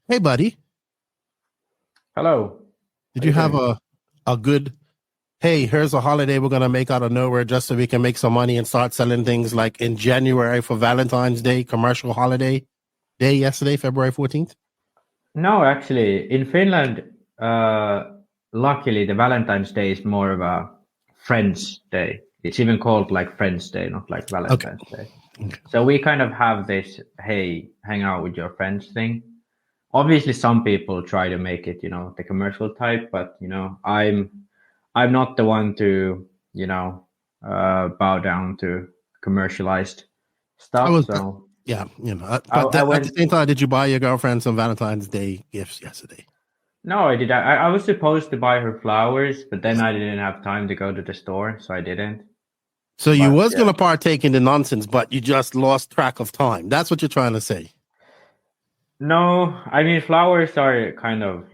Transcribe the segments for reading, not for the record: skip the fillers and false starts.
Hey, buddy. Hello. Did you have a good, hey, here's a holiday we're going to make out of nowhere just so we can make some money and start selling things like in January for Valentine's Day, commercial holiday day yesterday, February 14th? No, actually, in Finland, luckily, the Valentine's Day is more of a Friends Day. It's even called like Friends Day, not like Valentine's Day. Okay. So we kind of have this, hey, hang out with your friends thing. Obviously, some people try to make it, the commercial type, but I'm not the one to, bow down to commercialized stuff. Yeah, but at the same time, did you buy your girlfriend some Valentine's Day gifts yesterday? No, I did. I was supposed to buy her flowers, but then I didn't have time to go to the store, so I didn't. So you was going to partake in the nonsense, but you just lost track of time. That's what you're trying to say. No, I mean, flowers are kind of,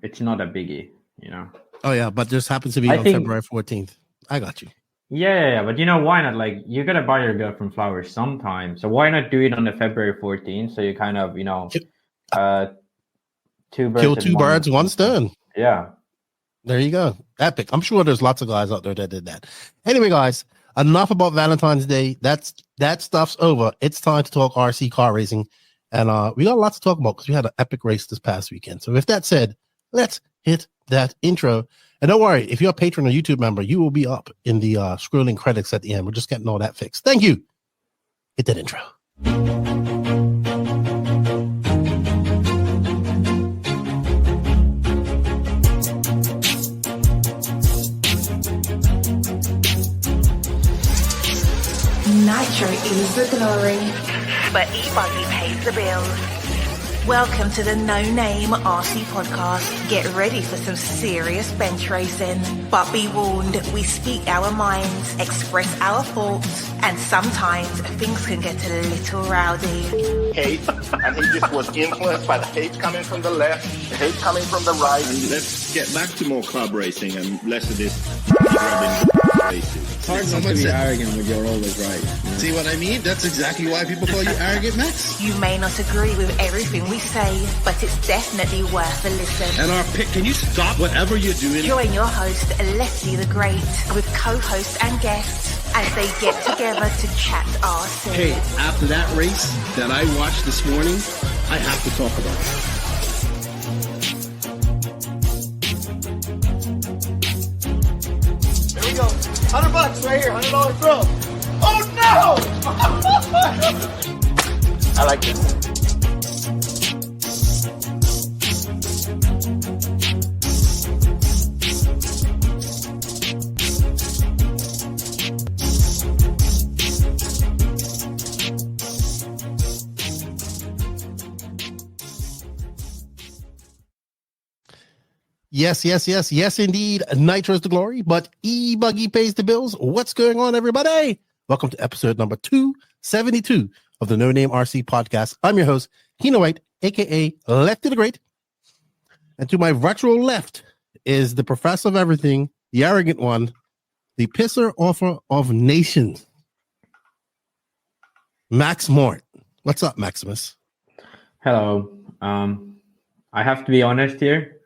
it's not a biggie, Oh, yeah, but just happens to be on February 14th. I got you. Yeah, but why not? Like, you got to buy your girlfriend flowers sometime. So why not do it on the February 14th? So you kind of, kill two birds, one stone. Yeah. There you go. Epic. I'm sure there's lots of guys out there that did that. Anyway, guys, enough about Valentine's Day. That stuff's over. It's time to talk RC car racing. And we got lots to talk about because we had an epic race this past weekend. So with that said, let's hit that intro. And don't worry, if you're a patron or YouTube member, you will be up in the scrolling credits at the end. We're just getting all that fixed. Thank you. Hit that intro. Nitro is the glory, but e-buggy pays the bills. Welcome to the No Name RC podcast. Get ready for some serious bench racing. But be warned, we speak our minds, express our thoughts, and sometimes things can get a little rowdy. Hate, and he just was influenced by the hate coming from the left, the hate coming from the right. And let's get back to more club racing and less of this grabbing races. It's hard not to be arrogant when you're always right. See what I mean? That's exactly why people call you arrogant, Max. You may not agree with everything we say, but it's definitely worth a listen. And our pick, can you stop whatever you're doing? Join your host, Lefty the Great, with co-hosts and guests as they get together to chat RC. Hey, after that race that I watched this morning, I have to talk about it. Here we go. $100 right here, $100 throw. Oh no! I like this. Yes, indeed. Nitro's the glory, but e-buggy pays the bills. What's going on, everybody? Welcome to episode number 272 of the No Name RC podcast. I'm your host, Keno White, aka Lefty the Great. And to my virtual left is the professor of everything, the arrogant one, the pisser offer of nations, Max Mort. What's up, Maximus? Hello. I have to be honest here.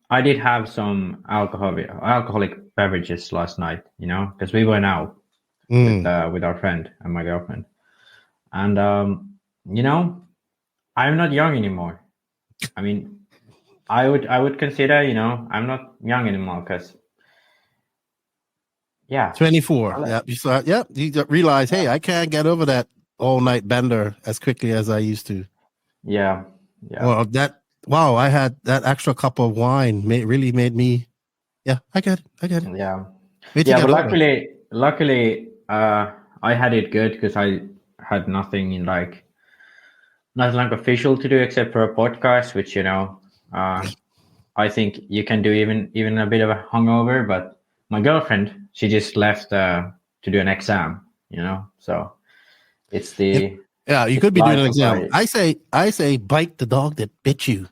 I did have some alcoholic beverages last night, because we went out with our friend and my girlfriend. And, I'm not young anymore. I mean, I would consider, I'm not young anymore because, 24. You realize, hey, I can't get over that all-night bender as quickly as I used to. Yeah. Wow, I had that extra cup of wine. Really made me. Yeah, I get it. Yeah, but luckily, I had it good because I had nothing like official to do except for a podcast, which I think you can do even a bit of a hungover. But my girlfriend, she just left to do an exam. So it's the. Yeah, you could be doing an exam. I say, bite the dog that bit you.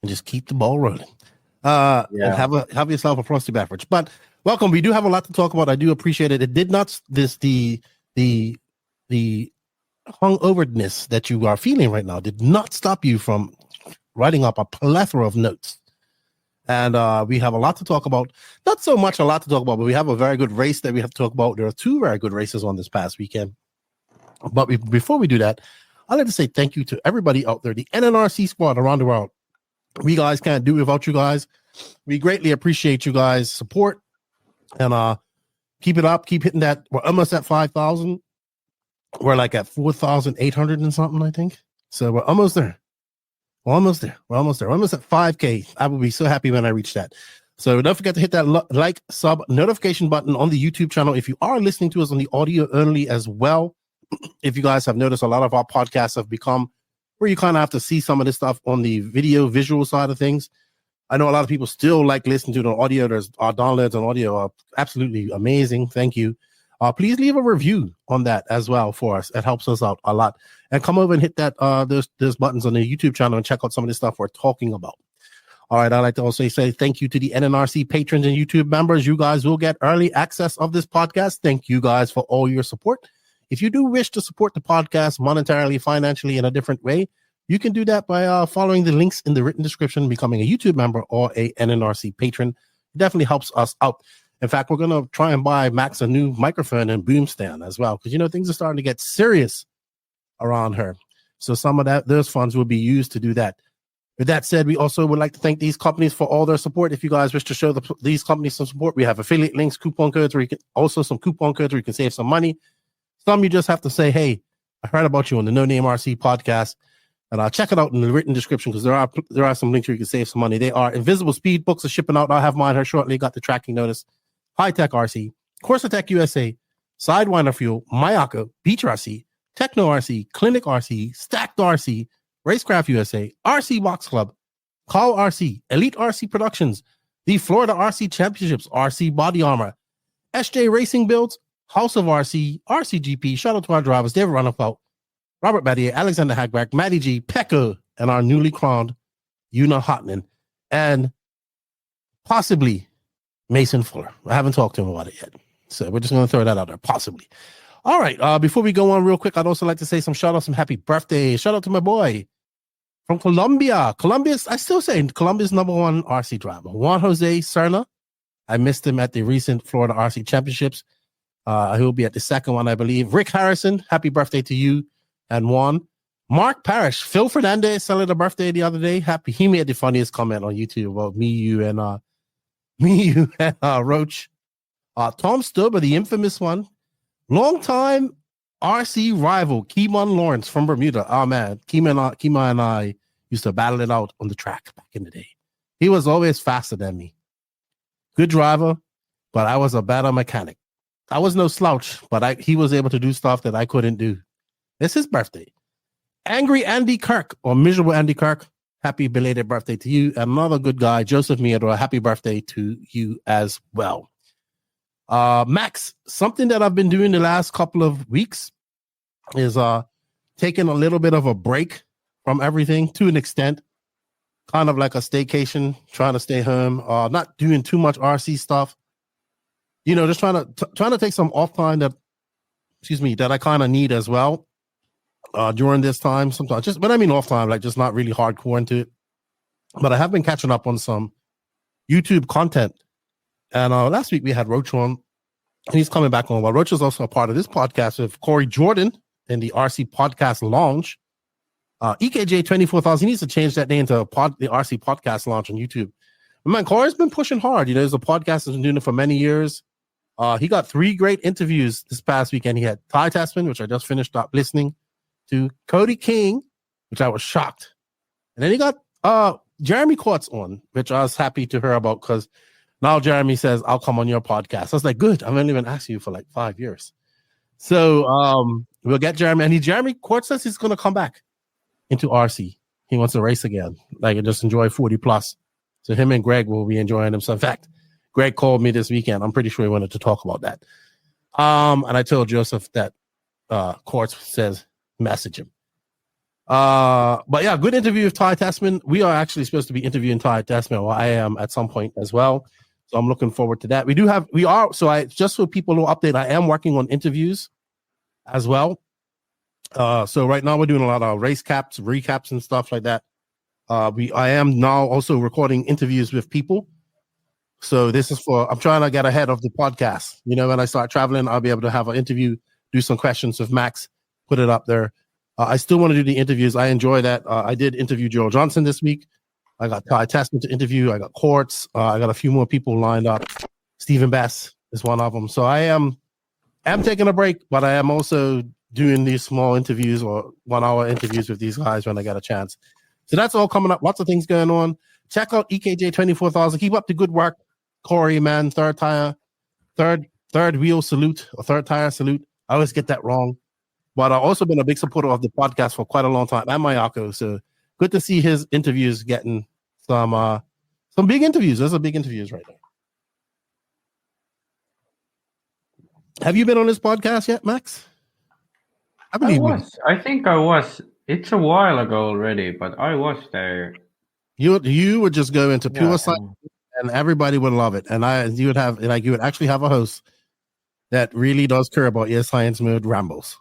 And just keep the ball rolling. And have yourself a frosty beverage. But welcome. We do have a lot to talk about. I do appreciate it. It did not the hungoverness that you are feeling right now did not stop you from writing up a plethora of notes. And we have a lot to talk about. Not so much a lot to talk about, but we have a very good race that we have to talk about. There are two very good races on this past weekend. But before we do that, I'd like to say thank you to everybody out there, the NNRC squad around the world. We guys can't do it without you guys. We greatly appreciate you guys' support. And keep it up. Keep hitting that. We're almost at 5,000. We're like at 4,800 and something, I think. So we're almost there. We're almost there. We're almost at 5K. I will be so happy when I reach that. So don't forget to hit that like, sub, notification button on the YouTube channel. If you are listening to us on the audio only as well, if you guys have noticed, a lot of our podcasts have become where you kind of have to see some of this stuff on the visual side of things. I know a lot of people still like listening to the audio. Our downloads on audio are absolutely amazing. Thank you. Please leave a review on that as well for us. It helps us out a lot. And come over and hit that those buttons on the YouTube channel and check out some of the stuff we're talking about. All right, I'd like to also say thank you to the NNRC patrons and YouTube members. You guys will get early access of this podcast. Thank you guys for all your support. If you do wish to support the podcast monetarily, financially, in a different way, you can do that by following the links in the written description, becoming a YouTube member or a NNRC patron. It definitely helps us out. In fact, we're going to try and buy Max a new microphone and boom stand as well, because, you know, things are starting to get serious around her. So some of those funds will be used to do that. With that said, we also would like to thank these companies for all their support. If you guys wish to show these companies some support, we have affiliate links, coupon codes, where you can save some money. Some you just have to say, hey, I heard about you on the No Name RC podcast, and I'll check it out in the written description, because there are some links where you can save some money. They are Invisible Speed books are shipping out. I'll have mine here shortly. Got the tracking notice. High Tech RC, Corsa Tech USA, Sidewinder Fuel, Mayako, Beach RC, Tekno RC, Clinic RC, Stacked RC, Racecraft USA, RC Box Club, Call RC, Elite RC Productions, the Florida RC Championships, RC Body Armor, SJ Racing Builds, House of RC, RCGP, shout out to our drivers, David Ronnefalk, Robert Battier, Alexander Hagback, Matty G, Pekka, and our newly crowned Una Hotman, and possibly Mason Fuller. I haven't talked to him about it yet. So we're just going to throw that out there, possibly. All right. Before we go on real quick, I'd also like to say some shout outs, some happy birthday. Shout out to my boy from Colombia. I still say Colombia's #1 RC driver, Juan Jose Serna. I missed him at the recent Florida RC Championships. He'll be at the second one, I believe. Rick Harrison, happy birthday to you and Juan. Mark Parrish, Phil Fernandez celebrated a birthday the other day. He made the funniest comment on YouTube about me, you, and Roach. Tom Stuber, the infamous one. Longtime RC rival, Keeman Lawrence from Bermuda. Oh, man. Keeman and I used to battle it out on the track back in the day. He was always faster than me. Good driver, but I was a better mechanic. I was no slouch, but he was able to do stuff that I couldn't do. It's his birthday. Angry Andy Kirk, or Miserable Andy Kirk, happy belated birthday to you. Another good guy, Joseph Miedro, happy birthday to you as well. Max, something that I've been doing the last couple of weeks is taking a little bit of a break from everything to an extent, kind of like a staycation, trying to stay home, not doing too much RC stuff. You know, just trying to take some off time that I kind of need as well during this time. Sometimes, just when I mean off time, like just not really hardcore into it. But I have been catching up on some YouTube content. And last week we had Roach on. He's coming back on. Well, Roach is also a part of this podcast with Corey Jordan in the RC Podcast Lounge. EKJ 24,000. He needs to change that name to the RC Podcast Lounge on YouTube. But man, Corey's been pushing hard. You know, there's a podcast that's been doing it for many years. He got 3 great interviews this past weekend. He had Ty Tasman, which I just finished up listening to, Cody King, which I was shocked. And then he got Jeremy Quartz on, which I was happy to hear about, because now Jeremy says, I'll come on your podcast. I was like, good. I've only been asking you for like 5 years. So we'll get Jeremy. And Jeremy Quartz says he's going to come back into RC. He wants to race again, like and just enjoy 40 plus. So him and Greg will be enjoying himself. In fact, Greg called me this weekend. I'm pretty sure he wanted to talk about that. And I told Joseph that Quartz says message him. But yeah, good interview with Ty Tasman. We are actually supposed to be interviewing Ty Tasman, or I am at some point as well. So I'm looking forward to that. Just for people who update, I am working on interviews as well. So right now we're doing a lot of race recaps and stuff like that. I am now also recording interviews with people. So this is I'm trying to get ahead of the podcast. You know, when I start traveling, I'll be able to have an interview, do some questions with Max, put it up there. I still want to do the interviews. I enjoy that. I did interview Joel Johnson this week. I got Ty Testman to interview. I got Quartz. I got a few more people lined up. Stephen Bass is one of them. So I am taking a break, but I am also doing these small interviews or 1 hour interviews with these guys when I get a chance. So that's all coming up. Lots of things going on. Check out EKJ 24,000. Keep up the good work, Corey, man. Third wheel salute or third tire salute. I always get that wrong. But I've also been a big supporter of the podcast for quite a long time, and Mayako. So good to see his interviews getting some big interviews. Those are big interviews right there. Have you been on this podcast yet, Max? I think I was. It's a while ago already, but I was there. You would just go into pure science, and everybody would love it. And you would actually have a host that really does care about your science mode rambles.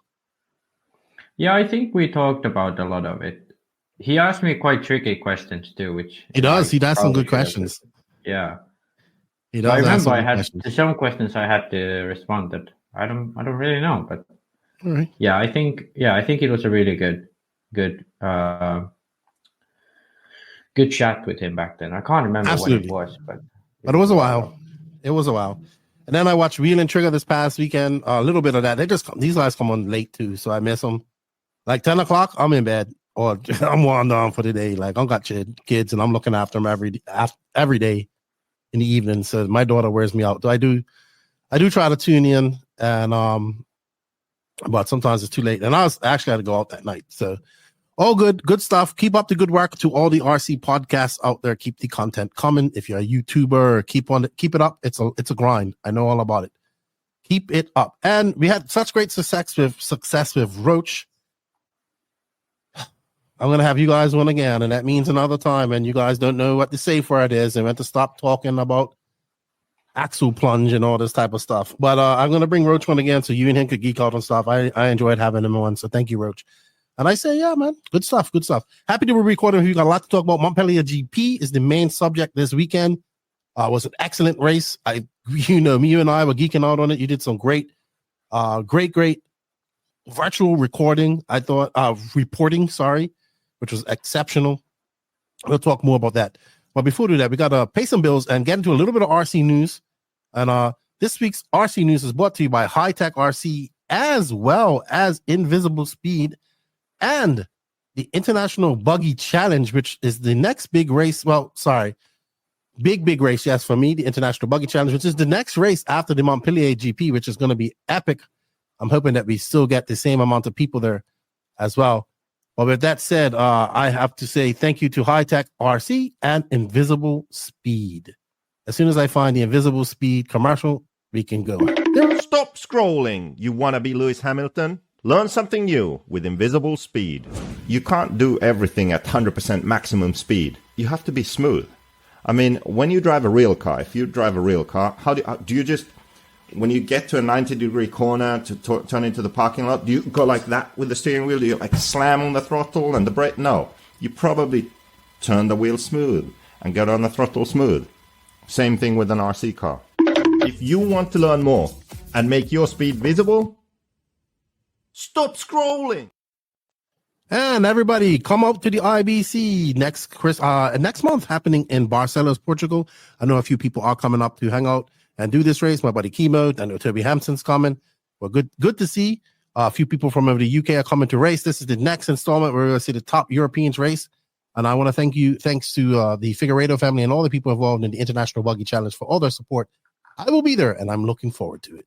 Yeah, I think we talked about a lot of it. He asked me quite tricky questions too, which he does. He does some good questions. Yeah, he does. I remember I had some questions I had to respond that I don't really know, but all right. I think it was a really good chat with him back then. I can't remember what it was, but it was a while. It was a while. And then I watched Wheel and Trigger this past weekend. A little bit of that. These guys come on late too, so I miss them. Like 10 o'clock, I'm in bed or I'm wound down for the day. Like I've got kids and I'm looking after them every day in the evening. So my daughter wears me out. I do try to tune in, and but sometimes it's too late. And I actually had to go out that night. So all good stuff. Keep up the good work to all the RC podcasts out there. Keep the content coming. If you're a YouTuber, keep it up. It's a grind. I know all about it. Keep it up. And we had such great success with Roach. I'm going to have you guys on again, and that means another time, and you guys don't know what the safe word is, and we have to stop talking about axle plunge and all this type of stuff. But I'm going to bring Roach on again so you and him could geek out and stuff. I enjoyed having him on, so thank you, Roach. And I say, yeah, man, good stuff. Happy to be recording. We got a lot to talk about. MontPellier GP is the main subject this weekend. It was an excellent race. You and I were geeking out on it. You did some great virtual recording. I thought reporting, which was exceptional. We'll talk more about that. But before we do that, we got to pay some bills and get into a little bit of RC news. And this week's RC news is brought to you by High Tech RC, as well as Invisible Speed and the International Buggy Challenge, which is the next big race. Well, big race. Yes, for me, the International Buggy Challenge, which is the next race after the MontPellier GP, which is going to be epic. I'm hoping that we still get the same amount of people there as well. But with that said, I have to say thank you to High Tech RC and Invisible Speed. As soon as I find the Invisible Speed commercial, we can go. Stop scrolling. You want to be Lewis Hamilton? Learn something new with Invisible Speed. You can't do everything at 100% maximum speed. You have to be smooth. I mean, when you drive a real car, how do you just, when you get to a 90-degree corner to turn into the parking lot, do you go like that with the steering wheel? Do you like slam on the throttle and the brake? No. You probably turn the wheel smooth and get on the throttle smooth. Same thing with an RC car. If you want to learn more and make your speed visible, stop scrolling. And everybody, come up to the IBC next month, happening in Barcelos, Portugal. I know a few people are coming up to hang out and do this race. My buddy Chemo, I know Toby Hampson's coming. Well, good to see. A few people from over the UK are coming to race. This is the next installment where we're going to see the top Europeans race. And I want to thanks to the Figueiredo family and all the people involved in the International Buggy Challenge for all their support. I will be there, and I'm looking forward to it.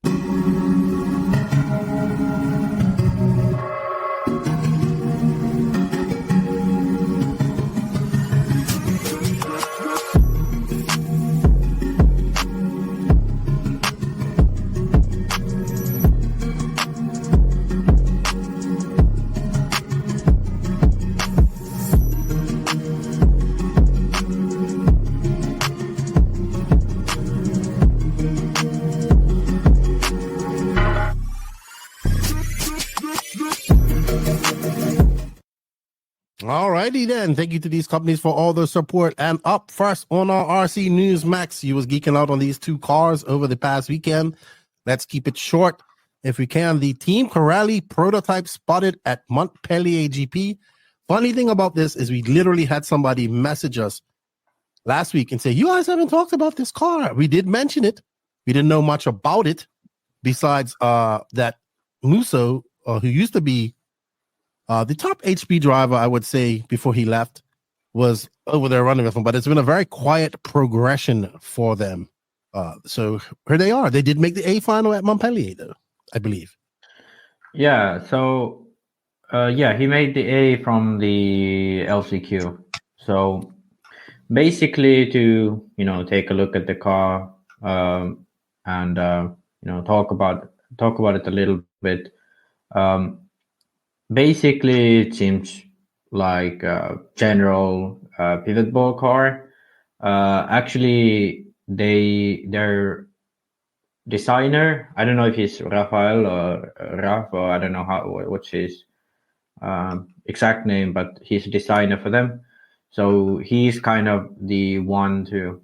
righty then. Thank you to these companies for all the support. And up first on our RC News Max, you was geeking out on these two cars over the past weekend. Let's keep it short if we can. The Team Corrali prototype spotted at MontPellier GP. Funny thing about this is we literally had somebody message us last week and say, you guys haven't talked about this car. We did mention it. We didn't know much about it besides that Musso, who used to be the top HP driver, I would say, before he left, was over there running with him. But it's been a very quiet progression for them. So here they are. They did make the A final at MontPellier, though, I believe. Yeah. So, he made the A from the LCQ. So basically, to take a look at the car and talk about it a little bit. Basically, it seems like a general pivot ball car. Actually, their designer, I don't know if he's Rafael or Raf, or I don't know what's his exact name, but he's a designer for them. So he's kind of the one to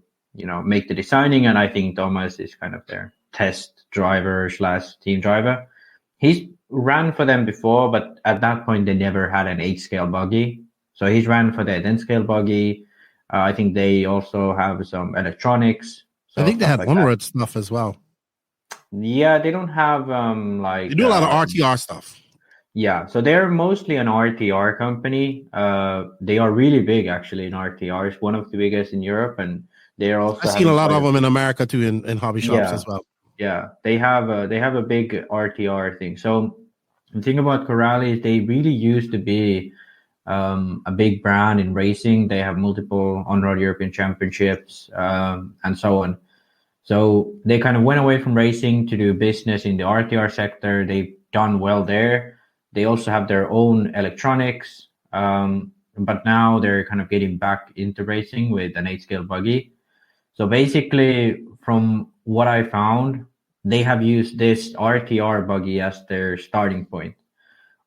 make the designing, and I think Thomas is kind of their test driver / team driver. He's ran for them before, but at that point they never had an 8-scale buggy. So he's ran for the 10-scale buggy. I think they also have some electronics. I think they had on-road stuff as well. Yeah, they don't have they do a lot of RTR stuff. Yeah, so they're mostly an RTR company. They are really big actually in RTR. It's one of the biggest in Europe, and they're also. I've seen a lot of them in America too, in hobby shops as well. Yeah, they have a big RTR thing. So the thing about Corrali, they really used to be a big brand in racing. They have multiple on-road European championships and so on. So they kind of went away from racing to do business in the RTR sector. They've done well there. They also have their own electronics, but now they're kind of getting back into racing with an 8-scale buggy. So basically, from what I found, they have used this RTR buggy as their starting point.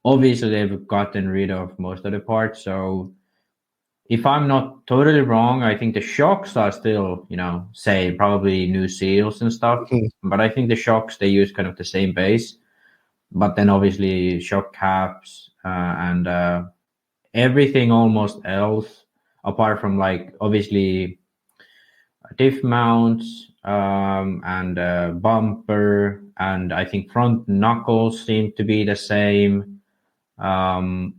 Obviously, they've gotten rid of most of the parts. So if I'm not totally wrong, I think the shocks are still, say probably new seals and stuff. Mm-hmm. But I think the shocks, they use kind of the same base. But then obviously shock caps and everything almost else, apart from like obviously diff mounts and bumper, and I think front knuckles seem to be the same. I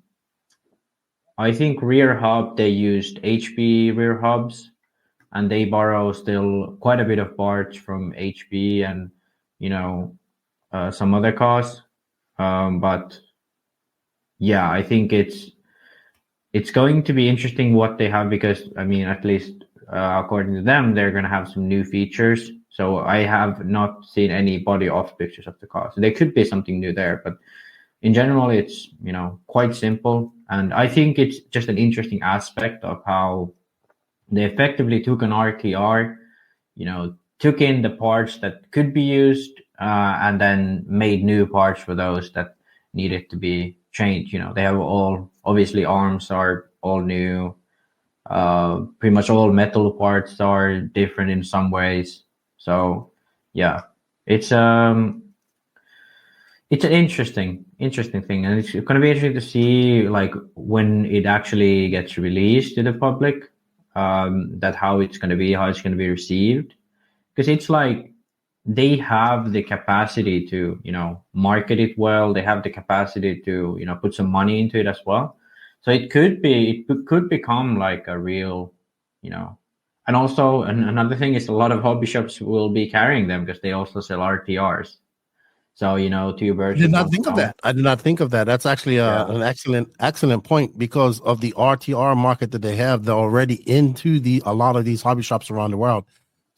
think rear hub, they used HP rear hubs, and they borrow still quite a bit of parts from HP and some other cars. But yeah, I think it's going to be interesting what they have, because I mean, at least according to them, they're going to have some new features. So I have not seen any body off pictures of the car. So there could be something new there, but in general, it's quite simple. And I think it's just an interesting aspect of how they effectively took an RTR, took in the parts that could be used, and then made new parts for those that needed to be changed. They have all, obviously arms are all new. Pretty much all metal parts are different in some ways. So yeah, it's an interesting thing, and it's going to be interesting to see like when it actually gets released to the public, that how it's going to be received, because it's like they have the capacity to market it well. They have the capacity to put some money into it as well. So it could become like a real and also another thing is a lot of hobby shops will be carrying them because they also sell RTRs. So, two birds. I did not think of that. That's actually an excellent point, because of the RTR market that they have. They're already into a lot of these hobby shops around the world.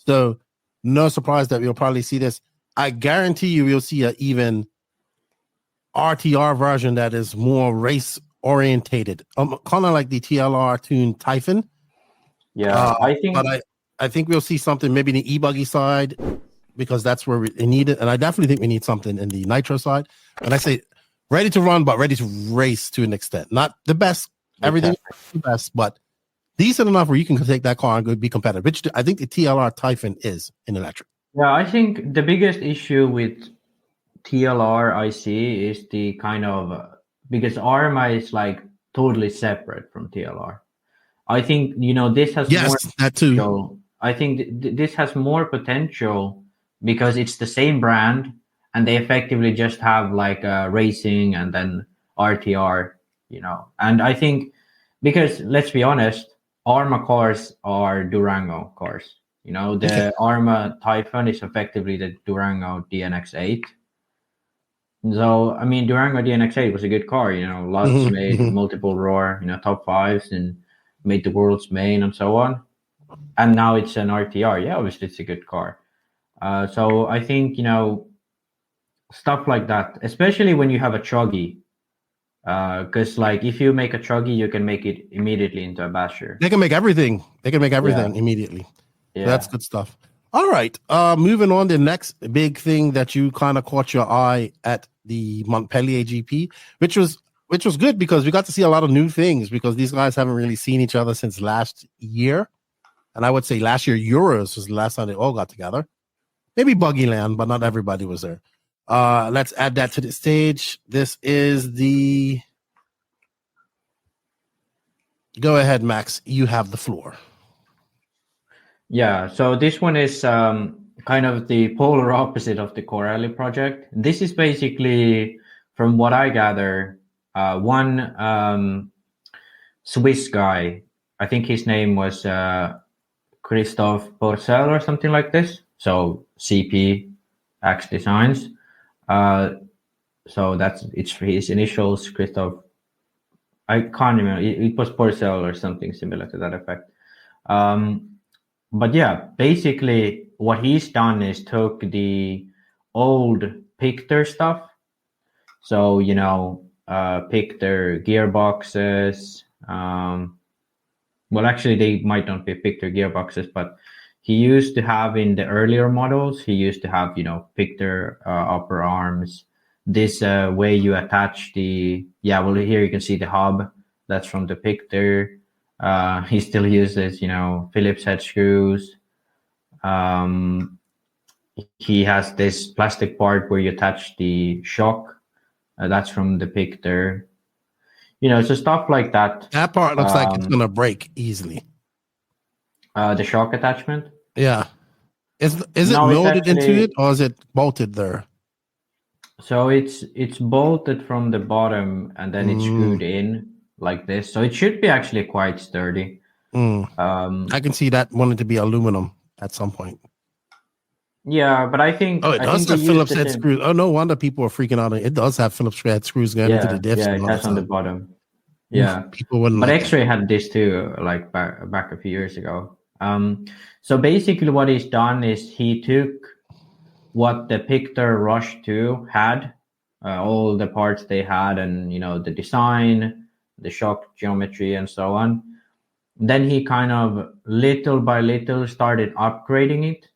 So no surprise that we'll probably see this. I guarantee you we'll see an even RTR version that is more race orientated. Kind of like the TLR tuned Typhon. Yeah, I think we'll see something maybe in the e-buggy side, because that's where we need it. And I definitely think we need something in the Nitro side. And I say ready to run, but ready to race to an extent. Not the best everything is the best, but decent enough where you can take that car and go be competitive, which I think the TLR Typhon is in electric. Yeah, I think the biggest issue with TLR I see is the kind of because Arma is like totally separate from TLR. I think this has more that too. potential. I think this has more potential because it's the same brand and they effectively just have like racing and then RTR, And I think because let's be honest, Arma cars are Durango cars. The Arma Typhon is effectively the Durango DNX8. So, I mean, Durango DNX8 was a good car, lots made, multiple roar, top fives and made the world's main and so on. And now it's an RTR. Yeah, obviously it's a good car. So I think, stuff like that, especially when you have a chuggy, because like if you make a chuggy, you can make it immediately into a basher. They can make everything. Immediately. Yeah. So that's good stuff. All right. Moving on to the next big thing that you kind of caught your eye at the MontPellier GP, which was good because we got to see a lot of new things because these guys haven't really seen each other since last year. And I would say last year Euros was the last time they all got together. Maybe Buggyland, but not everybody was there. Let's add that to the stage. This is the... Go ahead, Max. You have the floor. Yeah, so this one is kind of the polar opposite of the Corelli project. This is basically, from what I gather, one Swiss guy. I think his name was Christophe Porcel or something like this. So CPX Designs. So it's his initials, Christophe. I can't remember. It was Porcel or something similar to that effect. But yeah, basically what he's done is took the old Picter stuff. So, Picter gearboxes. Well, actually, they might not be Picter gearboxes, but he used to have in the earlier models, he used to have, Picter upper arms. This way you attach the, here you can see the hub. That's from the Picter. He still uses, Phillips head screws. He has this plastic part where you attach the shock. That's from the Picter. So stuff like that. That part looks like it's gonna break easily. The shock attachment. Yeah. Is it molded into it or is it bolted there? So it's bolted from the bottom and then it's screwed in like this. So it should be actually quite sturdy. I can see that wanted to be aluminum at some point. Yeah, but I think... Oh, it does have Phillips head screws. Oh, no wonder people are freaking out. It does have Phillips head screws going into the diffs. Yeah, it has on the bottom. Yeah. People wouldn't. But X-Ray had this too, like back a few years ago. So basically what he's done is he took what the Picter Rush 2 had, all the parts they had and, the design, the shock geometry and so on. Then he kind of little by little started upgrading it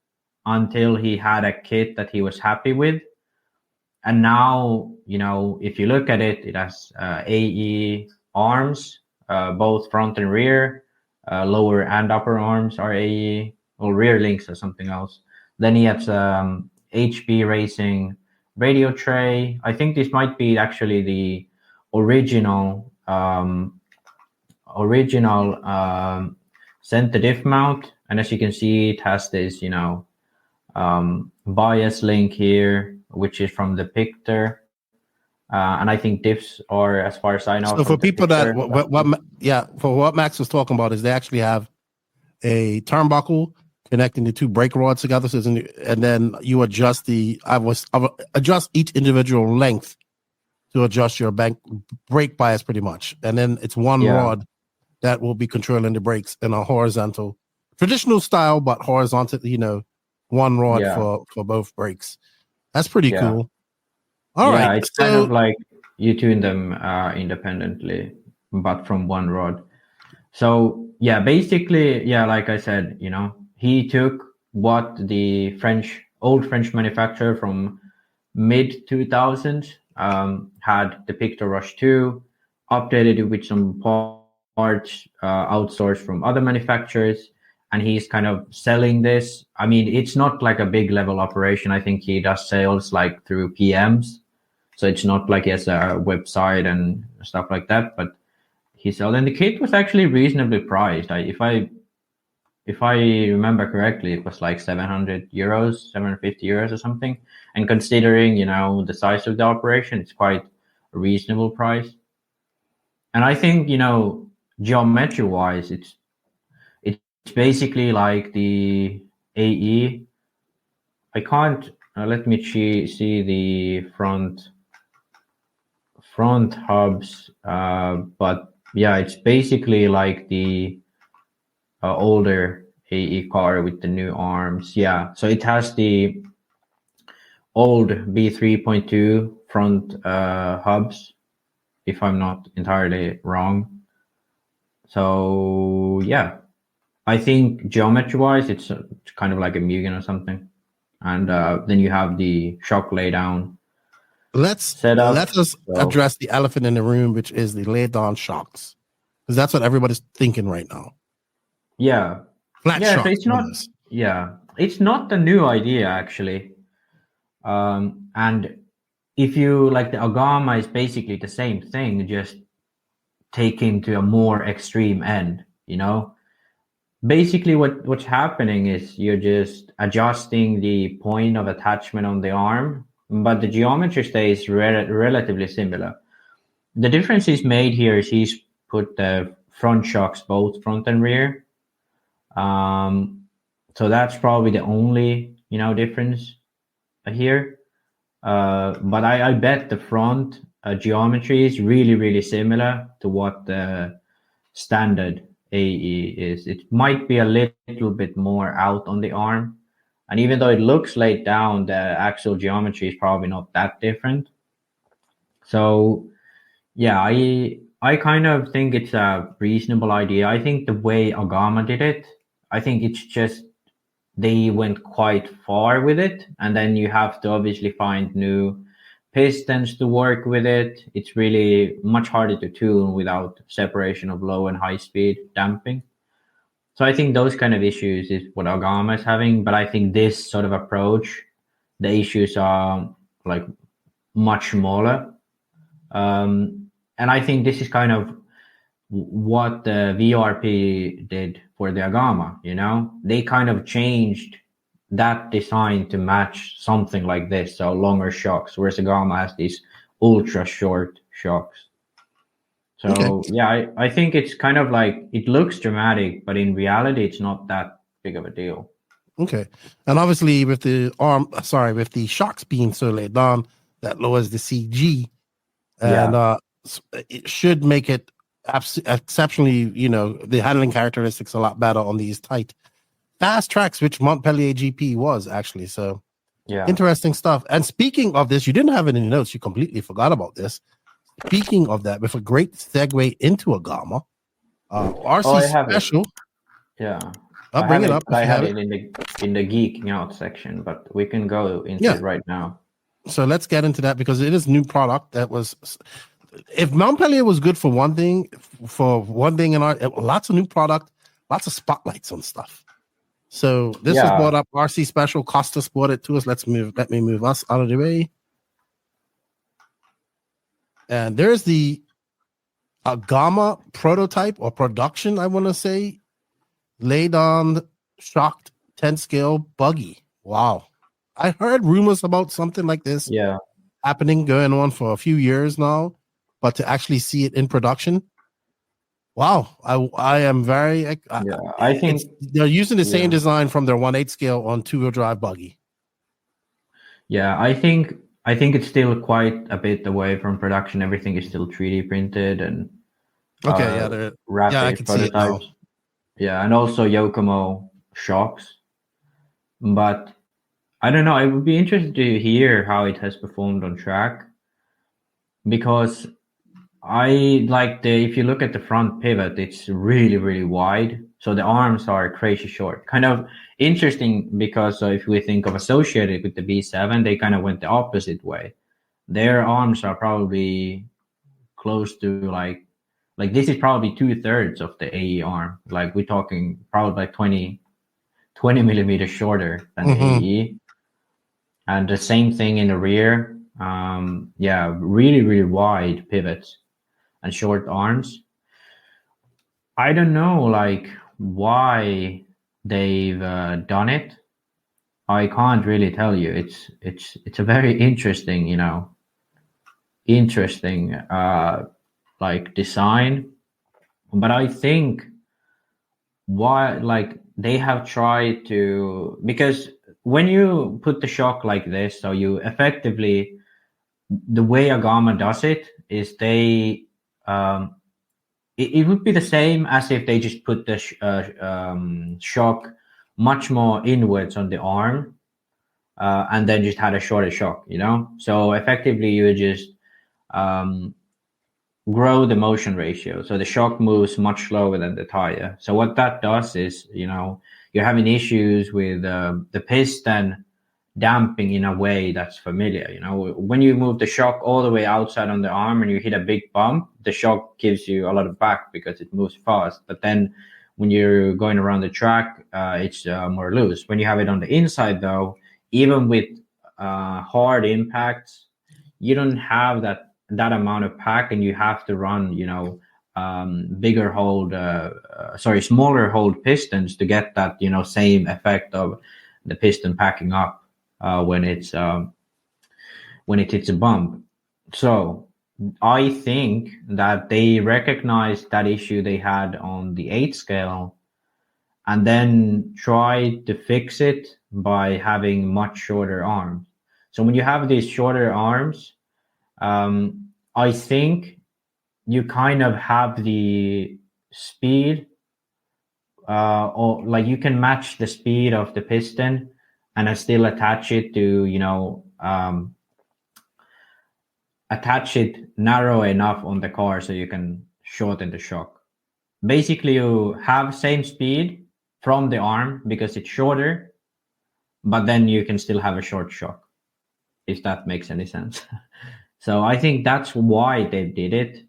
until he had a kit that he was happy with. And now, if you look at it, it has AE arms, both front and rear, lower and upper arms are AE, or rear links or something else. Then he has HB Racing radio tray. I think this might be actually the original center diff mount. And as you can see, it has this, bias link here, which is from the Picter. And I think diffs are, as far as I know. So for people that, for what Max was talking about is they actually have a turnbuckle connecting the two brake rods together. So and then you adjust adjust each individual length to adjust your brake bias pretty much. And then it's one rod that will be controlling the brakes in a horizontal, traditional style, but horizontal, one rod for both brakes. That's pretty cool. All right. It's kind of like you tune them independently, but from one rod. So basically, like I said, he took what the old French manufacturer from mid 2000s had the Picter Rush 2, updated it with some outsourced from other manufacturers, and he's kind of selling this. I mean, it's not like a big level operation. I think he does sales like through PMs, so it's not like he has a website and stuff like that. But he sold, and the kit was actually reasonably priced. If I remember correctly, it was like 700 euros, 750 euros or something. And considering, the size of the operation, it's quite a reasonable price. And I think, geometry wise, it's basically like the AE. I can't, let me see the front hubs, but yeah, it's basically like the older AE car with the new arms. Yeah, so it has the old B3.2 front hubs, if I'm not entirely wrong. So yeah, I think geometry wise it's kind of like a Mugen or something. And then you have the shock laydown. Let us address the elephant in the room, which is the laid down shocks, because that's what everybody's thinking right now. Yeah, flat shocks. So it's not. Yeah, it's not a new idea actually. And if you like, the Agama is basically the same thing, just taken to a more extreme end. Basically what's happening is you're just adjusting the point of attachment on the arm, but the geometry stays relatively similar. The difference is made here is he's put the front shocks both front and rear. So that's probably the only difference here. But I bet the front geometry is really, really similar to what the standard AE is. It might be a little bit more out on the arm, and even though it looks laid down, the actual geometry is probably not that different. So yeah, I kind of think it's a reasonable idea. I think the way Agama did it, I think it's just they went quite far with it, and then you have to obviously find new pistons to work with it. It's really much harder to tune without separation of low and high speed damping. So I think those kind of issues is what Agama is having, but I think this sort of approach, the issues are like much smaller. And I think this is kind of what the VRP did for the Agama. They kind of changed that design to match something like this, so longer shocks, whereas Agama has these ultra short shocks. So okay. Yeah, I think it's kind of like, it looks dramatic, but in reality it's not that big of a deal. Okay. And obviously with the shocks being so laid down, that lowers the CG, and it should make it exceptionally, the handling characteristics a lot better on these tight fast tracks, which MontPellier GP was actually. So yeah, interesting stuff. And speaking of this, you didn't have it in your notes, you completely forgot about this. Speaking of that, with a great segue into Agama, RC special. Yeah, I'll bring it up. I had it in the geeking out section, but we can go into it right now. So let's get into that, because it is new product that was. If MontPellier was good for one thing, and lots of new product, lots of spotlights on stuff. So this was brought up. RC special. Costa brought it to us. Let me move us out of the way. And there's the Agama prototype or production, I want to say, laid on shocked 10 scale buggy. Wow. I heard rumors about something like this happening, going on for a few years now, but to actually see it in production, wow. I am very, I think they're using the same design from their 1/8 scale on 2-wheel drive buggy. Yeah, I think it's still quite a bit away from production. Everything is still 3D printed and rapid I can see it now. Yeah, and also Yokomo shocks. But I don't know. I would be interested to hear how it has performed on track, because I like if you look at the front pivot, it's really, really wide. So the arms are crazy short. Kind of interesting, because if we think of associated with the B7, they kind of went the opposite way. Their arms are probably close to like Like this is probably 2/3 of the AE arm. Like we're talking probably like 20 millimeters shorter than the AE. And the same thing in the rear. Really, really wide pivots and short arms. I don't know, like, why they've done it. I can't really tell you. It's a very interesting, like design. But I think why, like, they have tried to, because when you put the shock like this, so you effectively, the way Agama does it is they, it would be the same as if they just put the shock much more inwards on the arm, and then just had a shorter shock, So effectively, you just grow the motion ratio. So the shock moves much slower than the tire. So what that does is, you're having issues with the piston damping in a way that's familiar. When you move the shock all the way outside on the arm and you hit a big bump, the shock gives you a lot of back because it moves fast. But then when you're going around the track, it's more loose. When you have it on the inside, though, even with hard impacts, you don't have that amount of pack, and you have to run, smaller hold pistons to get that, same effect of the piston packing up when it hits a bump. So I think that they recognized that issue they had on the 8 scale and then tried to fix it by having much shorter arms. So when you have these shorter arms, I think you kind of have the speed, or like you can match the speed of the piston and I still attach it to, attach it narrow enough on the car so you can shorten the shock. Basically, you have same speed from the arm because it's shorter, but then you can still have a short shock, if that makes any sense. So I think that's why they did it.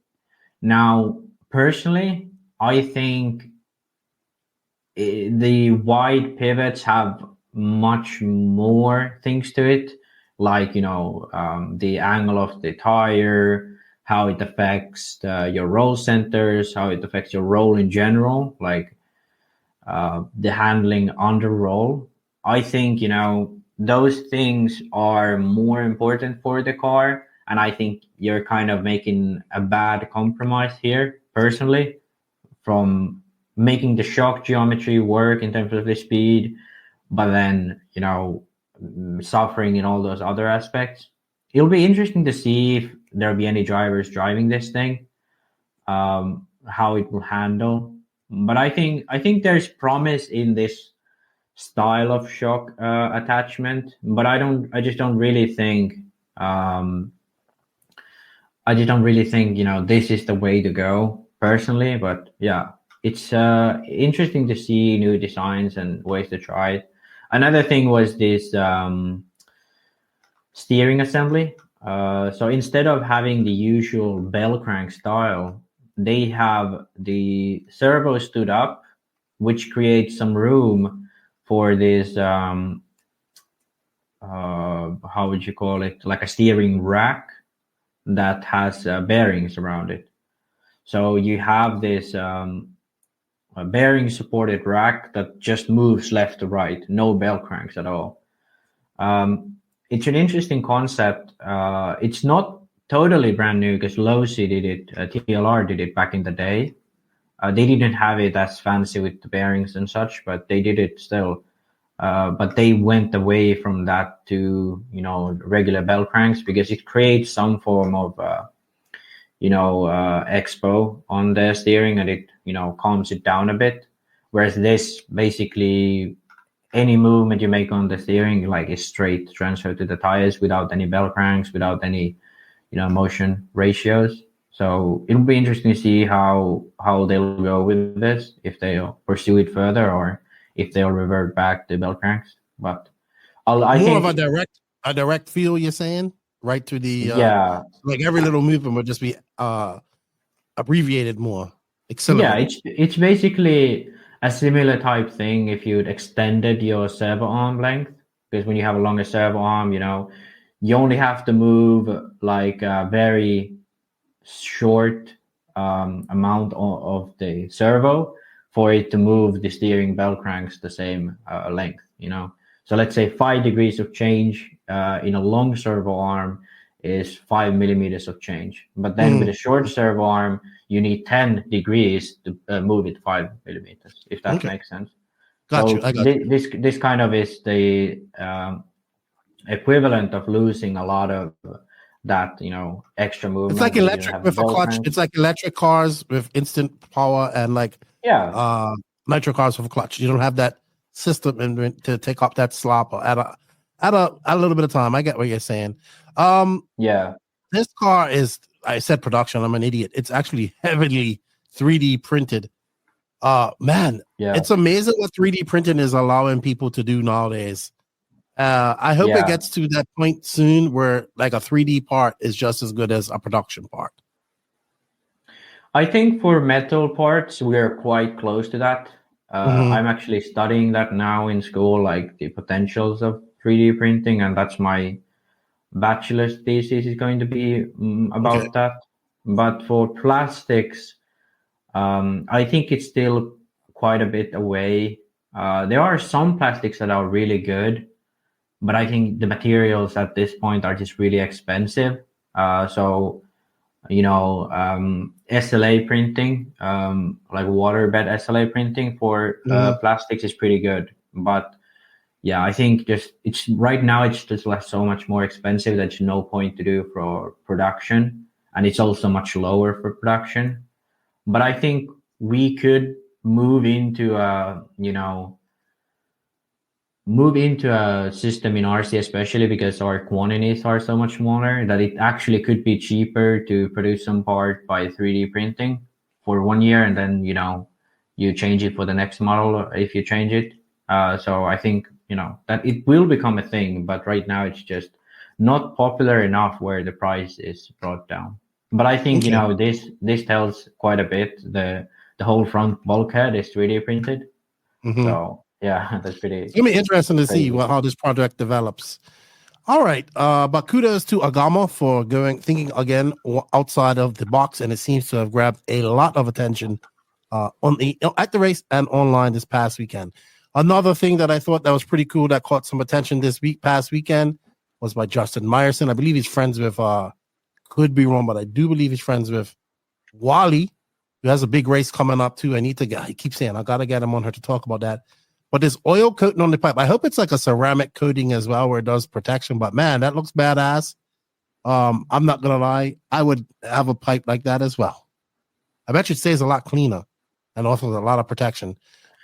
Now, personally, I think the wide pivots have much more things to it, like, the angle of the tire, how it affects your roll centers, how it affects your roll in general, like the handling under roll. I think, those things are more important for the car. And I think you're kind of making a bad compromise here, personally, from making the shock geometry work in terms of the speed, but then, suffering in all those other aspects. It'll be interesting to see if there'll be any drivers driving this thing, how it will handle. But I think there's promise in this style of shock attachment, but I just don't really think this is the way to go, personally. But yeah, it's interesting to see new designs and ways to try it. Another thing was this steering assembly. So instead of having the usual bell crank style, they have the servo stood up, which creates some room for this, how would you call it? Like a steering rack that has bearings around it. So you have this a bearing supported rack that just moves left to right, no bell cranks at all. It's an interesting concept. It's not totally brand new because Losi did it, TLR did it back in the day. They didn't have it as fancy with the bearings and such, but they did it still. But they went away from that to, regular bell cranks because it creates some form of, expo on the steering, and it, calms it down a bit. Whereas this, basically, any movement you make on the steering, like, is straight transfer to the tires without any bell cranks, without any, motion ratios. So it'll be interesting to see how they'll go with this, if they'll pursue it further or if they'll revert back to bell cranks. But I think of a direct feel, you're saying, right to the yeah, like every little movement would just be a abbreviated more, Yeah, accelerated. it's basically a similar type thing if you'd extended your servo arm length, because when you have a longer servo arm, you only have to move like a very short amount of the servo for it to move the steering bell cranks the same length. So let's say 5 degrees of change in a long servo arm is 5 millimeters of change, but then with a short servo arm you need 10 degrees to move it 5 millimeters, if that makes sense. Got you. I got you. This kind of is the equivalent of losing a lot of that extra movement. It's like that you electric have with a bell clutch. crank. It's like electric cars with instant power and like nitro cars with a clutch. You don't have that system to take up that slop at a little bit of time. I get what you're saying. This car is, I said production, I'm an idiot. It's actually heavily 3D printed. Man, it's amazing what 3D printing is allowing people to do nowadays. I hope it gets to that point soon where like a 3D part is just as good as a production part. I think for metal parts, we're quite close to that. I'm actually studying that now in school, like the potentials of 3D printing, and that's my bachelor's thesis is going to be about that. But for plastics, I think it's still quite a bit away. There are some plastics that are really good, but I think the materials at this point are just really expensive. So SLA printing, like waterbed SLA printing for plastics is pretty good. But yeah, I think it's right now it's just like so much more expensive. There's no point to do for production, and it's also much lower for production. But I think we could move into a system in RC, especially because our quantities are so much smaller, that it actually could be cheaper to produce some part by 3D printing for 1 year, and then you change it for the next model if you change it. So I think that it will become a thing, but right now it's just not popular enough where the price is brought down. But I think this tells quite a bit. The whole front bulkhead is 3D printed. So yeah, that's pretty. It's gonna be interesting to see how this project develops. All right, but kudos to Agama for thinking again outside of the box, and it seems to have grabbed a lot of attention at the race and online this past weekend. Another thing that I thought that was pretty cool that caught some attention past weekend was by Justin Meyerson. I believe he's friends with could be wrong, but I do believe he's friends with Wally, who has a big race coming up too. I keep saying I gotta get him on her to talk about that. But there's oil coating on the pipe. I hope it's like a ceramic coating as well, where it does protection. But man, that looks badass. I'm not gonna lie, I would have a pipe like that as well. I bet you it stays a lot cleaner and offers a lot of protection.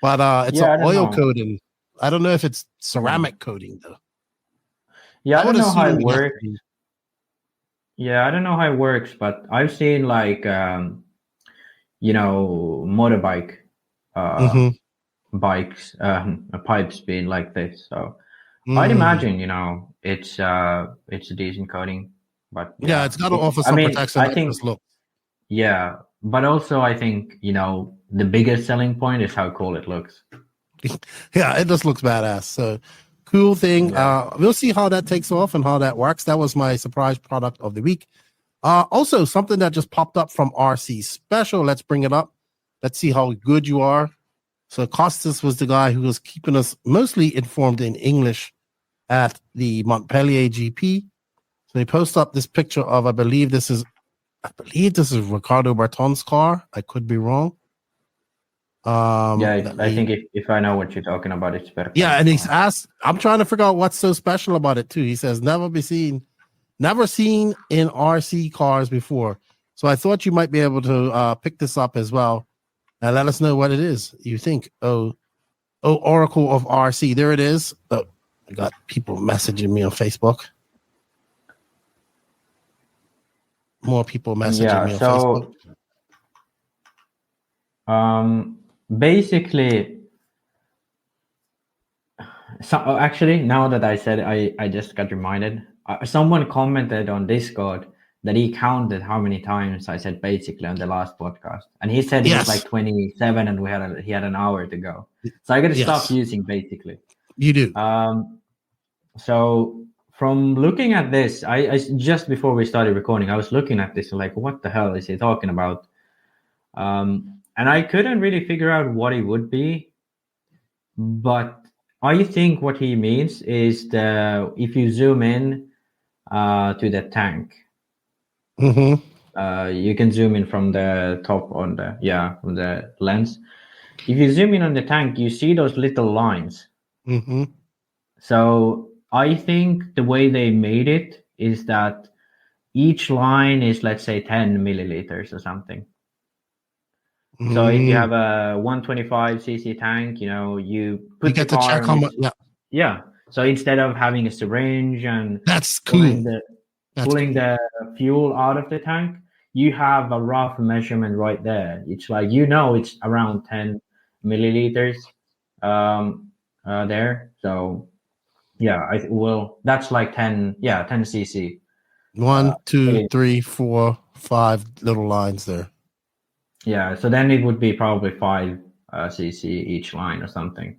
But it's an oil coating. I don't know if it's ceramic coating though. Yeah, I don't know how it works. Yeah, I don't know how it works, but I've seen like motorbike bikes pipes being like this. So I'd imagine it's a decent coating. But it's got to offer some protection. I think but also I think the biggest selling point is how cool it looks. Yeah, it just looks badass. So cool thing. We'll see how that takes off and how that works. That was my surprise product of the week. Also, something that just popped up from RC Special. Let's bring it up. Let's see how good you are. So Costas was the guy who was keeping us mostly informed in English at the MontPellier GP. So he posted up this picture of, I believe this is Ricardo Berton's car. I could be wrong. I think if I know what you're talking about, it's better. Yeah, and he's asked, I'm trying to figure out what's so special about it too. He says never seen in RC cars before. So I thought you might be able to pick this up as well and let us know what it is you think. Oh, Oracle of RC. There it is. Oh, I got people messaging me on Facebook. More people messaging me on Facebook. Basically, actually, now that I said it, I just got reminded. Someone commented on Discord that he counted how many times I said basically on the last podcast, and he said it Yes. was like 27, and he had an hour to go. So I got to stop using basically. You do. So from looking at this, I just before we started recording, I was looking at this and like, what the hell is he talking about? And I couldn't really figure out what it would be, but I think what he means is if you zoom in to the tank, you can zoom in from the top from the lens. If you zoom in on the tank, you see those little lines. So I think the way they made it is that each line is, let's say, 10 milliliters or something. So if you have a 125cc tank, you put get the to car check how much. Yeah. So instead of having a syringe and That's cool. pulling the fuel out of the tank, you have a rough measurement right there. It's like, it's around 10 milliliters there. So yeah, that's like 10 cc. 1, 2, 3, 4, 5 little lines there. Yeah, so then it would be probably 5 cc each line or something,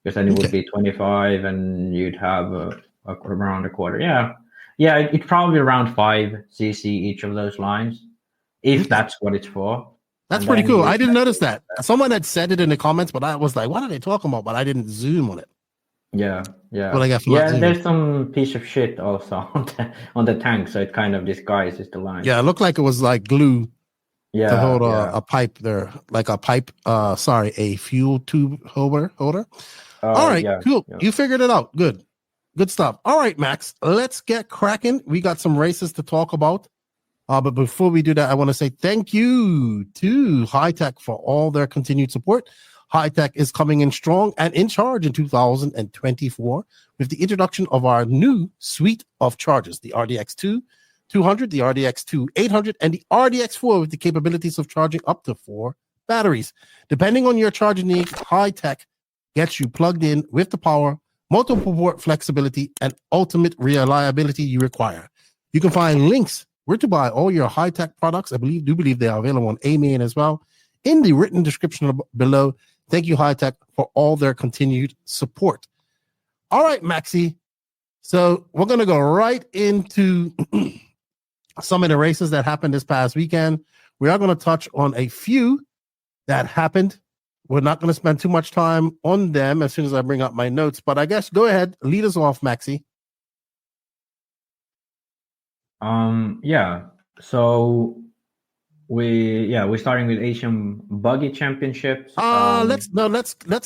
because then it would be 25, and you'd have around a quarter. Yeah, it's probably around 5 cc each of those lines, if that's what it's for. That's pretty cool. I didn't notice that. Someone had said it in the comments, but I was like, what are they talking about? But I didn't zoom on it. Yeah. What I got from and there's some piece of shit also on the tank, so it kind of disguises the line. Yeah, it looked like it was like glue to hold a pipe there, like a fuel tube holder. All right, cool. Yeah. You figured it out. Good stuff. All right, Max, let's get cracking. We got some races to talk about. But before we do that, I want to say thank you to Hi-Tech for all their continued support. Hi-Tech is coming in strong and in charge in 2024 with the introduction of our new suite of chargers, the RDX2 200, the RDX2 800, and the RDX4 with the capabilities of charging up to 4 batteries. Depending on your charging needs, Hi-Tech gets you plugged in with the power, multiple port flexibility, and ultimate reliability you require. You can find links where to buy all your Hi-Tech products. I do believe they are available on AMAN as well in the written description below. Thank you, Hi-Tech, for all their continued support. All right, Maxi. So we're going to go right into some of the races that happened this past weekend. We are going to touch on a few that happened. We're not going to spend too much time on them as soon as I bring up my notes. But I guess go ahead, lead us off, Maxi. So we're starting with Asian Buggy Championships. Let's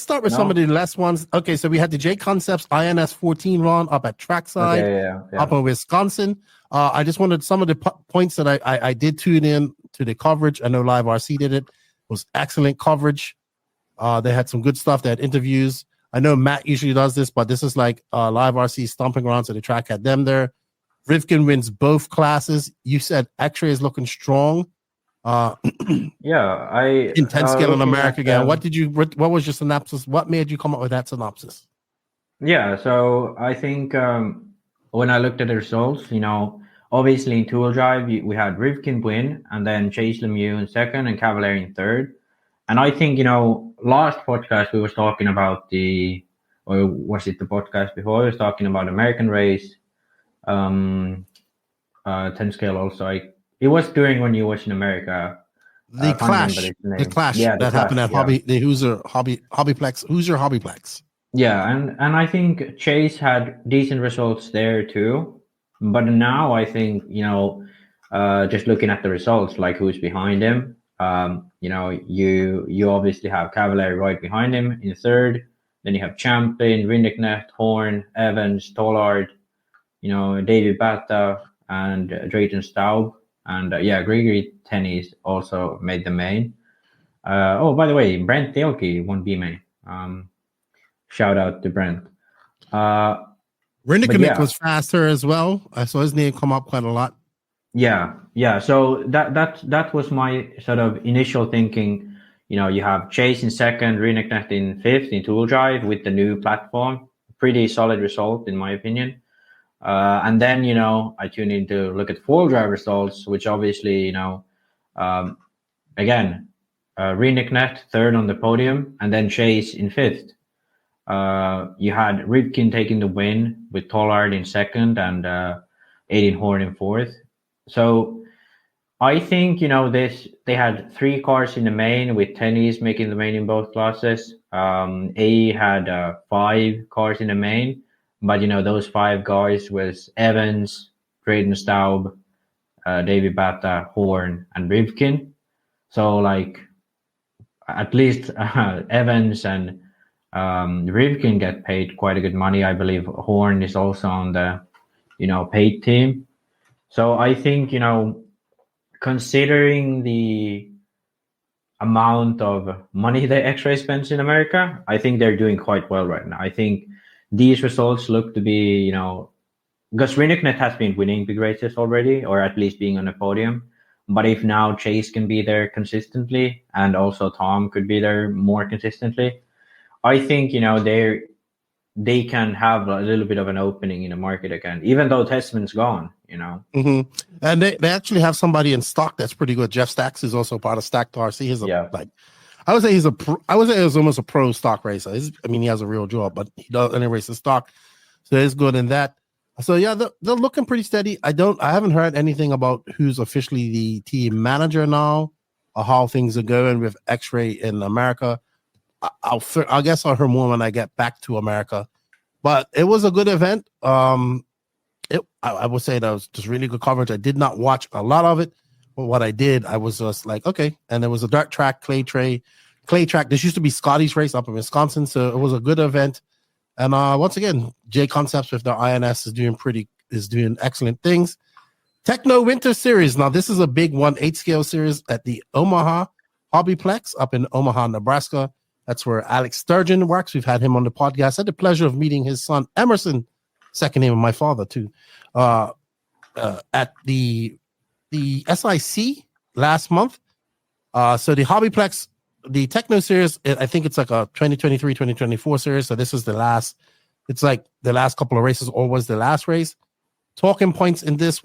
start with some of the last ones. Okay, so we had the J Concepts INS 14 run up at Trackside, up in Wisconsin. I just wanted some of the points that I did tune in to the coverage. I know Live RC did it. It was excellent coverage. They had some good stuff. They had interviews. I know Matt usually does this, but this is like Live RC stomping around, so the track had them there. Rivkin wins both classes. You said X-Ray is looking strong. In 10 scale in America again. What was your synopsis? What made you come up with that synopsis? Yeah, so I think when I looked at the results, obviously in two-wheel drive, we had Rivkin win, and then Chase Lemieux in second and Cavalier in third. And I think, last podcast we was talking about or was it the podcast before? We was talking about American race, 10 scale also. It was during when you was in America. The clash that happened at Hobbyplex. Hoosier Hobbyplex. Yeah, and I think Chase had decent results there too. But now I think, just looking at the results, like who's behind him, you obviously have Cavalier right behind him in third. Then you have Champlin, Rindeknecht, Horn, Evans, Tollard, David Bata, and Drayton Staub. And Gregory Tenney's also made the main. By the way, Brent Thielke won B main. Shout out to Brent. Rindeknecht was faster as well. I saw his name come up quite a lot. Yeah. So that was my sort of initial thinking. You have Chase in second, Rindeknecht in fifth in two-wheel drive with the new platform. Pretty solid result in my opinion. And then, I tune in to look at 4-drive results, which obviously, again, Reneknet third on the podium, and then Chase in fifth. You had Rivkin taking the win with Tollard in second and Aiden Horn in fourth. So I think, they had 3 cars in the main with tennies making the main in both classes. A had 5 cars in the main, but, those 5 guys was Evans, Drayden Staub, Davey Bata, Horn, and Rivkin. So, like, at least Evans and Rivkin get paid quite a good money. I believe Horn is also on the, paid team. So I think, considering the amount of money the X-Ray spends in America, I think they're doing quite well right now. I think these results look to be, because Reneknet has been winning big races already, or at least being on the podium. But if now Chase can be there consistently, and also Tom could be there more consistently, I think, they can have a little bit of an opening in the market again, even though Testman's gone, Mm-hmm. And they actually have somebody in stock that's pretty good. Jeff Stacks is also part of Stacked RC. He's I would say he's I would say he's almost a pro stock racer. He has a real job, but he does any race in stock, so he's good in that. So yeah, they're looking pretty steady. I haven't heard anything about who's officially the team manager now, or how things are going with X-Ray in America. I guess I'll hear more when I get back to America. But it was a good event. I would say that was just really good coverage. I did not watch a lot of it, but what I did, I was just like, okay. And there was a dirt track, clay track. This used to be Scotty's race up in Wisconsin, so it was a good event. And once again, J Concepts with their INS is doing excellent things. Tekno Winter Series. Now this is a big 1/8 scale series at the Omaha Hobbyplex up in Omaha, Nebraska. That's where Alex Sturgeon works. We've had him on the podcast. I had the pleasure of meeting his son, Emerson, second name of my father, too, at the SIC last month. So the Hobbyplex, the Tekno series, I think it's like a 2023-2024 series. So this is the last. It's like the last couple of races, or was the last race. Talking points in this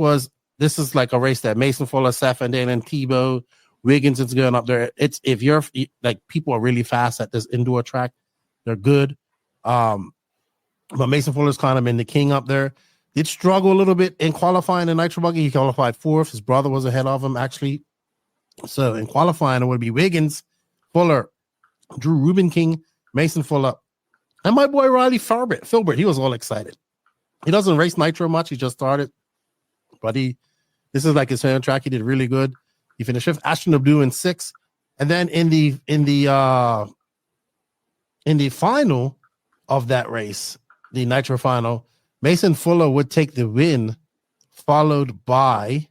is like a race that Mason Fuller, Seth, and Dalen Tebow, Wiggins is going up there. It's if you're like, people are really fast at this indoor track, they're good. But Mason Fuller's kind of been the king up there. Did struggle a little bit in qualifying the Nitro Buggy. He qualified 4th. His brother was ahead of him, actually. So in qualifying, it would be Wiggins, Fuller, Drew Rubin King, Mason Fuller, and my boy Riley Filbert. He was all excited. He doesn't race Nitro much. He just started, but this is like his home track. He did really good. He finished 5th. Ashton Abdu in 6th, and then in the final of that race, the Nitro final, Mason Fuller would take the win, followed by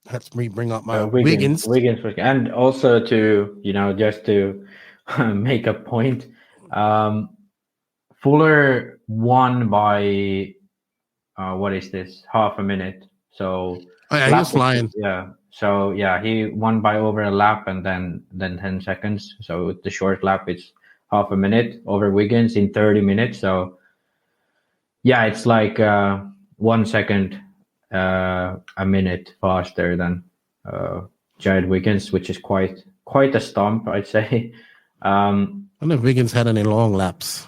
let's me bring up my Wiggins, and also to just to make a point, Fuller won by what is this, half a minute? So he was flying. So he won by over a lap and then 10 seconds. So with the short lap, it's half a minute over Wiggins in 30 minutes. So it's like 1 second a minute faster than Jared Wiggins, which is quite a stomp, I'd say. I don't know if Wiggins had any long laps.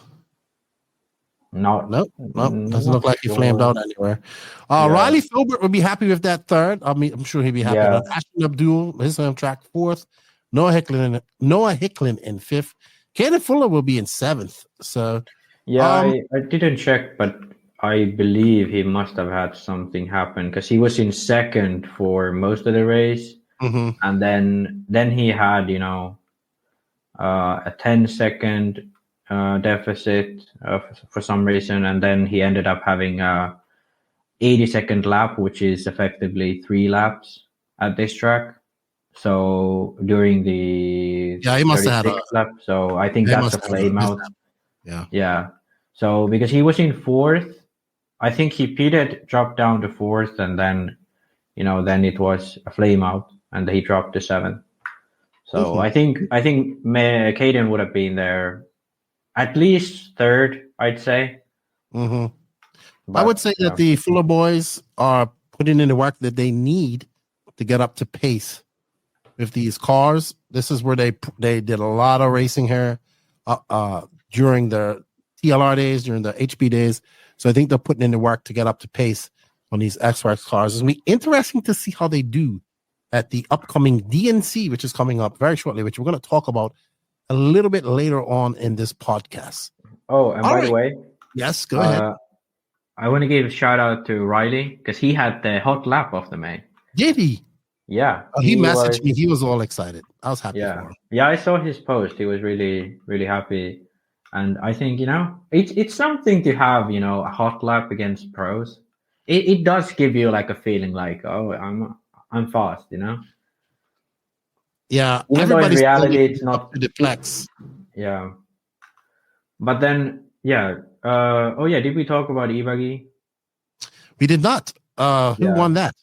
No, doesn't look like he flamed out anywhere. Riley Filbert would be happy with that 3rd. I mean, I'm sure he'd be happy. Ashton Abdul, his home track 4th. Noah Hicklin in 5th. Caden Fuller will be in 7th. So I didn't check, but I believe he must have had something happen, because he was in 2nd for most of the race, and then he had a 10-second deficit for some reason, and then he ended up having a 80-second lap, which is effectively 3 laps at this track. So during the he must have had a lap. So I think that's a flame out. Yeah. So because he was in 4th, I think he pitted, dropped down to 4th, and then then it was a flame out, and he dropped to 7th. So I think Caden would have been there at least 3rd, I'd say. I would say that the Fuller boys are putting in the work that they need to get up to pace with these cars. This is where they did a lot of racing here during the TLR days, during the HB days. So I think they're putting in the work to get up to pace on these X-Works cars. It's going to be interesting to see how they do at the upcoming DNC, which is coming up very shortly, which we're going to talk about a little bit later on in this podcast. Oh, and by the way, yes, go ahead. I want to give a shout out to Riley because he had the hot lap of the May. Did he? Yeah. He messaged me. He was all excited. I was happy for him. Yeah, I saw his post. He was really, really happy. And I think, it's something to have, a hot lap against pros. It does give you like a feeling like, oh, I'm fast, Yeah. Even though in reality it's not up to the flex. Yeah. But then, did we talk about e-buggy? We did not. Who won that?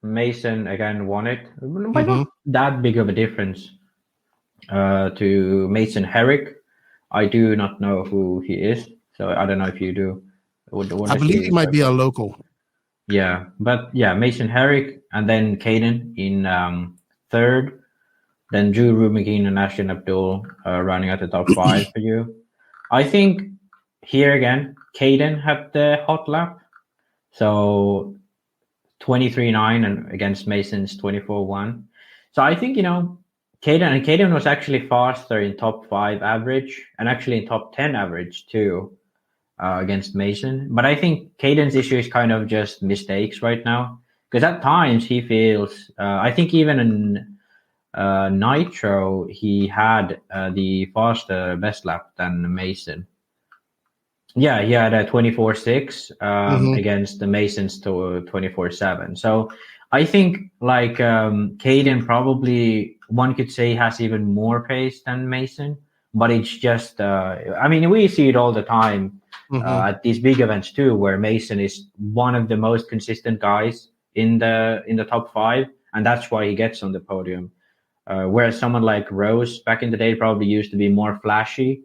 Mason again won it. But not that big of a difference to Mason Herrick. I do not know who he is, so I don't know if you do. I believe he might be a local. Yeah, but Mason Herrick, and then Caden in third, then Drew Rubinstein and Ashton Abdul running at the top 5 for you. I think here again, Caden had the hot lap, so 23.9 and against Mason's 24.1. So I think Caden was actually faster in top 5 average and actually in top 10 average too against Mason. But I think Caden's issue is kind of just mistakes right now because at times he feels. I think even in Nitro he had the faster best lap than Mason. Yeah, he had a 24.6 against the Masons to 24.7. So I think like Caden probably one could say has even more pace than Mason, but it's just we see it all the time at these big events too, where Mason is one of the most consistent guys in the top 5, and that's why he gets on the podium. Whereas someone like Rose back in the day probably used to be more flashy.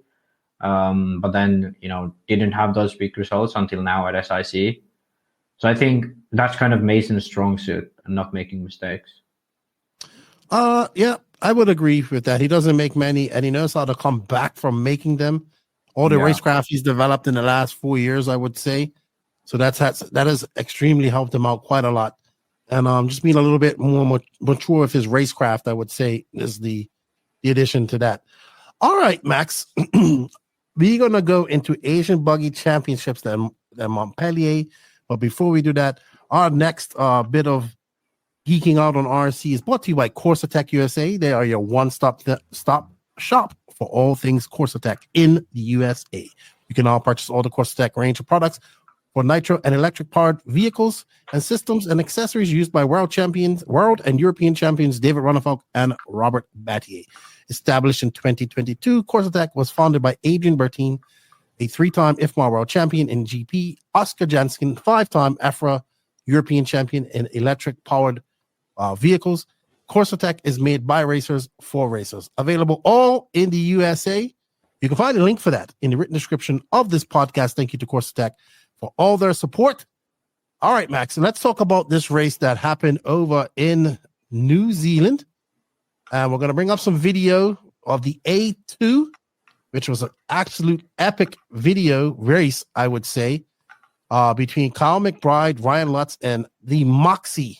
But then, didn't have those big results until now at SIC. So I think that's kind of Mason's strong suit and not making mistakes. Yeah, I would agree with that. He doesn't make many, and he knows how to come back from making them. All the racecraft he's developed in the last 4 years, I would say. So that has extremely helped him out quite a lot. And just being a little bit more mature with his racecraft, I would say, is the addition to that. All right, Max. We're going to go into Asian Buggy Championships at MontPellier. But before we do that, our next bit of geeking out on RC is brought to you by Corsa-Tech USA. They are your one-stop shop for all things Corsa-Tech in the USA. You can now purchase all the Corsa-Tech range of products for nitro and electric-powered vehicles and systems and accessories used by world and European champions David Ronnefalk and Robert Battier. Established in 2022, Corsa-Tech was founded by Adrian Berton, a 3-time IFMA world champion in GP, Oscar Janskin, 5-time EFRA European champion in electric-powered vehicles. Corsa-Tech is made by racers for racers. Available all in the USA. You can find a link for that in the written description of this podcast. Thank you to Corsa-Tech for all their support. All right, Max, let's talk about this race that happened over in New Zealand. And we're going to bring up some video of the A2, which was an absolute epic video race, I would say, between Kyle McBride, Ryan Lutz, and the Moxie,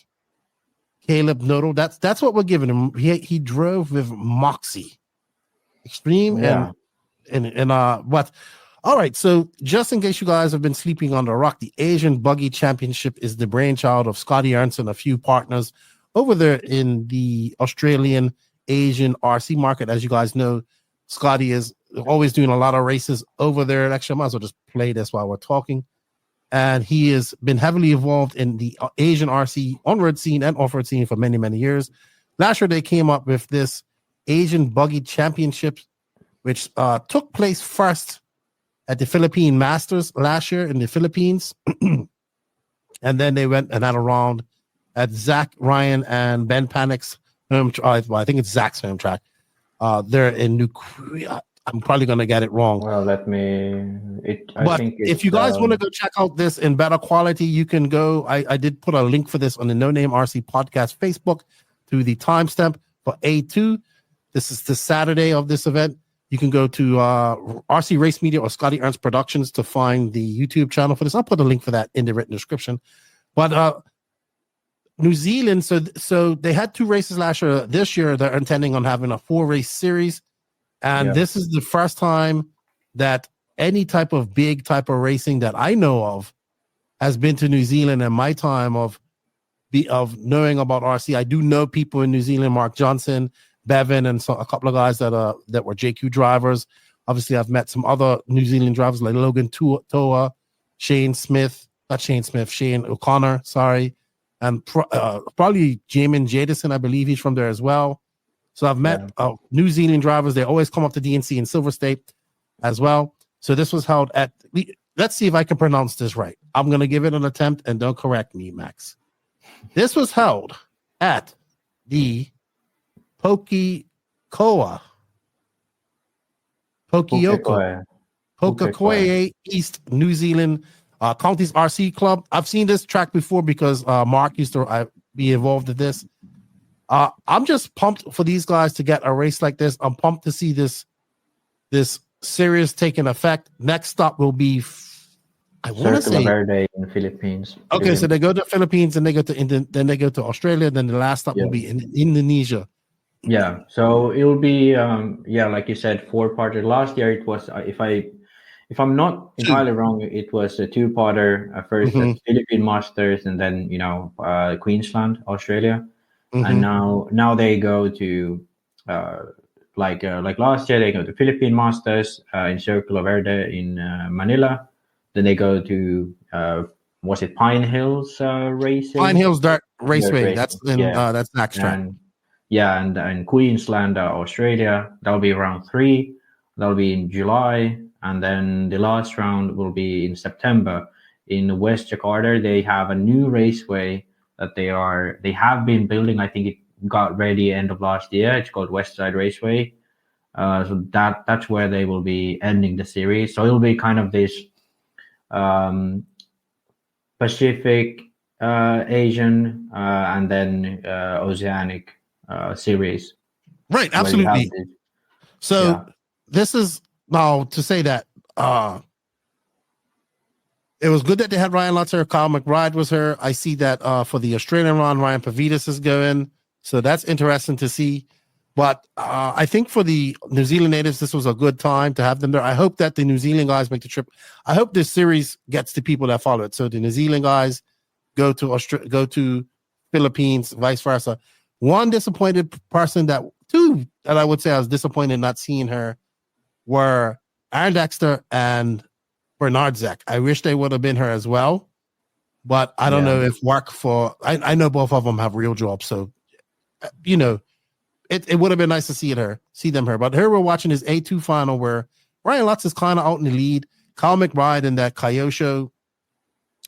Caleb Noto. That's what we're giving him. He drove with Moxie. Extreme and what? All right, so just in case you guys have been sleeping on the rock, the Asian Buggy Championship is the brainchild of Scotty Ernst and a few partners over there in the Australian Asian RC market. As you guys know, Scotty is always doing a lot of races over there. Actually, I might as well just play this while we're talking. And he has been heavily involved in the Asian RC on-road scene and off-road scene for many, many years. Last year, they came up with this Asian Buggy Championship, which took place first at the Philippine Masters last year in the Philippines. And then they went and had a round at Zach Ryan and Ben Panic's I think it's Zach's home track. They're in New Korea. I'm probably going to get it wrong. Well, let me... I think if you guys want to go check out this in better quality, you can go. I did put a link for this on the No Name RC Podcast Facebook to the timestamp for A2. This is the Saturday of this event. You can go to RC Race Media or Scotty Ernst Productions to find the YouTube channel for this. I'll put a link for that in the written description. But New Zealand, so they had 2 races last year. This year, they're intending on having a 4-race series. And this is the first time that any type of big type of racing that I know of has been to New Zealand in my time of knowing about RC. I do know people in New Zealand, Mark Johnson, Bevan, and a couple of guys that were JQ drivers. Obviously, I've met some other New Zealand drivers like Logan Toa, Shane O'Connor, and probably Jamin Jadison. I believe he's from there as well. So I've met New Zealand drivers. They always come up to DNC in Silver State as well. So this was held at, let's see if I can pronounce this right. I'm going to give it an attempt, and don't correct me, Max. This was held at the Pokiokoa East New Zealand Counties RC Club. I've seen this track before because Mark used to be involved in this. I'm just pumped for these guys to get a race like this. I'm pumped to see this series taking effect. Next stop will be, I want to say, Verde in the Philippines. Okay, so they go to Philippines and they go to then they go to Australia. Then the last stop will be in Indonesia. Yeah, so it will be like you said, 4-parter. Last year it was, if I'm not entirely wrong, it was a 2-parter. First at Philippine Masters, and then Queensland, Australia, and now they go to like last year they go to Philippine Masters in Circular Verde in Manila. Then they go to was it Pine Hills Racing? Pine Hills Dirt Raceway. That's that's next track. And Queensland, Australia, that'll be round 3. That'll be in July, and then the last round will be in September. In West Jakarta, they have a new raceway that they have been building. I think it got ready end of last year. It's called Westside Raceway. So that's where they will be ending the series. So it'll be kind of this Pacific, Asian, and then Oceanic series. Right, absolutely. So this is now to say that it was good that they had Ryan Lutz here. Kyle McBride was here. I see that for the Australian round, Ryan Pavitas is going. So that's interesting to see. But I think for the New Zealand natives, this was a good time to have them there. I hope that the New Zealand guys make the trip. I hope this series gets to people that follow it. So the New Zealand guys go to Philippines, vice versa. One disappointed person two that I would say I was disappointed not seeing her were Aaron Dexter and Bernard Zek. I wish they would have been here as well, but I don't know if I know both of them have real jobs, so it would have been nice to see them here. But here we're watching his A2 final where Ryan Lutz is kind of out in the lead. Kyle McBride in that Kyosho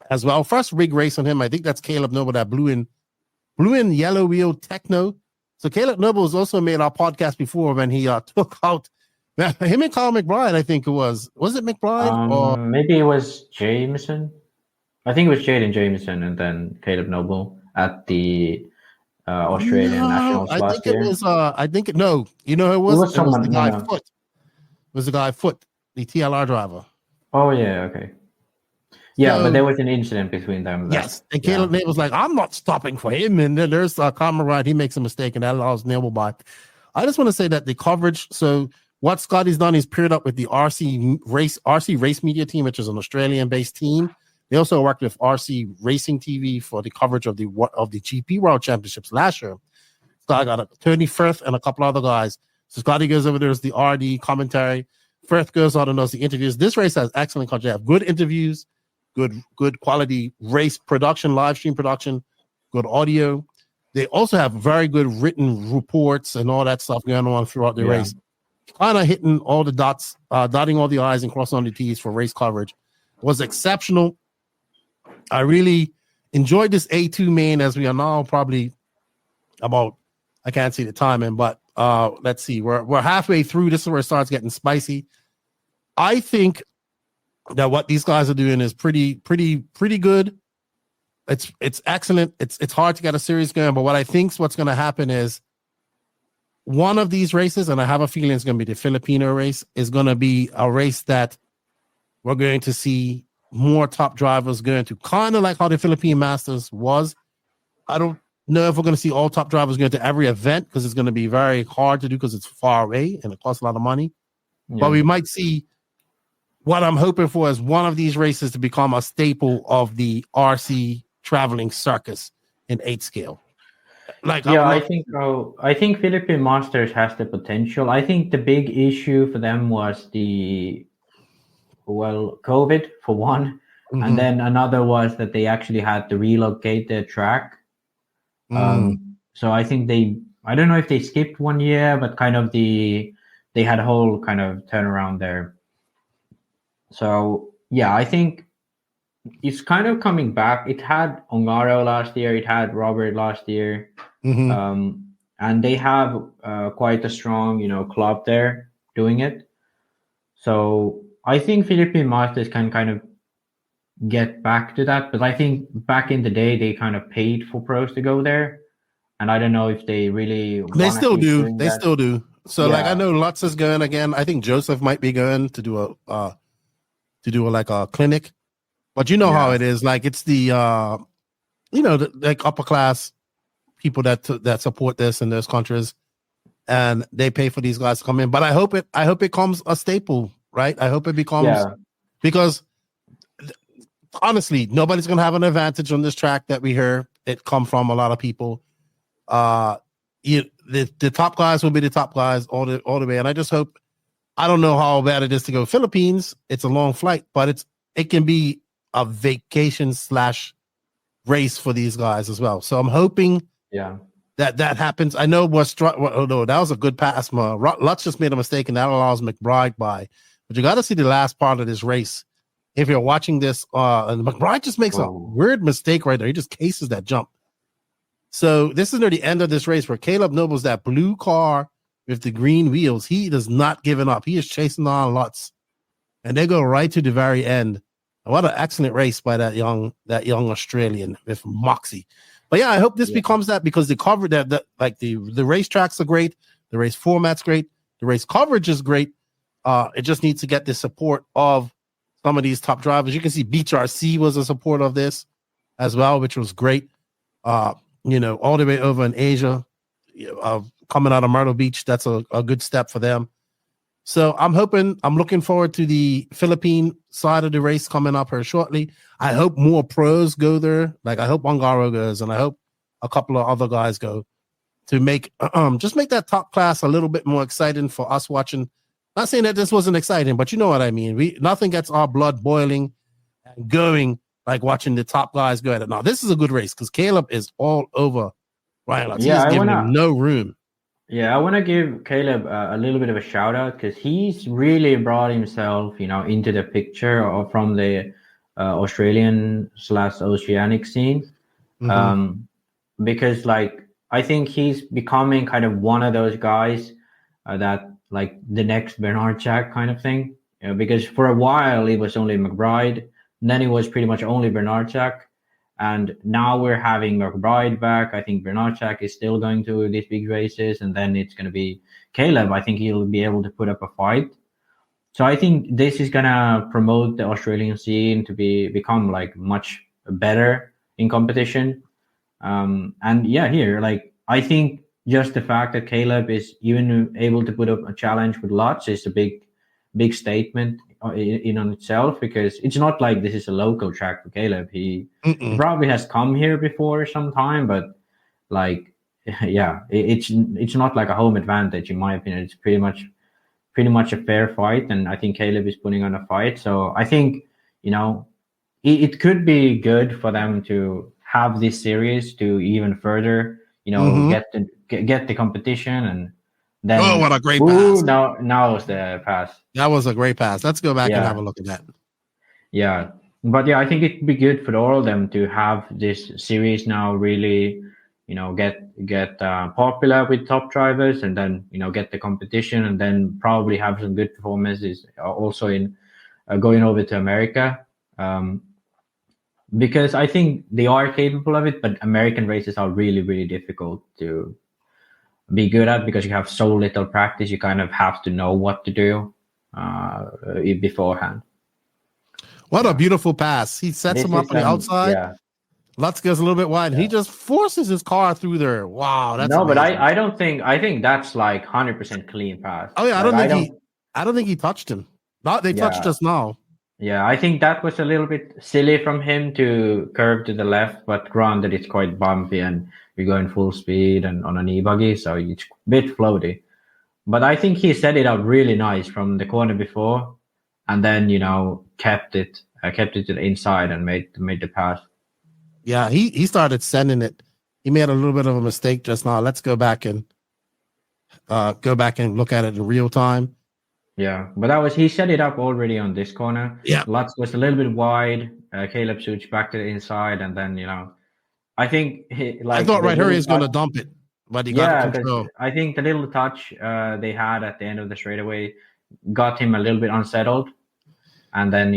as well. First rig race on him. I think that's Caleb Noble, that blue and yellow wheel Tekno. So Caleb Noble has also made our podcast before when he took out him and Kyle McBride. I think it was it McBride or maybe it was Jameson. I think it was Jaden Jameson and then Caleb Noble at the Australian Nationals last year. You know who it was? It was the guy Foot. It was the guy Foot, the TLR driver. Oh yeah, okay. Yeah, but there was an incident between them. Yes, and Caleb Nate was like, I'm not stopping for him. And then there's Conrad Ride. He makes a mistake, and that allows Nail by. I just want to say that the coverage, so what Scotty's done, he's paired up with the RC Race Media team, which is an Australian-based team. They also worked with RC Racing TV for the coverage of the GP World Championships last year. Scotty got Tony Firth and a couple other guys. So Scotty goes over there as the RD commentary. Firth goes on and does the interviews. This race has excellent content. They have good interviews, good quality race production, live stream production, good audio. They also have very good written reports and all that stuff going on throughout the race. Kind of hitting all the dots, dotting all the I's and crossing all the T's for race coverage. It was exceptional. I really enjoyed this A2 main, as we are now probably about, I can't see the timing, but let's see. We're halfway through. This is where it starts getting spicy. I think that what these guys are doing is pretty good. It's excellent. It's hard to get a series going, but what I think's what's going to happen is one of these races, and I have a feeling it's going to be the Filipino race, is going to be a race that we're going to see more top drivers going to, kind of like how the Philippine Masters was. I don't know if we're going to see all top drivers going to every event because it's going to be very hard to do because it's far away and it costs a lot of money. Yeah. But we might see, what I'm hoping for is one of these races to become a staple of the RC traveling circus in 8 scale. I think Philippine Masters has the potential. I think the big issue for them was COVID for one, and then another was that they actually had to relocate their track. So I think I don't know if they skipped 1 year, but kind of they had a whole kind of turnaround there. So yeah, I think it's kind of coming back. It had Ongaro last year, it had Robert last year, and they have quite a strong, club there doing it. So I think Philippine Masters can kind of get back to that, but I think back in the day they kind of paid for pros to go there, and I don't know if they really. They still do. They still do. So I know Lutz is going again. I think Joseph might be going to do a clinic, but you know how it is. Like it's the like upper class people that support this in those countries, and they pay for these guys to come in. But I hope it becomes a staple, right? I hope it becomes because honestly, nobody's gonna have an advantage on this track that we hear it come from a lot of people. The top guys will be the top guys all the way, and I just hope. I don't know how bad it is to go Philippines. It's a long flight, but it can be a vacation / race for these guys as well. So I'm hoping that happens. I know that was a good pass. Lutz just made a mistake, and that allows McBride by. But you got to see the last part of this race. If you're watching this, and McBride just makes a weird mistake right there. He just cases that jump. So this is near the end of this race where Caleb Noble's that blue car with the green wheels. He does not giving up. He is chasing on Lutz, and they go right to the very end. What an excellent race by that young Australian with moxie. But yeah, I hope this becomes that, because the cover the racetracks are great, the race format's great, the race coverage is great. It just needs to get the support of some of these top drivers. You can see Beach RC was a support of this as well, which was great. All the way over in Asia, coming out of Myrtle Beach, that's a good step for them. So I'm looking forward to the Philippine side of the race coming up here shortly. I hope more pros go there. Like I hope Ongaro goes, and I hope a couple of other guys go to make just make that top class a little bit more exciting for us watching. Not saying that this wasn't exciting, but you know what I mean. Nothing gets our blood boiling and going like watching the top guys go at it. Now this is a good race because Caleb is all over Ryan Lutz. He's giving him no room. Yeah, I want to give Caleb a little bit of a shout out because he's really brought himself, into the picture or from the Australian/Oceanic scene. Because I think he's becoming kind of one of those guys that like the next Bernard Jack kind of thing. Because for a while it was only McBride, and then it was pretty much only Bernard Jack. And now we're having McBride back. I think Bernard Jack is still going to these big races, and then it's going to be Caleb. I think he'll be able to put up a fight. So I think this is going to promote the Australian scene to become like much better in competition. I think just the fact that Caleb is even able to put up a challenge with Lutz is a big statement in on itself, because it's not like this is a local track for Caleb. He probably has come here before sometime, but it's not like a home advantage in my opinion. It's pretty much a fair fight, and I think Caleb is putting on a fight. So I think it could be good for them to have this series to even further get the competition. And then what a great pass! Now was the pass. That was a great pass. Let's go back and have a look at that. Yeah, but I think it'd be good for all of them to have this series now really, get popular with top drivers, and then get the competition, and then probably have some good performances also in going over to America. Because I think they are capable of it, but American races are really, really difficult to be good at because you have so little practice. You kind of have to know what to do beforehand. What a beautiful pass. He sets him up on the outside. Yeah. Lutz goes a little bit wide. And he just forces his car through there. Wow, that's no, amazing. But I think that's like 100% clean pass. Oh yeah, I don't think he touched him. They touched us now. Yeah, I think that was a little bit silly from him to curve to the left, but granted it's quite bumpy and you're going full speed and on an e-buggy, so it's a bit floaty. But I think he set it up really nice from the corner before, and then kept it to the inside and made the pass. Yeah, he started sending it. He made a little bit of a mistake just now. Let's go back and look at it in real time. Yeah, but he set it up already on this corner. Yeah, Lutz was a little bit wide. Caleb switched back to the inside, and then I think I thought right here he's going to dump it, but he got the control. I think the little touch they had at the end of the straightaway got him a little bit unsettled, and then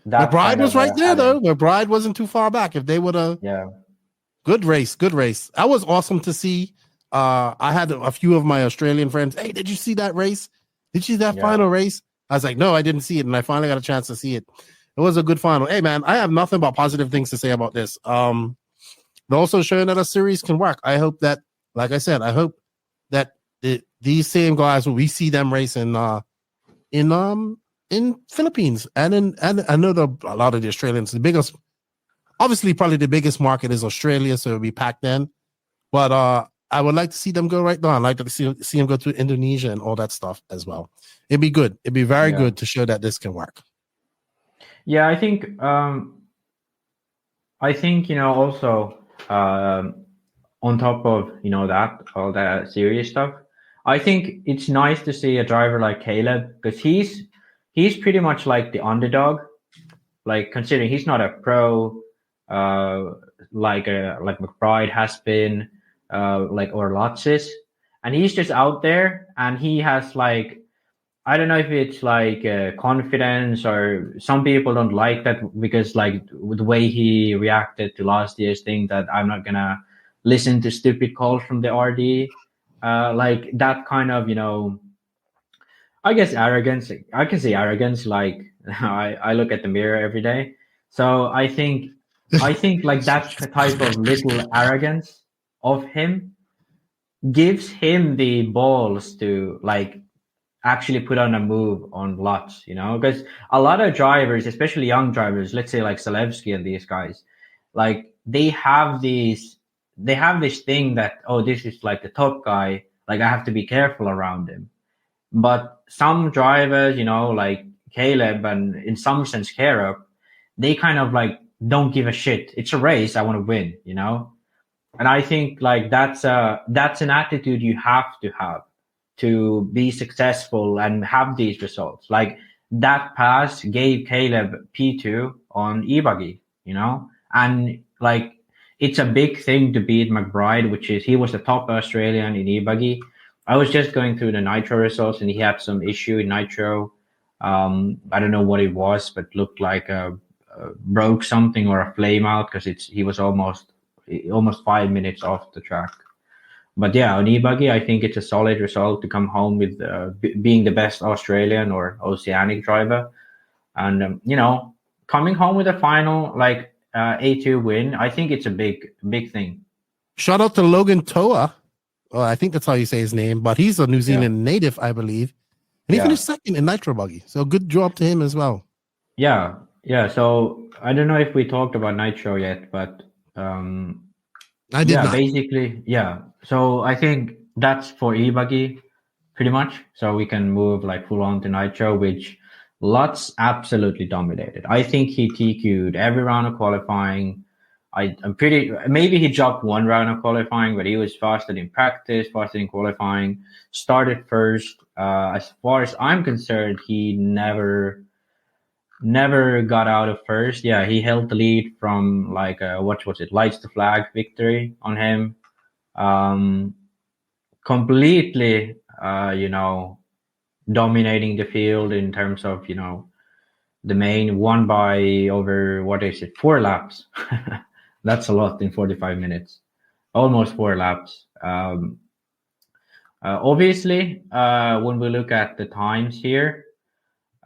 McBride was right there though. McBride wasn't too far back. If they would have, good race. That was awesome to see. I had a few of my Australian friends. Hey, did you see that race? Did you see that final race? I was like, no, I didn't see it, and I finally got a chance to see it. It was a good final. Hey, man, I have nothing but positive things to say about this. They're also showing that a series can work. I hope that, like I said, these same guys, when we see them race in Philippines and I know a lot of the Australians. The biggest, obviously, probably the biggest market is Australia, so it'll be packed in. But I would like to see them go right now. I'd like to see them go to Indonesia and all that stuff as well. It'd be good. It'd be very good to show that this can work. Yeah, I think also on top of that all that serious stuff, I think it's nice to see a driver like Caleb because he's pretty much like the underdog. Like considering he's not a pro, like McBride has been. Or Lutz is, and he's just out there and he has I don't know if it's confidence or some people don't like that because the way he reacted to last year's thing that I'm not gonna listen to stupid calls from the RD, that kind of I guess arrogance. I can say arrogance. I look at the mirror every day, so I think that type of little arrogance of him gives him the balls to actually put on a move on Lutz, because a lot of drivers, especially young drivers, let's say like Zalewski and these guys, they have this thing that, oh, this is like the top guy, I have to be careful around him. But some drivers, like Caleb and in some sense Caleb, they kind of don't give a shit. It's a race, I want to win, And I think that's an attitude you have to be successful and have these results. That pass gave Caleb P2 on e-buggy, and it's a big thing to beat McBride, which is he was the top Australian in e-buggy. I was just going through the Nitro results and he had some issue in Nitro. I don't know what it was, but looked like broke something or a flame out because he was almost 5 minutes off the track. But yeah, on e-buggy, I think it's a solid result to come home with being the best Australian or Oceanic driver. And, coming home with a final, A2 win, I think it's a big thing. Shout out to Logan Toa. Well, I think that's how you say his name, but he's a New Zealand native, I believe. And he finished second in Nitro Buggy. So good job to him as well. Yeah. So I don't know if we talked about Nitro yet, but I did not. Basically, so I think that's for e-buggy pretty much. So we can move full on to Nitro, which Lutz absolutely dominated. I think he TQ'd every round of qualifying. Maybe he dropped one round of qualifying, but he was faster in practice, faster in qualifying, started first. As far as I'm concerned, he never got out of first. Yeah, he held the lead from what was it, lights the flag victory on him. Completely, dominating the field in terms of, the main, won by over, 4 laps. That's a lot in 45 minutes. Almost 4 laps. Obviously, when we look at the times here,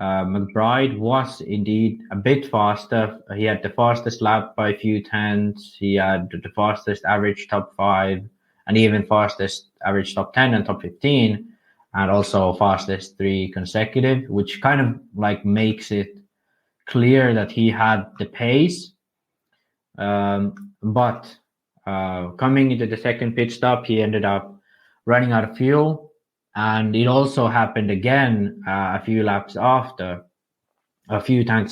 McBride was indeed a bit faster. He had the fastest lap by a few tenths. He had the fastest average top 5, and even fastest average top 10 and top 15, and also fastest 3 consecutive, which kind of like makes it clear that he had the pace. But coming into the second pit stop, he ended up running out of fuel, and it also happened again a few tanks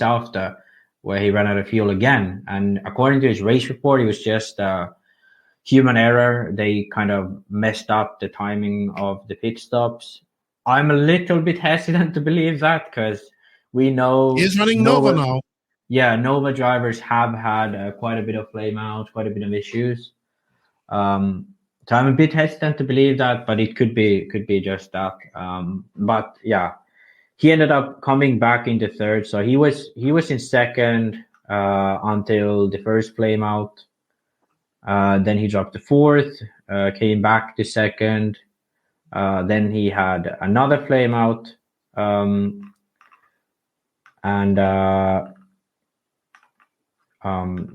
after, where he ran out of fuel again. And according to his race report, it was just human error. They kind of messed up the timing of the pit stops. I'm a little bit hesitant to believe that, because we know he's running Nova now. Yeah, Nova drivers have had quite a bit of flame out, quite a bit of issues. So I'm a bit hesitant to believe that, but it could be just that. But yeah, he ended up coming back into third. So he was in second until the first flame out. Then he dropped to fourth, came back to second. Then he had another flame out,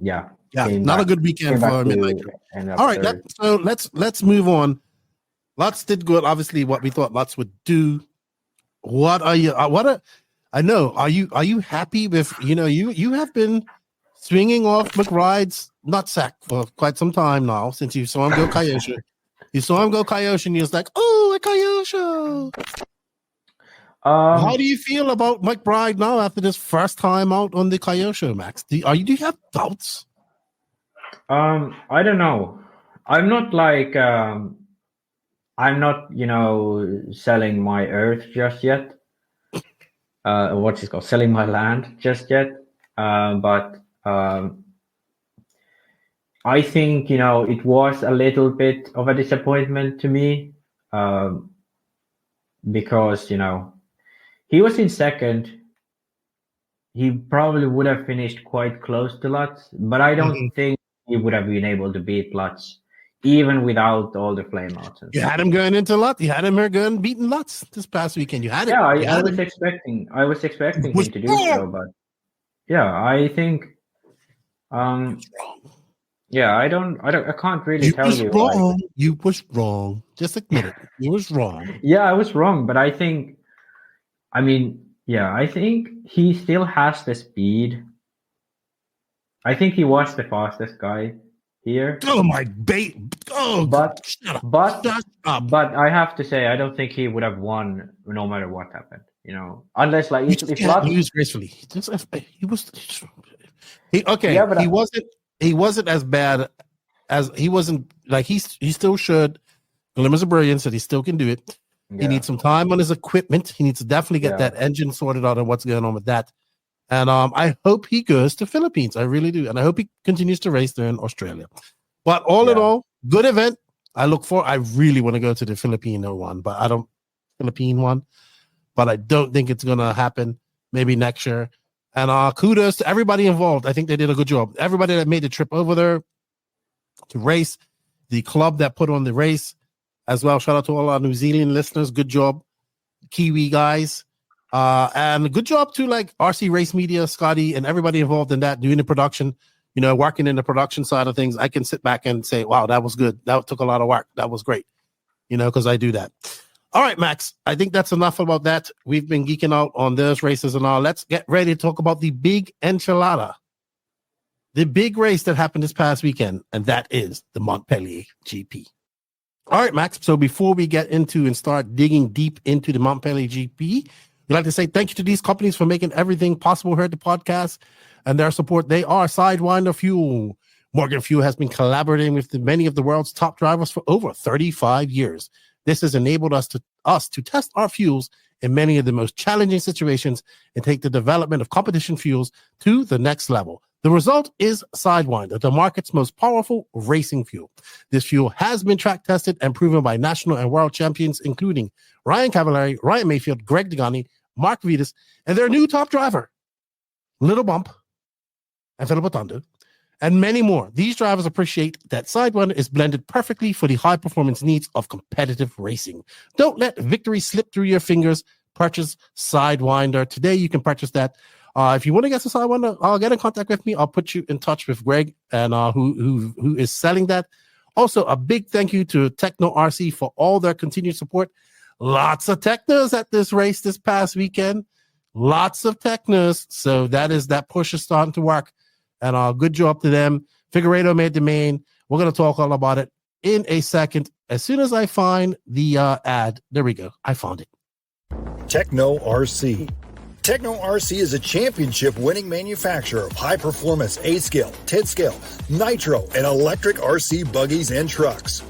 yeah. Not a good weekend for him. All right, let's move on. Lutz did good. Obviously, what we thought Lutz would do. What are you? I know. Are you happy with? You have been swinging off McBride's nutsack for quite some time now, since you saw him go Kyosho. You saw him go Kyosho, and he was like, "Oh, a Kyosho." How do you feel about McBride now after this first time out on the Kyosho, Max? Do you have doubts? I don't know. I'm not like selling my earth just yet. What's it called? Selling my land just yet. But I think it was a little bit of a disappointment to me, because he was in second. He probably would have finished quite close to Lutz, but I don't think he would have been able to beat Lutz, even without all the flameouts. You had him going into Lutz. You had him here going beating Lutz this past weekend. You had it. Yeah, I was expecting him to do so, but yeah, I think, yeah, I can't really tell you. Wrong. You was wrong. Just admit it. You was wrong. Yeah, I was wrong, but I think he still has the speed. I think he was the fastest guy here. Oh my babe! Oh, but shut up. But I have to say, I don't think he would have won no matter what happened. Unless like if he was gracefully. He was. Okay. Yeah, but he wasn't as bad as he wasn't. Like he still should. Glimmers of Brilliance that he still can do it. Yeah. He needs some time on his equipment. He needs to definitely get that engine sorted out and what's going on with that. And I hope he goes to Philippines. I really do. And I hope he continues to race there in Australia. But all in all, good event. I really want to go to the Filipino one, but I don't think it's going to happen. Maybe next year. And kudos to everybody involved. I think they did a good job. Everybody that made the trip over there to race, the club that put on the race as well. Shout out to all our New Zealand listeners. Good job, Kiwi guys. And good job to like RC Race Media, Scotty, and everybody involved in that, doing the production, working in the production side of things. I can sit back and say, wow, that was good. That took a lot of work. That was great, because I do that. All right, Max, I think that's enough about that. We've been geeking out on those races and all. Let's get ready to talk about the big enchilada, the big race that happened this past weekend, and that is the MontPellier GP. All right, Max, so before we get into and start digging deep into the MontPellier GP, we'd like to say thank you to these companies for making everything possible here at the podcast and their support. They are Sidewinder Fuel. Morgan Fuel has been collaborating with many of the world's top drivers for over 35 years. This has enabled us to test our fuels in many of the most challenging situations and take the development of competition fuels to the next level. The result is Sidewinder, the market's most powerful racing fuel. This fuel has been track tested and proven by national and world champions, including Ryan Cavallari, Ryan Mayfield, Greg Degani, Mark Vitas, and their new top driver, Little Bump, and Philip Otondo, and many more. These drivers appreciate that Sidewinder is blended perfectly for the high-performance needs of competitive racing. Don't let victory slip through your fingers. Purchase Sidewinder. Today, you can purchase that. If you want to get some Sidewinder, get in contact with me. I'll put you in touch with Greg and who is selling that. Also, a big thank you to Tekno RC for all their continued support. Lots of Teknos at this race this past weekend. Lots of Teknos. So that push is starting to work. And good job to them. Figueredo made the main. We're going to talk all about it in a second. As soon as I find the ad, there we go. I found it. Tekno RC. Tekno RC is a championship-winning manufacturer of high-performance A-scale, 10-scale, Nitro, and electric RC buggies and trucks.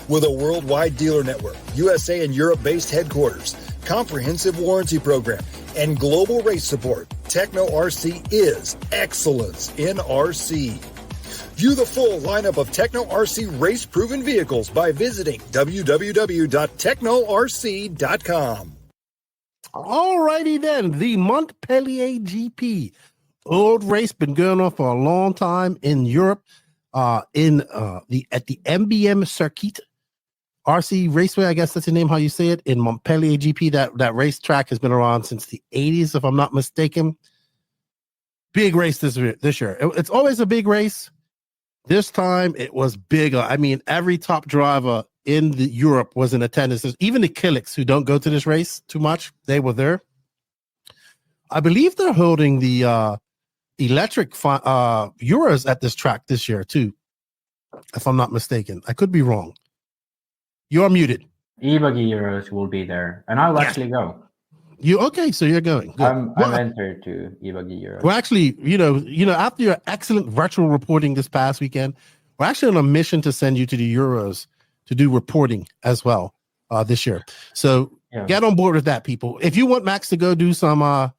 With a worldwide dealer network, USA and Europe-based headquarters, comprehensive warranty program, and global race support, Tekno RC is excellence in RC. View the full lineup of Tekno RC race-proven vehicles by visiting www.teknorc.com. Alrighty then, the MontPellier GP, old race, been going on for a long time in Europe, at the MBM Circuit RC Raceway, I guess that's the name how you say it, in MontPellier GP. That racetrack has been around since the 80s, if I'm not mistaken. Big race this year. It's always a big race. This time it was bigger. I mean, every top driver in Europe was in attendance. Even the Killix, who don't go to this race too much, they were there. I believe they're holding the electric Euros at this track this year too, if I'm not mistaken. I could be wrong. You're muted. E-Buggy Euros will be there, and I'll actually go. So you're going. Good. I'm entered to E-Buggy Euros. Well, actually, after your excellent virtual reporting this past weekend, we're actually on a mission to send you to the Euros to do reporting as well this year. So get on board with that, people. If you want Max to go do some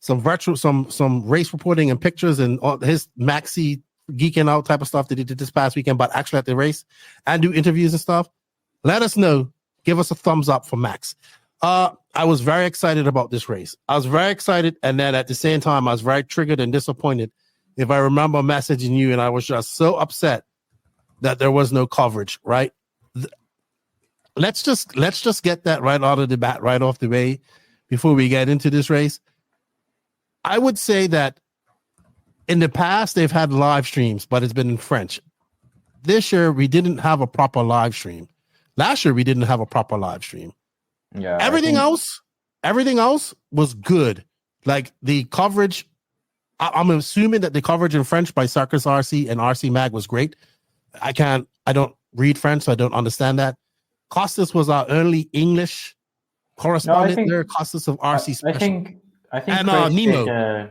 virtual, some race reporting and pictures and all his Maxi geeking out type of stuff that he did this past weekend, but actually at the race and do interviews and stuff, let us know. Give us a thumbs up for Max. I was very excited about this race. I was very excited, and then at the same time, I was very triggered and disappointed. If I remember messaging you, and I was just so upset that there was no coverage, right? Let's just get that right out of the bat, right off the way, before we get into this race. I would say that in the past they've had live streams, but it's been in French. This year we didn't have a proper live stream. Last year we didn't have a proper live stream. Yeah. Everything else was good. Like the coverage, I'm assuming that the coverage in French by Circus RC and RC Mag was great. I don't read French, so I don't understand that. Costas was our only English correspondent there. Costas of RC Special. I think and Chris Nemo.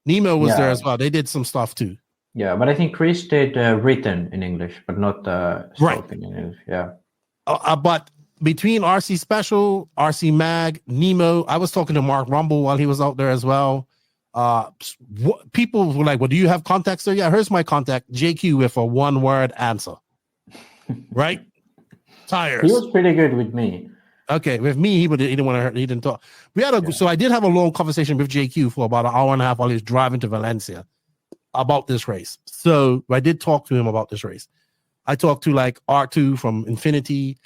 Nemo was there as well. They did some stuff too. Yeah, but I think Chris did written in English, but not spoken in English. Yeah. But between RC Special, RC Mag, Nemo, I was talking to Mark Rumble while he was out there as well. People were like, well, do you have contacts there? Yeah, here's my contact, JQ, with a one-word answer. Right? Tires. He was pretty good with me. Okay, with me, he didn't want to hurt. He didn't talk. So I did have a long conversation with JQ for about an hour and a half while he was driving to Valencia about this race. So I did talk to him about this race. I talked to like R2 from Infinity.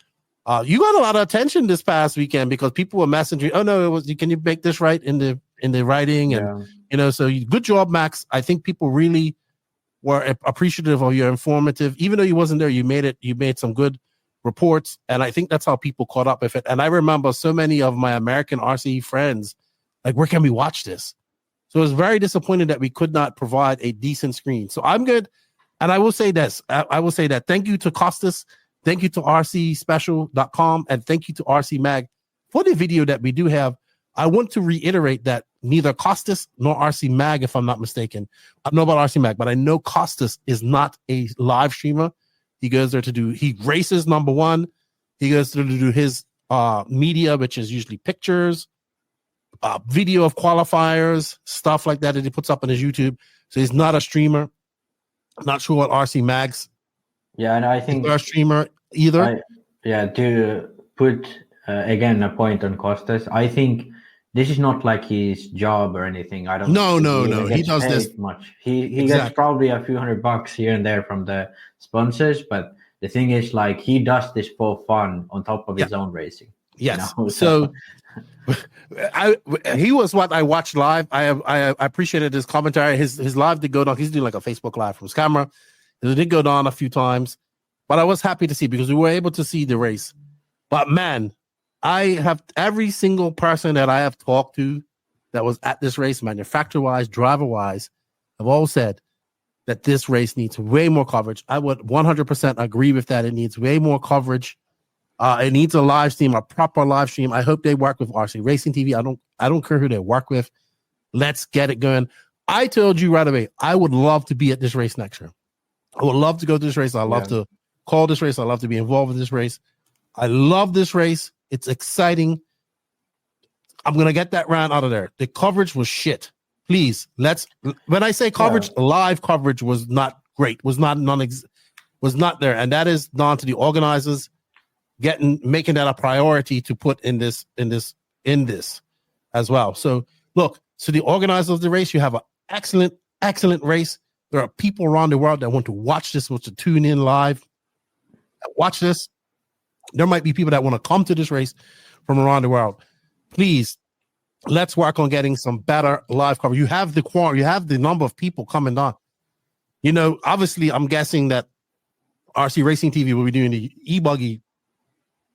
You got a lot of attention this past weekend because people were messaging. Oh no, can you make this right in the writing? And so good job, Max. I think people really were appreciative of your informative. Even though you wasn't there, you made some good reports, and I think that's how people caught up with it. And I remember so many of my American RC friends like, where can we watch this? So I was very disappointed that we could not provide a decent screen. So I'm good. And I will say this. I will say that thank you to Costas, thank you to rcspecial.com, and thank you to RC Mag for the video that we do have. I want to reiterate that neither Costas nor RC Mag, if I'm not mistaken, I know about RC Mag, but I know Costas is not a live streamer. He goes there he races, number one. He goes there to do his media, which is usually pictures, video of qualifiers, stuff like that he puts up on his YouTube. So he's not a streamer. I'm not sure what RC Mag's. Yeah, and I think a streamer either. To put again a point on Costas, I think this is not like his job or anything. I don't. No. He does this much. He gets probably a few $100 here and there from the sponsors, but the thing is, like, he does this for fun on top of his own racing. Yes. You know? So he was what I watched live. I appreciated his commentary. His live did go down. He's doing like a Facebook live from his camera. It did go down a few times, but I was happy to see because we were able to see the race. But man, I have every single person that I have talked to that was at this race, manufacturer-wise, driver-wise, have all said that this race needs way more coverage. I would 100% agree with that. It needs way more coverage. It needs a live stream, a proper live stream. I hope they work with RC Racing TV. I don't care who they work with. Let's get it going. I told you right away, I would love to be at this race next year. I would love to go to this race. I love to call this race. I love to be involved in this race. I love this race. It's exciting. I'm going to get that round out of there. The coverage was shit. Please, when I say coverage, live coverage was not great, was not there. And that is down to the organizers making that a priority to put in this as well. So look, so the organizers of the race, you have an excellent race. There are people around the world that want to watch this, want to tune in live, watch this. There might be people that want to come to this race from around the world. Please, let's work on getting some better live coverage. You have the number of people coming on. You know, obviously, I'm guessing that RC Racing TV will be doing the e-buggy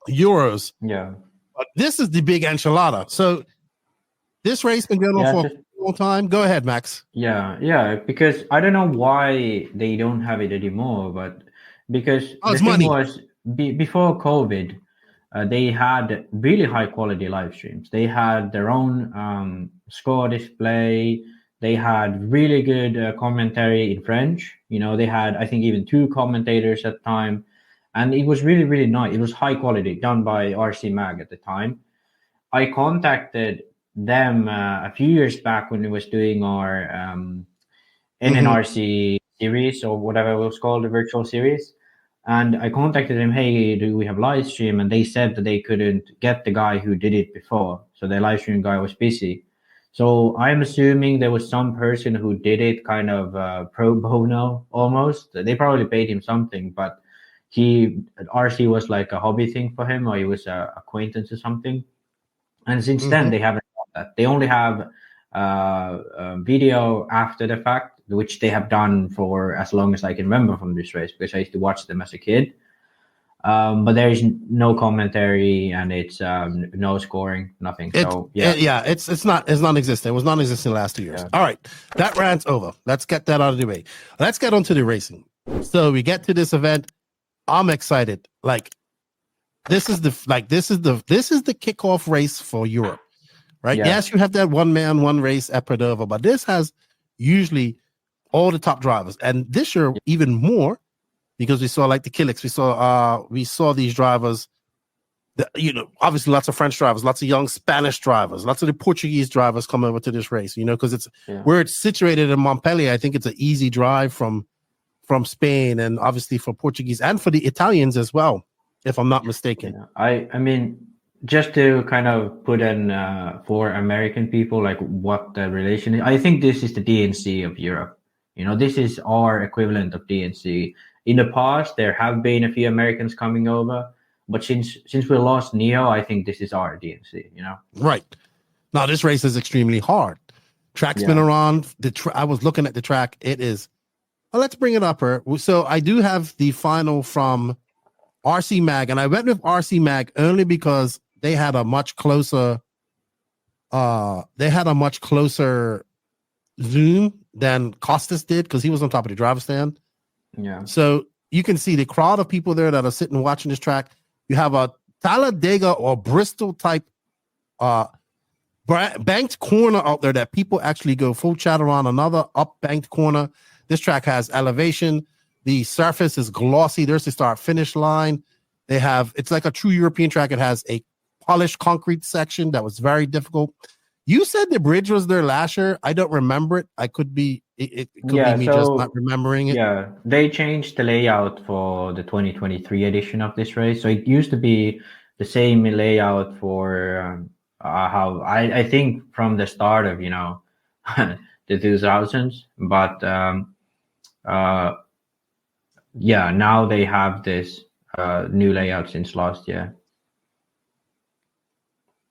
Euros. Yeah. But this is the big enchilada. So this race been going on for a long time. Go ahead, Max. Yeah, because I don't know why they don't have it anymore, but because the thing money. was before COVID, they had really high quality live streams. They had their own score display. They had really good commentary in French. You know, they had, I think, even 2 commentators at the time. And it was really, really nice. It was high quality, done by RC Mag at the time. I contacted them a few years back when we was doing our NNRC series, or whatever it was called, the virtual series. And I contacted them, hey, do we have live stream? And they said that they couldn't get the guy who did it before. So the live stream guy was busy. So I'm assuming there was some person who did it kind of pro bono almost. They probably paid him something, but RC was like a hobby thing for him, or he was an acquaintance or something. And since then, they haven't done that. They only have video after the fact, which they have done for as long as I can remember from this race, because I used to watch them as a kid. But there is no commentary, and it's no scoring, nothing. It's non-existent. It was non-existent last 2 years. All right, that rant's over. Let's get that out of the way. Let's get on to the racing. So we get to this event. I'm excited. Like, this is the kickoff race for Europe, right? Yeah. Yes, you have that one man, one race at Padova, but this has usually all the top drivers, and this year even more, because we saw like the Killix, we saw these drivers, obviously lots of French drivers, lots of young Spanish drivers, lots of the Portuguese drivers come over to this race, because it's where it's situated in Montpellier. I think it's an easy drive from Spain, and obviously for Portuguese and for the Italians as well, if I'm not mistaken. I mean, just to kind of put in for American people, like what the relation is, I think this is the DNC of Europe. This is our equivalent of DNC. In the past, there have been a few Americans coming over, but since we lost Neo, I think this is our DNC, Right. Now, this race is extremely hard. Track's been around. I was looking at the track. It is... Well, let's bring it up here. So I do have the final from RC Mag, and I went with RC Mag only because they had a much closer zoom than Costas did, because he was on top of the driver's stand. Yeah. So you can see the crowd of people there that are sitting watching this track. You have a Talladega or Bristol type banked corner out there that people actually go full chat around, another up banked corner. This track has elevation. The surface is glossy. There's the start-finish line. It's like a true European track. It has a polished concrete section that was very difficult. You said the bridge was there last year. I don't remember it. I could be. It could be me just not remembering it. Yeah, they changed the layout for the 2023 edition of this race. So it used to be the same layout for how I think from the start of the 2000s, but now they have this new layout since last year.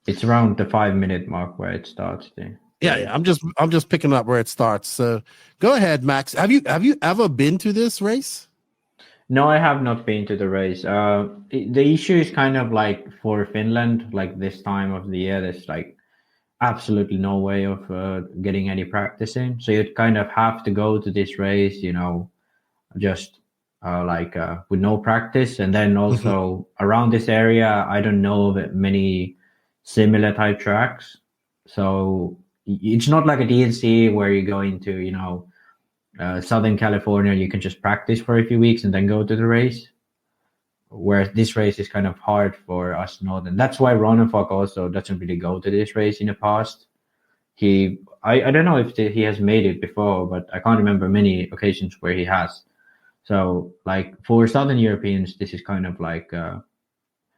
It's around the 5-minute mark where it starts. Yeah, I'm just picking up where it starts. So go ahead, Max. Have you ever been to this race? No, I have not been to the race. The issue is kind of like for Finland, like this time of the year, there's like absolutely no way of getting any practice in. So you'd kind of have to go to this race, just with no practice. And then also around this area, I don't know of many similar type tracks. So it's not like a DNC where you go into, Southern California, you can just practice for a few weeks and then go to the race. Whereas this race is kind of hard for us Northern. That's why Ronnefalk also doesn't really go to this race in the past. I don't know if he has made it before, but I can't remember many occasions where he has. So like for Southern Europeans, this is kind of like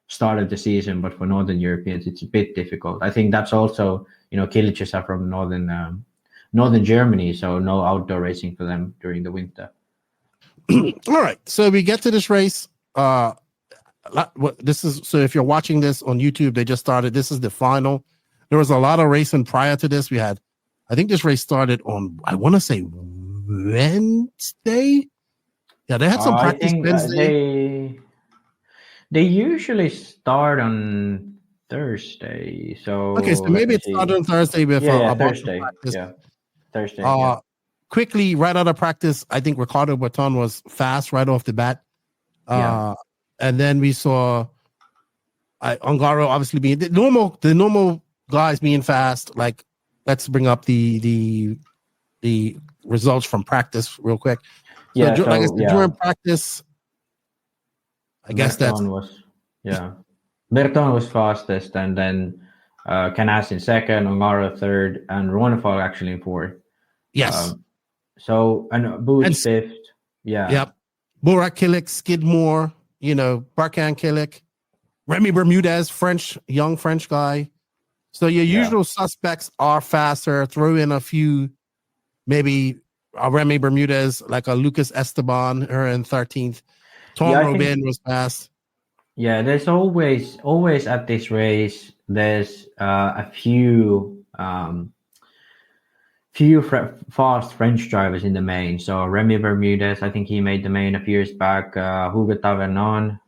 start of the season, but for Northern Europeans, it's a bit difficult. I think that's also, Kiliches are from Northern Germany, so no outdoor racing for them during the winter. All right, so we get to this race. So if you're watching this on YouTube, they just started. This is the final. There was a lot of racing prior to this. I think this race started on, I want to say Wednesday. Yeah, they had some practice Wednesday. They usually start on Thursday. So okay, so maybe it started on Thursday before Thursday. Yeah, Thursday. Quickly, right out of practice, I think Ricardo Berton was fast right off the bat. And then we saw Ongaro obviously being the normal guys being fast. Like, let's bring up the results from practice real quick. So, during practice, I guess Berton was fastest, and then Canas in second, Ongaro third, and Ronnefalk actually in fourth. Yes. And Boots fifth. Yeah. Yep. Burak Kilik, Skidmore, Barkan Kilik, Remy Bermudez, young French guy. So your usual suspects are faster. Throw in a few, maybe Remy Bermudez, like a Lucas Esteban, her in 13th. Tom Robin was fast. Yeah, there's always at this race, there's a few fast French drivers in the main. So Remy Bermudez, I think he made the main a few years back. Hugo Tavernon,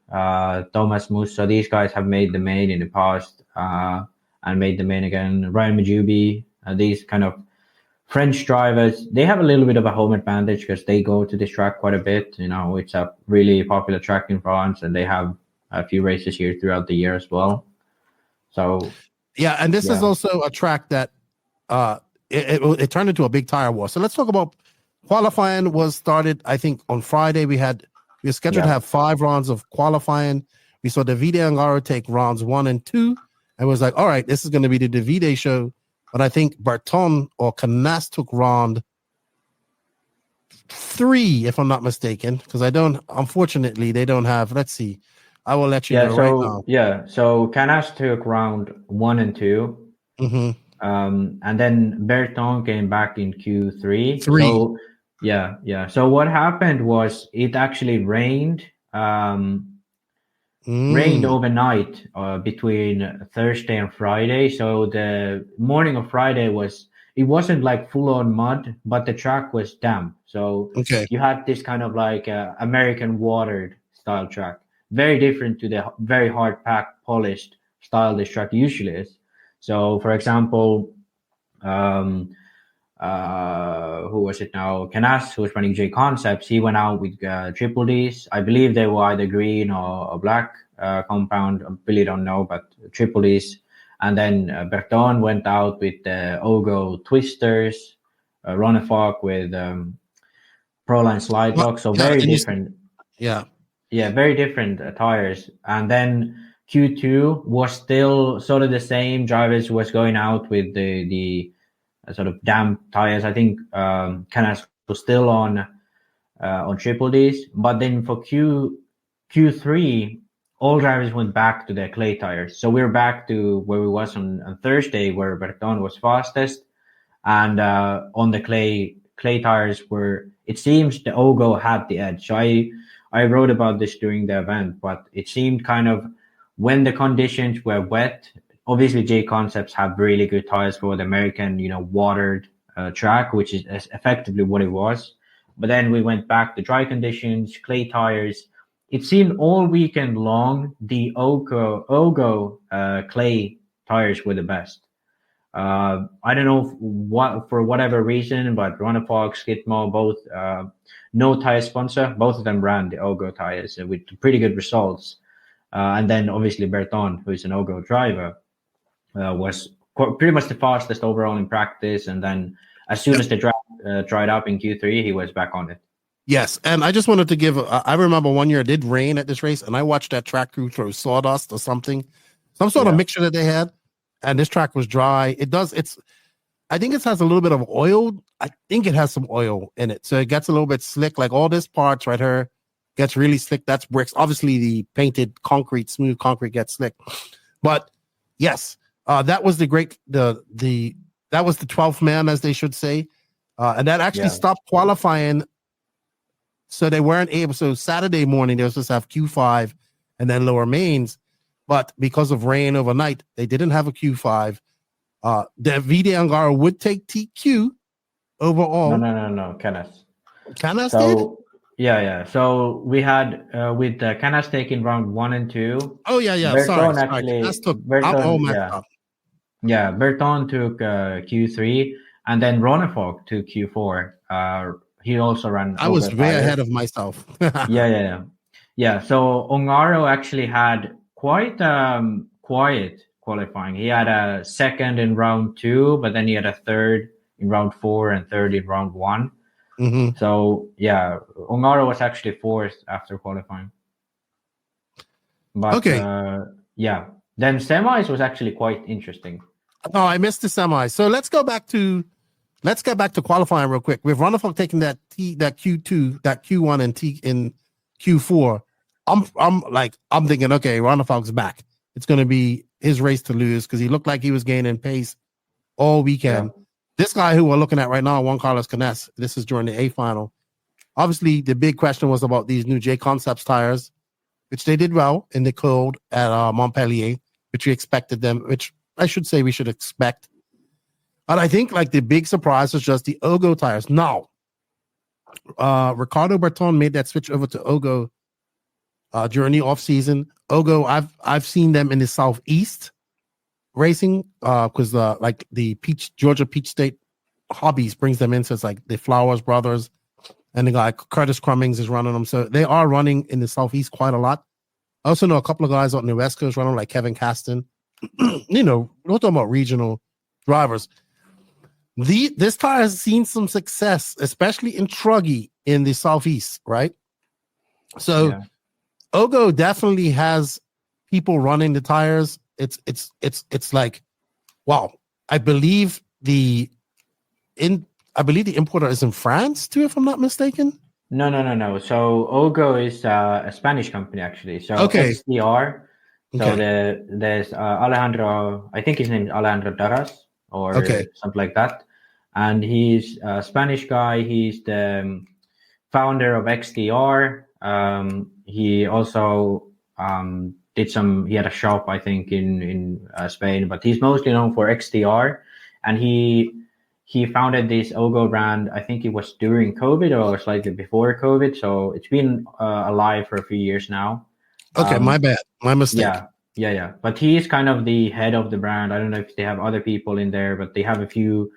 Thomas Musso, these guys have made the main in the past and made the main again. Ryan Majubi, these kind of French drivers, they have a little bit of a home advantage because they go to this track quite a bit. It's a really popular track in France, and they have a few races here throughout the year as well. So yeah, and this is also a track that it turned into a big tire war. So let's talk about qualifying. Was started, I think, on Friday. We were scheduled to have 5 rounds of qualifying. We saw Davide Ongaro take rounds 1 and 2, and was like, all right, this is going to be the Davide show. But I think Berton or Canas took round 3, if I'm not mistaken, because unfortunately, they don't have, let's see. I will let you know right now. Yeah, so Canas took round 1 and 2. Mm-hmm. And then Berton came back in Q3. So, So what happened was it actually rained. Rained overnight between Thursday and Friday. So the morning of Friday it wasn't like full on mud, but the track was damp. So you had this kind of like American watered style track, very different to the very hard packed polished style this track usually is. So for example, who was it now? Canas, who was running J Concepts, he went out with triple Ds. I believe they were either green or black compound. I really don't know, but triple Ds. And then Berton went out with the Ogo Twisters, Ronnefalk with Proline Slide Lock. So very different. Yeah, very different tires. And then Q2 was still sort of the same. Drivers was going out with the sort of damp tires. I think Canas was still on triple Ds, but then for Q3, all drivers went back to their clay tires. So we're back to where we was on Thursday, where Berton was fastest, and on the clay tires were. It seems the Ogo had the edge. So I wrote about this during the event, but it seemed kind of when the conditions were wet. Obviously, J Concepts have really good tires for the American, watered track, which is effectively what it was. But then we went back to dry conditions, clay tires. It seemed all weekend long, the Ogo clay tires were the best. I don't know for whatever reason, but Ronnefalk, Skidmore, both no tire sponsor. Both of them ran the Ogo tires with pretty good results. And then obviously Berton, who's an Ogo driver, was pretty much the fastest overall in practice. And then as soon as the track dried up in Q3, he was back on it. Yes, and I just wanted to give. I remember one year it did rain at this race, and I watched that track crew throw sawdust or something, some sort of mixture that they had, and this track was dry. I think it has a little bit of oil. I think it has some oil in it, so it gets a little bit slick. Like all this parts right here gets really slick. That's bricks. Obviously, the painted concrete, smooth concrete gets slick, but yes, that was the 12th man, as they should say, and that actually stopped qualifying. So they weren't able. So Saturday morning, they were supposed to have Q5 and then lower mains. But because of rain overnight, they didn't have a Q5. The VD Angara would take TQ overall. No. Canas did? Yeah. So we had with Canas taking round 1 and 2. Oh, yeah. Berton Berton took Q3, and then Ronnefalk took Q4. He also ran. I was way ahead of myself. Yeah. So Ongaro actually had quite quiet qualifying. He had a second in round 2, but then he had a third in round 4 and third in round 1. Mm-hmm. So Ongaro was actually fourth after qualifying. But then semis was actually quite interesting. Oh, I missed the semis. So let's get back to qualifying real quick. With Ronnefalk taking that Q2, that Q1 and T in Q4, I'm thinking, okay, Ronnefalk's back. It's going to be his race to lose because he looked like he was gaining pace all weekend. Yeah. This guy who we're looking at right now, Juan Carlos Canes, this is during the A final. Obviously, the big question was about these new J Concepts tires, which they did well in the cold at MontPellier, which we expected them, which I should say we should expect. But I think the big surprise was just the Ogo tires. Now, Ricardo Berton made that switch over to Ogo during the off season. Ogo, I've seen them in the Southeast racing because the Georgia Peach State Hobbies brings them in. So it's like the Flowers brothers and the guy Curtis Crummings is running them. So they are running in the Southeast quite a lot. I also know a couple of guys out in the West Coast running like Kevin Caston. We're talking about regional drivers. This tire has seen some success, especially in Truggy in the Southeast, right? So Ogo definitely has people running the tires. It's like, wow. I believe the importer is in France too, if I'm not mistaken. No. So Ogo is a Spanish company actually. So XDR. So there's Alejandro. I think his name is Alejandro Darras or something like that. And he's a Spanish guy. He's the founder of XDR. He also he had a shop, I think, in Spain, but he's mostly known for XDR. And he founded this Ogo brand, I think it was during COVID or slightly before COVID. So it's been alive for a few years now. Okay, my bad. My mistake. Yeah. But he is kind of the head of the brand. I don't know if they have other people in there, but they have a few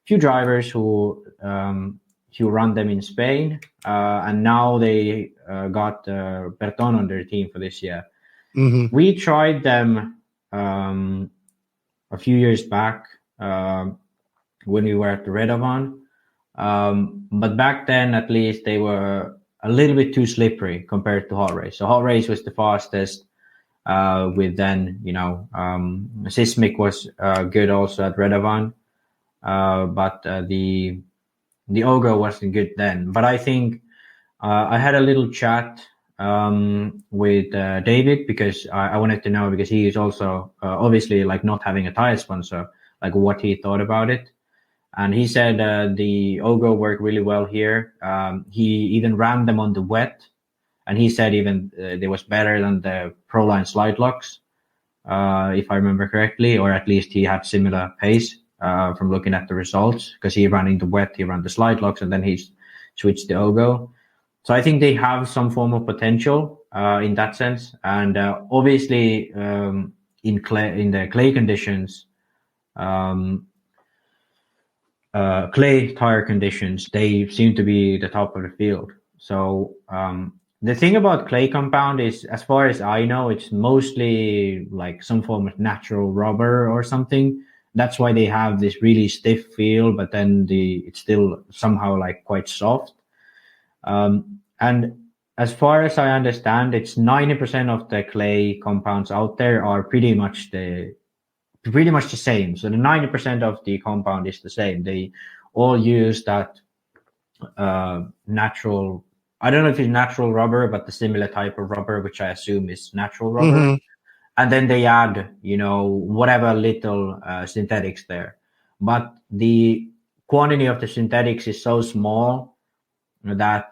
drivers who run them in Spain. And now they got Berton on their team for this year. Mm-hmm. We tried them a few years back when we were at the Redovan. But back then, at least, they were a little bit too slippery compared to HotRace. So HotRace was the fastest. with then, Sismic was good also at Redovan, but the Ogre wasn't good then. But I think I had a little chat with David, because I wanted to know, because he is also obviously like not having a tire sponsor, like what he thought about it. And he said the Ogre worked really well here. He even ran them on the wet, and he said even they was better than the Proline slide locks, if I remember correctly, or at least he had similar pace from looking at the results, because he ran in the wet, he ran the slide locks, and then he switched the Ogo. So I think they have some form of potential in that sense. And obviously in the clay conditions, clay tire conditions, they seem to be the top of the field. So the thing about clay compound is, as far as I know, it's mostly like some form of natural rubber or something. That's why they have this really stiff feel, but then it's still somehow like quite soft. And as far as I understand, it's 90% of the clay compounds out there are pretty much the same. So the 90% of the compound is the same. They all use that natural, I don't know if it's natural rubber, but the similar type of rubber, which I assume is natural rubber. Mm-hmm. And then they add, whatever little synthetics there. But the quantity of the synthetics is so small that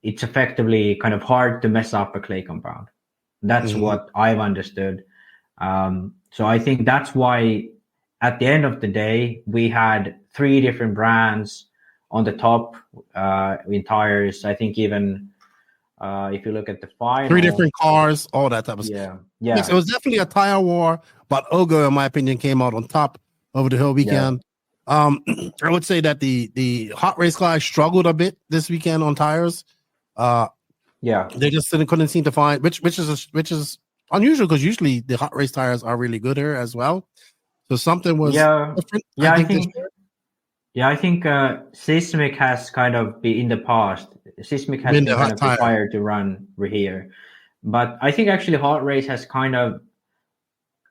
it's effectively kind of hard to mess up a clay compound. That's what I've understood. So I think that's why at the end of the day, we had 3 different brands on the top in tires. I think even if you look at the final, 3 different cars, all that type of stuff. Yeah. So it was definitely a tire war, but Ogo, in my opinion, came out on top over the whole weekend. I would say that the HotRace guys struggled a bit this weekend on tires. They just couldn't seem to find which is unusual, because usually the HotRace tires are really good here as well. So something was different. I think Sismic has kind of been in the past. Sismic has been kind of required to run here, but I think actually HotRace has kind of,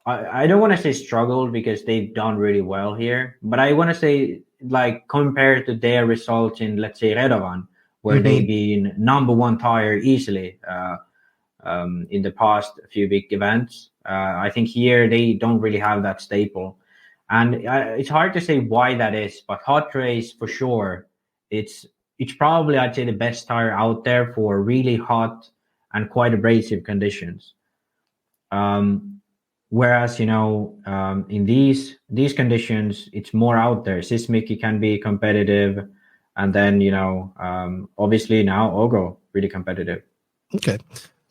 I don't want to say struggled, because they've done really well here, but I want to say, like, compared to their results in, let's say, Redovan, where they've been number 1 tire easily in the past few big events. I think here they don't really have that staple. And it's hard to say why that is, but HotRace, for sure, it's probably, I'd say, the best tire out there for really hot and quite abrasive conditions. Whereas, in these conditions, it's more out there. Sismic can be competitive. And then, obviously now Ogo, really competitive. Okay.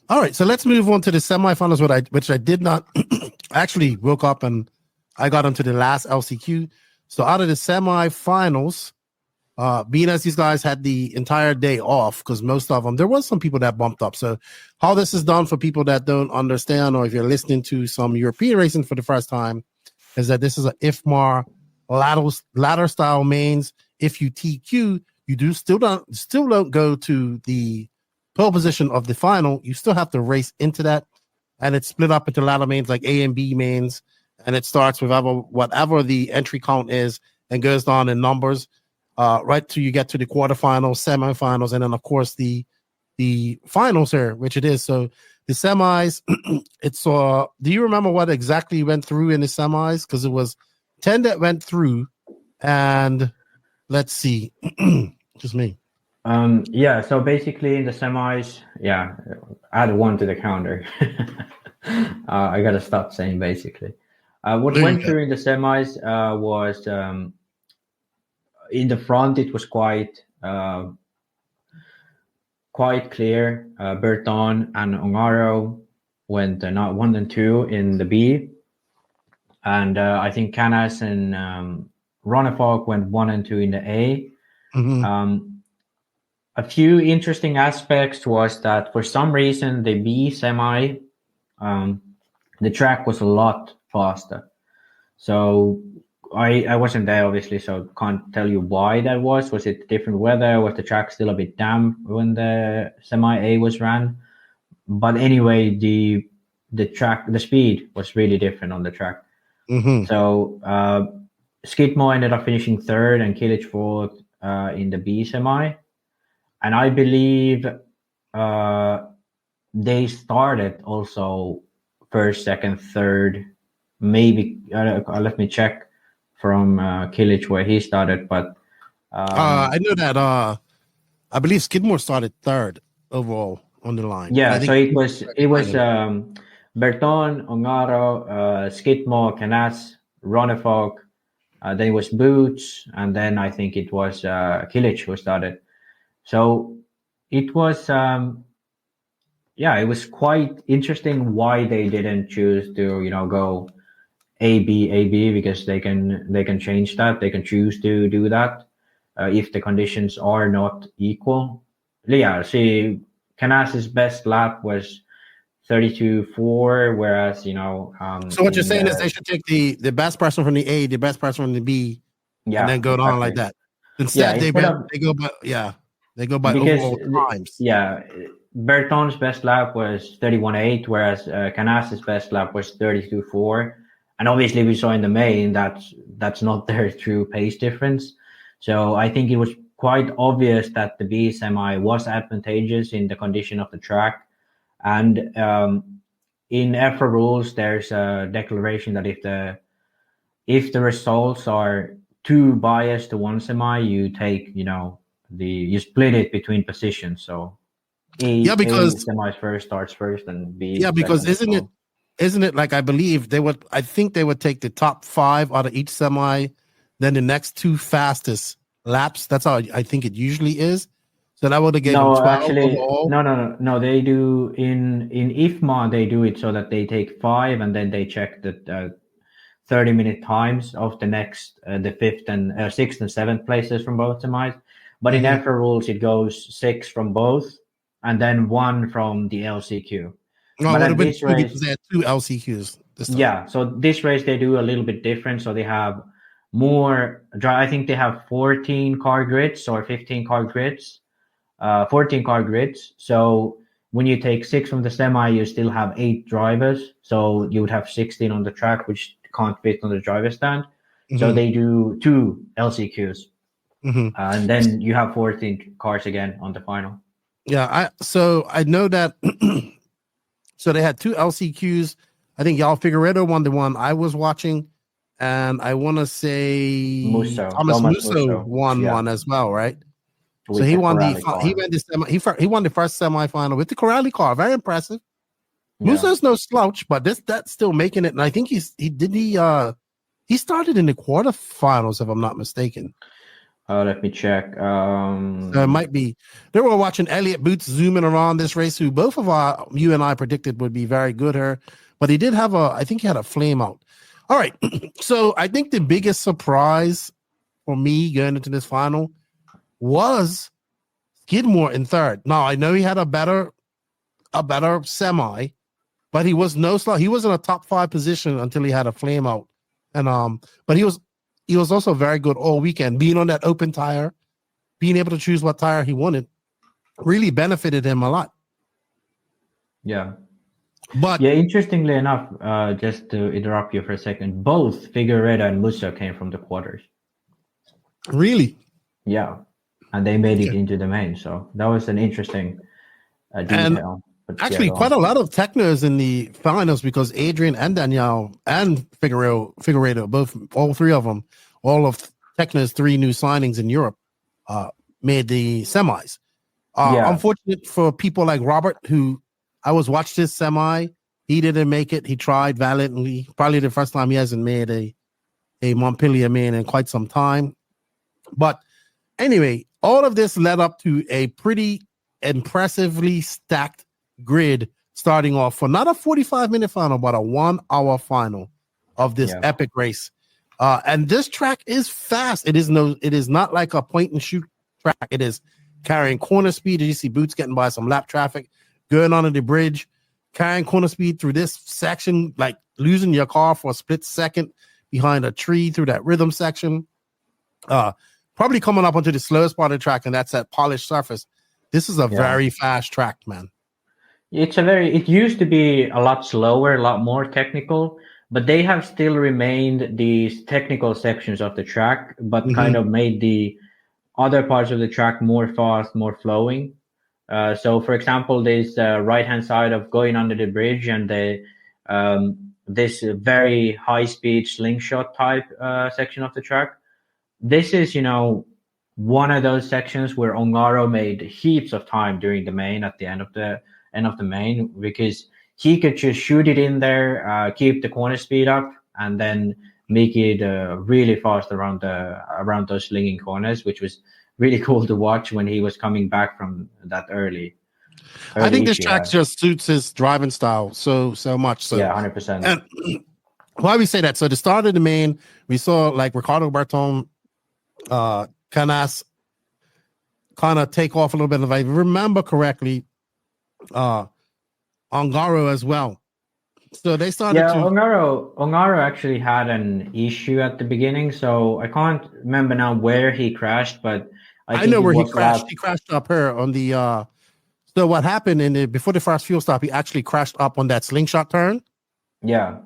All right. So let's move on to the semifinals, which I did not actually woke up and I got onto the last LCQ. So out of the semifinals, being as these guys had the entire day off, because most of them, there was some people that bumped up. So how this is done for people that don't understand, or if you're listening to some European racing for the first time, is that this is a IFMAR ladder style mains. If you TQ, you still don't go to the pole position of the final. You still have to race into that, and it's split up into ladder mains like A and B mains, and it starts with whatever the entry count is and goes down in numbers right till you get to the quarterfinals, semifinals, and then of course the finals here, which it is. So the semis, it's do you remember what exactly went through in the semis? Because it was 10 that went through, and let's see, just me. So basically in the semis, add 1 to the counter. I gotta stop saying basically. What went through in the semis was in the front, it was quite clear. Berton and Ongaro went not 1 and 2 in the B, and I think Canas and Ronnefalk went 1 and 2 in the A. A few interesting aspects was that for some reason the B semi, the track was a lot faster. So I wasn't there obviously, so can't tell you why that was. Was it different weather? Was the track still a bit damp when the semi A was ran? But anyway, the the speed was really different on the track. Mm-hmm. So Skidmore ended up finishing third and Kilic fourth in the B semi, and I believe they started also first, second, third, maybe. Let me check from Kilic where he started, but I know that. I believe Skidmore started third overall on the line. Yeah, I think so it was Berton, Ongaro, Skidmore, Canas, Ronnefalk, then it was Boots, and then I think it was Kilic who started. So it was it was quite interesting why they didn't choose to go A B because they can change that. They can choose to do that if the conditions are not equal. Yeah, see, Canas's best lap was 32.4, whereas so. What you're saying is they should take the best person from the A, the best person from the B, and then go on like that. Instead, they go by because, overall times. Yeah, Berton's best lap was 31.8, whereas Canas's best lap was 32.4. And obviously, we saw in the main that's not their true pace difference. So I think it was quite obvious that the B semi was advantageous in the condition of the track. And in EFRA rules, there's a declaration that if the results are too biased to one semi, you take you split it between positions. So because A semi first starts first and B. Yeah, because isn't it like I believe I think they would take the top 5 out of each semi, then the next 2 fastest laps. That's how I think it usually is. So that would have given 12 actually, overall. No. They do in IFMA. They do it so that they take 5 and then they check the 30-minute times of the next the 5th and 6th and 7th places from both semis. But in EFRA rules, it goes 6 from both and then 1 from the LCQ. But at this race, they had 2 LCQs this time. Yeah, so this race they do a little bit different. So they have more. I think they have 14 car grids or 15 car grids. 14 car grids. So when you take 6 from the semi, you still have 8 drivers. So you would have 16 on the track, which can't fit on the driver stand. Mm-hmm. So they do 2 LCQs. Mm-hmm. And then you have 14 cars again on the final. Yeah, I know that. So they had 2 LCQs. I think y'all Figueredo won the one I was watching, and I want to say Thomas Musso won one as well, right? So he won the first semifinal with the Corrali car. Very impressive. Yeah. Musso's no slouch, but that's still making it. And I think he started in the quarterfinals, if I'm not mistaken. Let me check. So it might be. They were watching Elliott Boots zooming around this race, who both of you and I predicted would be very good here. But he did have I think he had a flame out. All right. So I think the biggest surprise for me going into this final was Skidmore in third. Now, I know he had a better semi, but he was no slouch. He was in a top 5 position until he had a flame out. And but he was also very good all weekend. Being on that open tire, being able to choose what tire he wanted, really benefited him a lot. Yeah. But interestingly enough, just to interrupt you for a second, both Figueredo and Musso came from the quarters. Really? Yeah. And they made it into the main. So that was an interesting detail. But actually, quite a lot of Teknos in the finals because Adrian and Danielle and Figueredo, all 3 of them, all of Tekno's 3 new signings in Europe made the semis. Unfortunate for people like Robert, who I was watched this semi. He didn't make it. He tried valiantly. Probably the first time he hasn't made a MontPellier main in quite some time. But anyway, all of this led up to a pretty impressively stacked grid starting off for not a 45-minute final, but a 1-hour final of this epic race. And this track is fast. It is not like a point and shoot track. It is carrying corner speed. You see Boots getting by some lap traffic, going onto the bridge, carrying corner speed through this section, like losing your car for a split second behind a tree through that rhythm section. Probably coming up onto the slowest part of the track, and that's that polished surface. This is a very fast track, man. It used to be a lot slower, a lot more technical, but they have still remained these technical sections of the track, but kind of made the other parts of the track more fast, more flowing. So, for example, there's right-hand side of going under the bridge and this very high-speed slingshot type section of the track. This is, one of those sections where Ongaro made heaps of time during the main at the end of the main, because he could just shoot it in there, keep the corner speed up, and then make it really fast around those slinging corners, which was really cool to watch when he was coming back from that early I think this track just suits his driving style so much. So yeah, 100%. And why we say that? So the start of the main, we saw like Ricardo, Berton, Canas kind of take off a little bit. If I remember correctly, Ongaro as well. So they started. Yeah, Ongaro actually had an issue at the beginning, so I can't remember now where he crashed, but I know where he crashed. He crashed up here on the. So what happened before the first fuel stop? He actually crashed up on that slingshot turn. Yeah,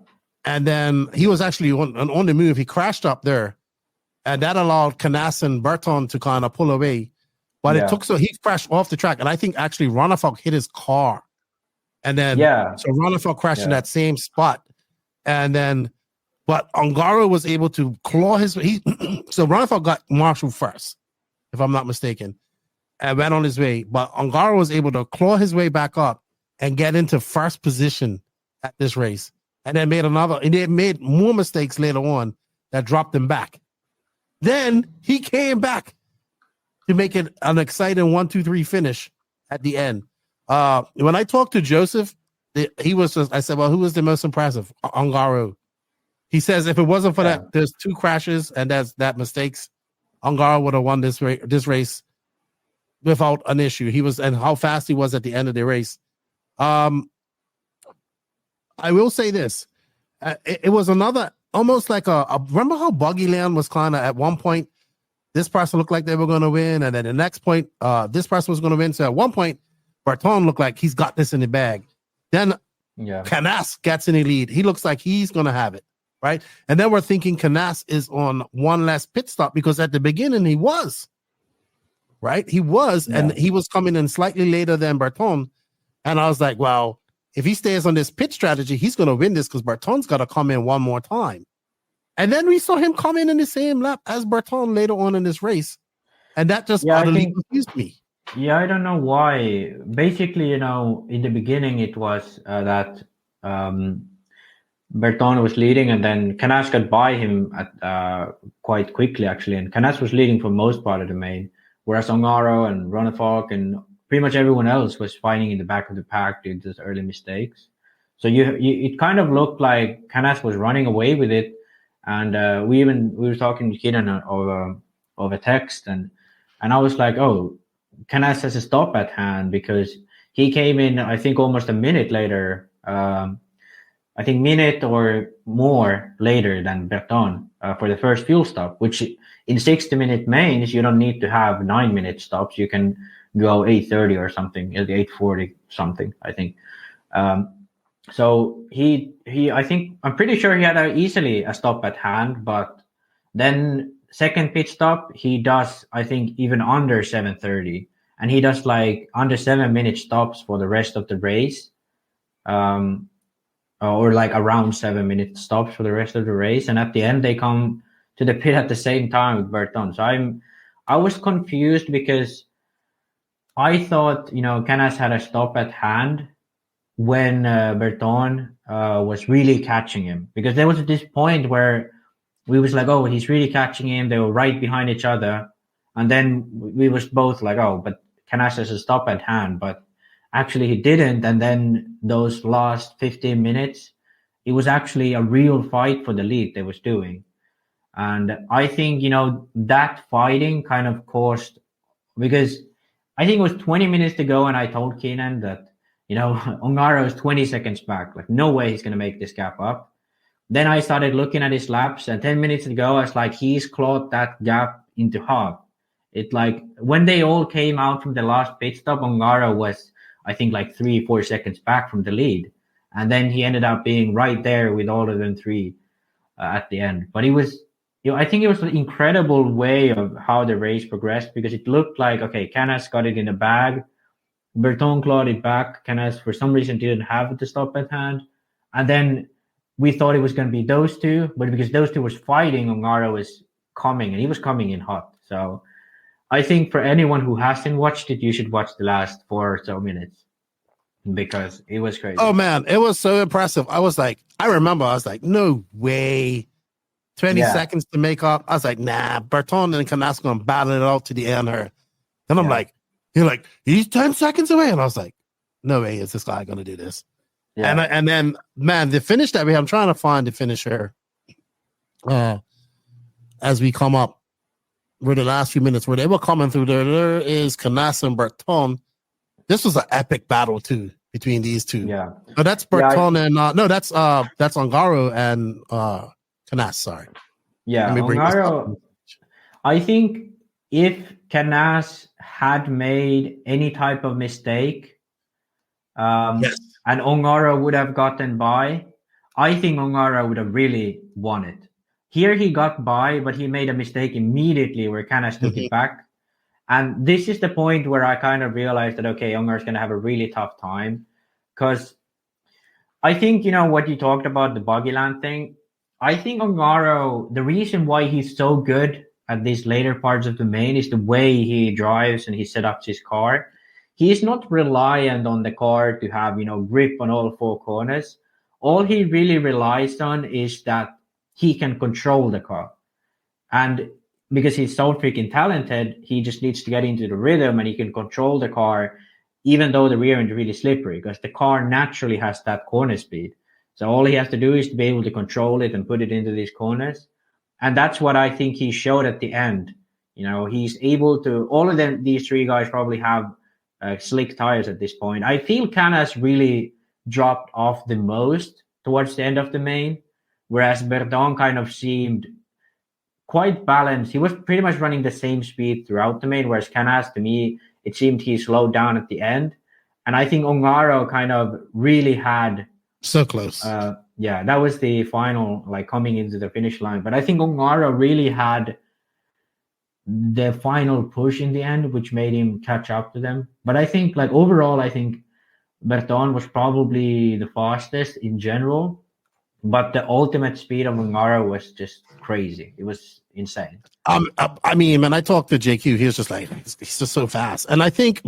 and then he was actually on the move. He crashed up there, and that allowed Canas and Berton to kind of pull away. But it took he crashed off the track, and I think actually Ronnefalk hit his car. And then, so Ronnefalk crashed in that same spot. And then, but Ongaro was able to claw his way. So Ronnefalk got Marshall first, if I'm not mistaken, and went on his way. But Ongaro was able to claw his way back up and get into first position at this race. And then made more mistakes later on that dropped him back. Then he came back to make it an exciting 1-2-3 finish at the end. When I talked to Joseph, I said, well, who was the most impressive? Ongaro. He says if it wasn't for that, there's 2 crashes and that mistakes, Ongaro would have won this race without an issue. And how fast he was at the end of the race. I will say this. It was another, almost like remember how Buggy Land was kind of at one point, this person looked like they were going to win. And then the next point, this person was going to win. So at one point, Berton looked like he's got this in the bag. Then Canas gets in the lead. He looks like he's going to have it, right? And then we're thinking Canas is on one last pit stop because at the beginning he was, right? He was, and he was coming in slightly later than Berton. And I was like, well, if he stays on this pit strategy, he's going to win this because Berton's got to come in one more time. And then we saw him come in the same lap as Berton later on in this race. And that just utterly confused me. Yeah, I don't know why. Basically, in the beginning, it was that Berton was leading, and then Canas got by him quite quickly, actually. And Canas was leading for most part of the main, whereas Ongaro and Ronnefalk and pretty much everyone else was fighting in the back of the pack due to those early mistakes. So it kind of looked like Canas was running away with it, and we were talking to Keenan over text, and I was like, oh, Canas has a stop at hand because he came in, I think, almost a minute later. I think minute or more later than Berton for the first fuel stop, which in 60-minute mains, you don't need to have 9-minute stops. You can go 8:30 or something, 8:40 something, I think. So I'm pretty sure he had easily a stop at hand, but then second pit stop, he does, I think, even under 7:30. And he does like under 7-minute stops for the rest of the race, or like around 7-minute stops for the rest of the race. And at the end, they come to the pit at the same time with Berton. So I was confused because I thought, Canas had a stop at hand when Berton was really catching him, because there was this point where we was like, oh, he's really catching him. They were right behind each other. And then we was both like, oh, but Canas has a stop at hand, but actually he didn't. And then those last 15 minutes, it was actually a real fight for the lead they was doing. And I think, that fighting kind of caused, because I think it was 20 minutes to go, and I told Keenan that, Ongaro is 20 seconds back. Like, no way he's going to make this gap up. Then I started looking at his laps, and 10 minutes to go, I was like, he's clawed that gap into half. It like when they all came out from the last pit stop, Ongaro was I think like 3-4 seconds back from the lead. And then he ended up being right there with all of them three at the end. But it was, I think it was an incredible way of how the race progressed, because it looked like, okay, Canas got it in the bag. Berton clawed it back. Canas, for some reason, didn't have the stop at hand. And then we thought it was going to be those two, but because those two was fighting, Ongaro was coming, and he was coming in hot. So I think for anyone who hasn't watched it, you should watch the last 4 or so minutes, because it was crazy. Oh man, it was so impressive. I was like, no way. 20 seconds to make up. I was like, nah, Berton and Canas gonna battle it out to the end here. And I'm like, he's 10 seconds away. And I was like, no way is this guy gonna do this. Yeah. And then, man, the finish that we have, I'm trying to find the finisher as we come up with the last few minutes where they were coming through there is Canas and Berton. This was an epic battle too between these two. Yeah. But that's Berton and that's Ongaro and Canas, sorry. Yeah, Ongaro, I think if Canas had made any type of mistake, and Ongaro would have gotten by, I think Ongaro would have really won it. Here he got by, but he made a mistake immediately where Canas took it back. And this is the point where I kind of realized that, okay, Ongaro's going to have a really tough time. Because I think, what you talked about, the buggy land thing, I think Ongaro, the reason why he's so good at these later parts of the main is the way he drives and he set up his car. He's not reliant on the car to have, grip on all 4 corners. All he really relies on is that he can control the car. And because he's so freaking talented, he just needs to get into the rhythm and he can control the car, even though the rear end is really slippery, because the car naturally has that corner speed. So all he has to do is to be able to control it and put it into these corners. And that's what I think he showed at the end. He's able to, all of them, these 3 guys probably have slick tires at this point. I feel Canas really dropped off the most towards the end of the main, whereas Berton kind of seemed quite balanced. He was pretty much running the same speed throughout the main, whereas Canas, to me, it seemed he slowed down at the end. And I think Ongaro kind of really had... So close. That was the final, coming into the finish line. But I think Ongaro really had the final push in the end, which made him catch up to them. But I think, overall, I think Berton was probably the fastest in general. But the ultimate speed of Ongaro was just crazy. It was insane. I mean, when I talked to JQ, he was just like, he's just so fast. And I think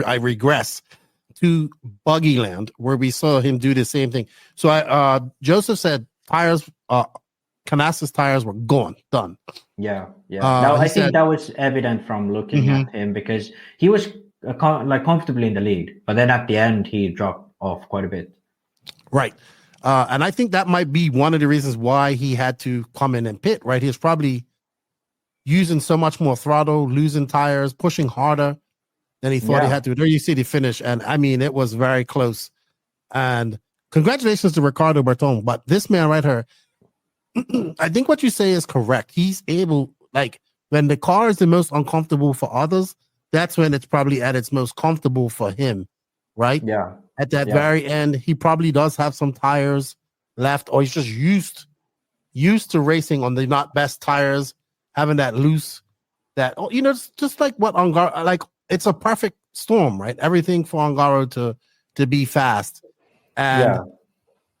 I regress to Buggy Land, where we saw him do the same thing. So Joseph said Canas's tires were gone, done. Yeah. I think that was evident from looking at him, because he was comfortably in the lead, but then at the end he dropped off quite a bit. Right. And I think that might be one of the reasons why he had to come in and pit, right? He was probably using so much more throttle, losing tires, pushing harder than he thought he had to. There you see the finish. And I mean, it was very close. And congratulations to Ricardo Berton. But this man right here, I think what you say is correct. He's able, when the car is the most uncomfortable for others, that's when it's probably at its most comfortable for him, right? Yeah. At that very end, he probably does have some tires left, or he's just used to racing on the not best tires, having that loose, it's just like what Ongaro, it's a perfect storm, right? Everything for Ongaro to be fast. And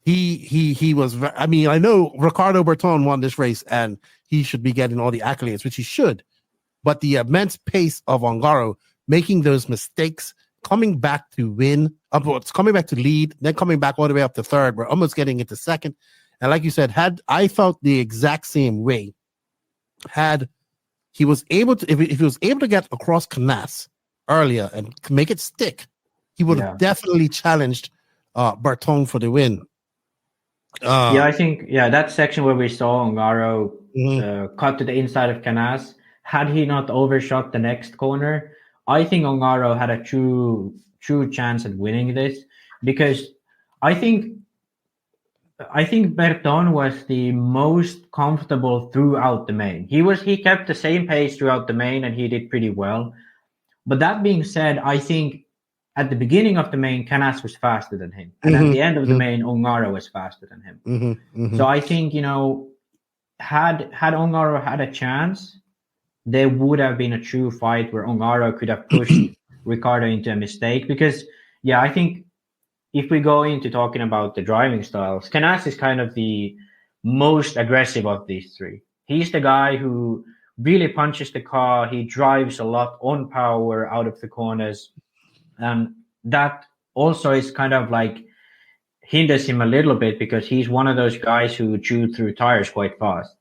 he was, I mean, I know Ricardo Berton won this race and he should be getting all the accolades, which he should, but the immense pace of Ongaro, making those mistakes, coming back to win, coming back to lead, then coming back all the way up to third. We're almost getting into second. And like you said, I felt the exact same way. If he was able to get across Canas earlier and make it stick, he would have definitely challenged Berton for the win. I think that section where we saw Ongaro cut to the inside of Canas, had he not overshot the next corner, I think Ongaro had a true chance at winning this, because I think Berton was the most comfortable throughout the main. He kept the same pace throughout the main and he did pretty well. But that being said, I think at the beginning of the main, Canas was faster than him. And at the end of the main, Ongaro was faster than him. So I think, had Ongaro had a chance, there would have been a true fight where Ongaro could have pushed Ricardo into a mistake. Because, I think if we go into talking about the driving styles, Canas is kind of the most aggressive of these three. He's the guy who really punches the car. He drives a lot on power out of the corners. And that also is kind of like hinders him a little bit because he's one of those guys who chew through tires quite fast.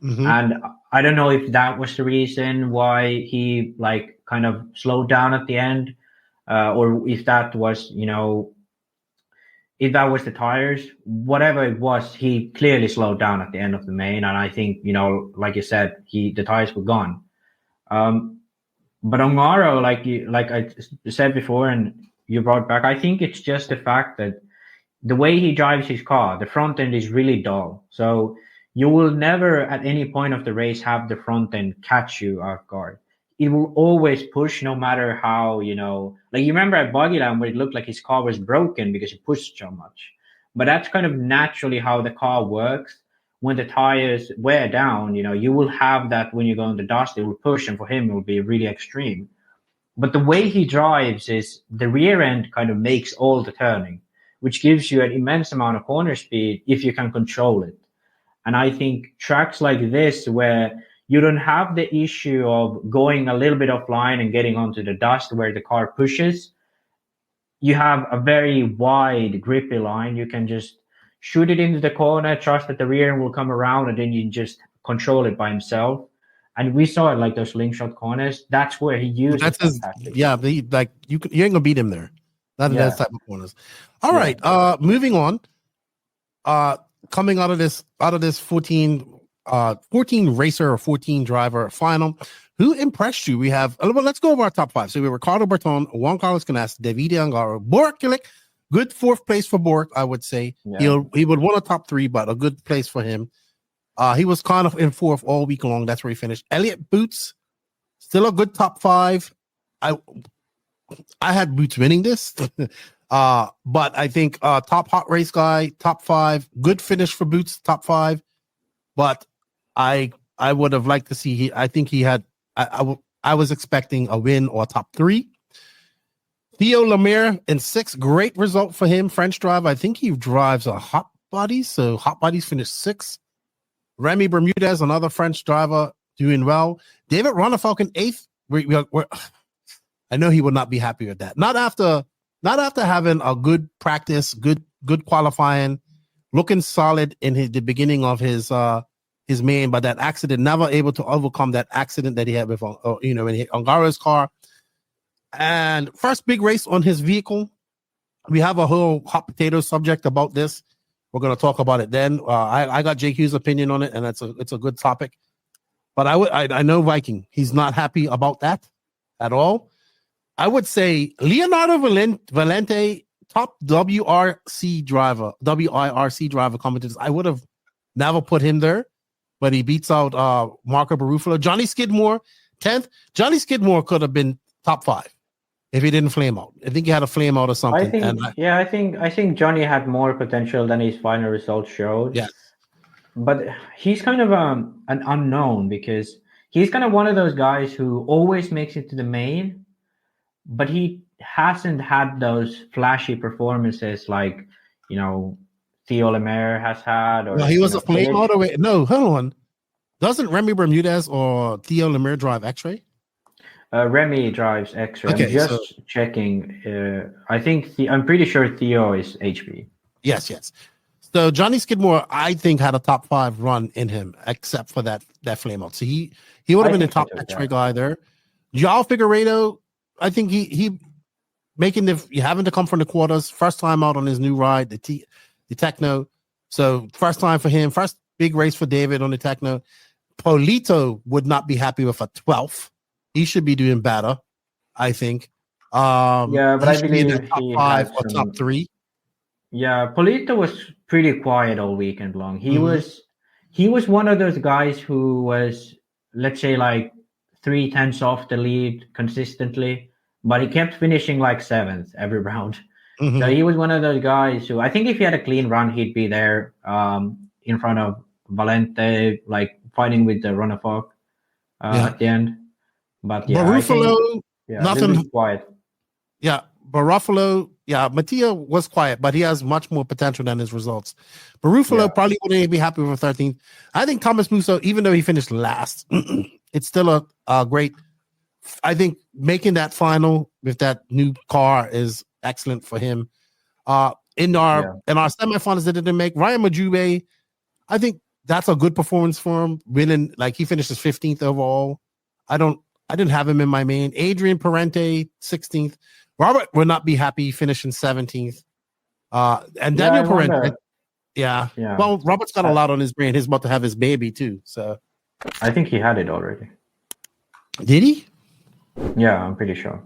And I don't know if that was the reason why he like kind of slowed down at the end, or if that was, if that was the tires, whatever it was, he clearly slowed down at the end of the main. And I think, like you said, the tires were gone. But Ongaro, like I said before, and you brought back, I think it's just the fact that the way he drives his car, the front end is really dull. So you will never at any point of the race have the front end catch you off guard. It will always push no matter how, like you remember at Buggyland where it looked like his car was broken because he pushed so much. But that's kind of naturally how the car works. When the tires wear down, you will have that when you go in the dust, it will push, and for him, it will be really extreme. But the way he drives is the rear end kind of makes all the turning, which gives you an immense amount of corner speed if you can control it. And I think tracks like this, where you don't have the issue of going a little bit offline and getting onto the dust where the car pushes, you have a very wide, grippy line. You can just shoot it into the corner, trust that the rear end will come around, and then you just control it by himself. And we saw it like those link shot corners. That's where he used that's his, you ain't gonna beat him there. Not in those type of corners. All right. Moving on. Coming out of this 14 racer or 14 driver final, who impressed you? We have, let's go over our top 5. So we have Ricardo, Berton, Juan Carlos Canas, Davide Ongaro, Bork Kilic. Good 4th place for Bork, I would say. Yeah. He would want a top 3, but a good place for him. He was kind of in 4th all week long. That's where he finished. Elliott Boots, still a good top 5. I had Boots winning this. But I think top hot race guy, top 5, good finish for Boots, top 5. But I would have liked to see I think he had I was expecting a win or a top 3. Theo Lemire in 6th, great result for him. French driver. I think he drives a Hot Body, so Hot Bodies finished 6th. Remy Bermudez, another French driver, doing well. David Ronnefalk in 8th. I know he would not be happy with that. Not after having a good practice, good qualifying, looking solid in the beginning of his main, but that accident, never able to overcome that accident that he had with in Ongaro's car. And first big race on his vehicle. We have a whole hot potato subject about this. We're going to talk about it then. I got JQ's opinion on it, and it's a good topic. But I know Viking. He's not happy about that at all. I would say Leonardo Valente, top WRC driver commentators. I would have never put him there, but he beats out Marco Barufalo. Johnny Skidmore, 10th. Johnny Skidmore could have been top 5 if he didn't flame out. I think he had a flame out or something. I think Johnny had more potential than his final results showed. Yes. But he's kind of an unknown because he's kind of one of those guys who always makes it to the main, but he hasn't had those flashy performances like, Theo Lemire has had. Or he was a flame out away. No, hold on. Doesn't Remy Bermudez or Theo Lemire drive X-Ray? Remy drives X-Ray. Okay, I'm just checking. I'm pretty sure Theo is HB. Yes. So Johnny Skidmore, I think, had a top 5 run in him, except for that flame out. So he would have been the top X-Ray guy there. Joao Figueiredo, I think he making having to come from the quarters, first time out on his new ride, the Tekno. So first time for him, first big race for David on the Tekno. Polito would not be happy with a 12th. He should be doing better, I think. But I believe in the top 5 or top 3. Yeah, Polito was pretty quiet all weekend long. He was one of those guys who was, let's say, like 3/10 off the lead consistently, but he kept finishing like 7th every round. Mhm. So he was one of those guys who I think if he had a clean run, he'd be there in front of Valente, like fighting with the Ronnefalk at the end. But yeah, Ruffalo, nothing quiet. Yeah, but Ruffalo, Mattia was quiet, but he has much more potential than his results. But Ruffalo probably wouldn't be happy with 13th. I think Thomas Musso, even though he finished last, it's still a great. I think making that final with that new car is excellent for him. In our semifinals that didn't make, Ryan Majube, I think that's a good performance for him. Winning, like he finishes 15th overall. I didn't have him in my main. Adrian Parente, 16th. Robert would not be happy finishing 17th. And Daniel Parente. Yeah. Well, Robert's got a lot on his brain. He's about to have his baby too. So I think he had it already. Did he? Yeah, I'm pretty sure.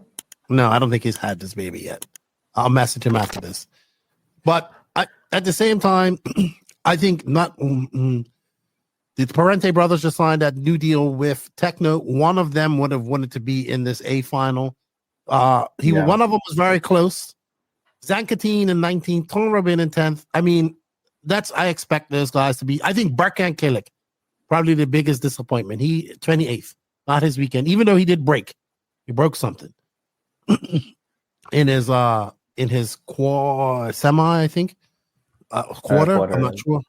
No, I don't think he's had this baby yet. I'll message him after this. But at the same time, I think not. The Parente brothers just signed that new deal with Tekno. One of them would have wanted to be in this A final. One of them was very close. Zankatine in 19th, Tom Robin in 10th. I mean, I expect those guys to be. I think Berkan Kilik, probably the biggest disappointment. He 28th, not his weekend, even though he did break. He broke something in his semi, I think. Quarter. I'm not sure.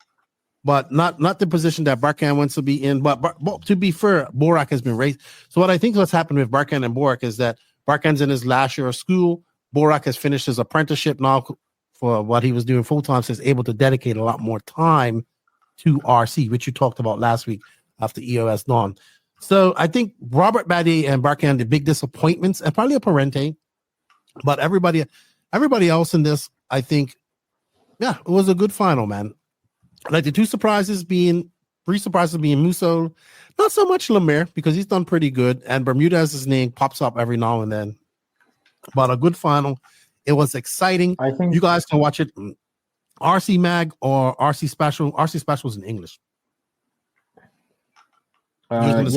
But not the position that Barkan wants to be in. But to be fair, Borak has been raised. So what I think what's happened with Barkan and Borak is that Barkan's in his last year of school. Borak has finished his apprenticeship now for what he was doing full time. So he's able to dedicate a lot more time to RC, which you talked about last week after EOS Dawn. So I think Robert Badie and Barkan, the big disappointments, and probably a Parente. But everybody else in this, I think, it was a good final, man. Like the three surprises being Musso, not so much Lemaire because he's done pretty good, and Bermuda as his name pops up every now and then. But a good final. It was exciting. I think you guys can watch it RC Mag or RC Special. RC Special is in English. One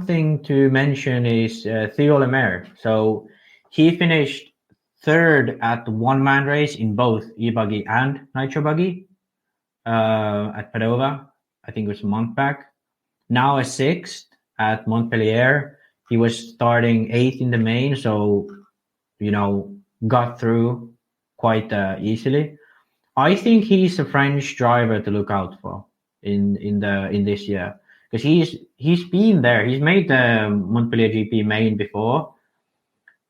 thing to mention is Theo Lemaire. So he finished 3rd at the one-man race in both e-buggy and Nitro buggy at Padova. I think it was a month back. Now a 6th at MontPellier. He was starting 8th in the main, so got through quite easily. I think he's a French driver to look out for in this year because he's been there. He's made the MontPellier GP main before.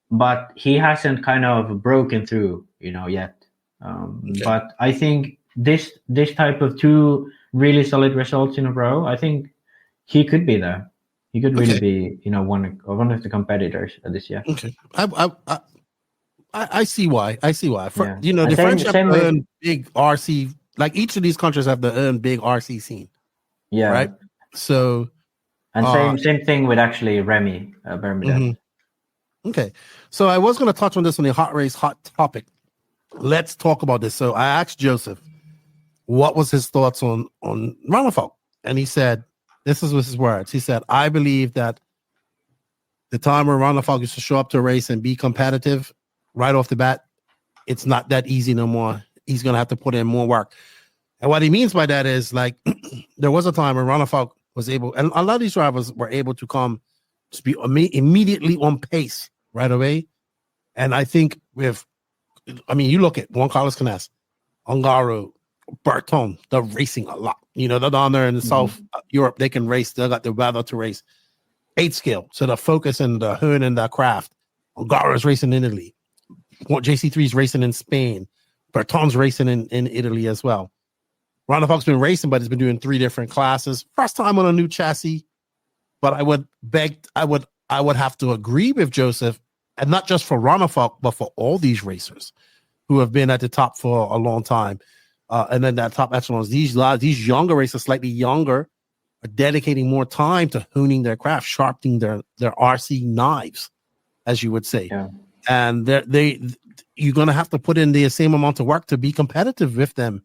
But he hasn't kind of broken through, yet. But I think this type of 2 really solid results in a row, I think he could be there. He could really be, one of the competitors this year. Okay, I see why. The French have earned big RC. Like each of these countries have the earned big RC scene. Yeah. Right. So. And same thing with actually Remy Bermuda. Mm-hmm. Okay, so I was going to touch on this on the HotRace Hot topic. Let's talk about this. So I asked Joseph what was his thoughts on Ronnefalk, and he said, this was his words. He said, I believe that the time where Ronnefalk used to show up to a race and be competitive right off the bat, it's not that easy no more. He's going to have to put in more work. And what he means by that is like there was a time when Ronnefalk was able, and a lot of these drivers were able to come to be immediately on pace right away. And I think you look at Juan Carlos Canes, Ongaro, Berton, they're racing a lot. They're down there in South Europe, they can race. They got the weather to race. 8 scale. So the focus and the hoon and the craft. Ongaro is racing in Italy. JC3 is racing in Spain. Berton's racing in Italy as well. Ronnefalk's been racing, but he's been doing 3 different classes. First time on a new chassis. But I would have to agree with Joseph, and not just for Ronnefalk, but for all these racers who have been at the top for a long time. And then that top echelons, these younger racers, slightly younger, are dedicating more time to honing their craft, sharpening their RC knives, as you would say. Yeah. And you're going to have to put in the same amount of work to be competitive with them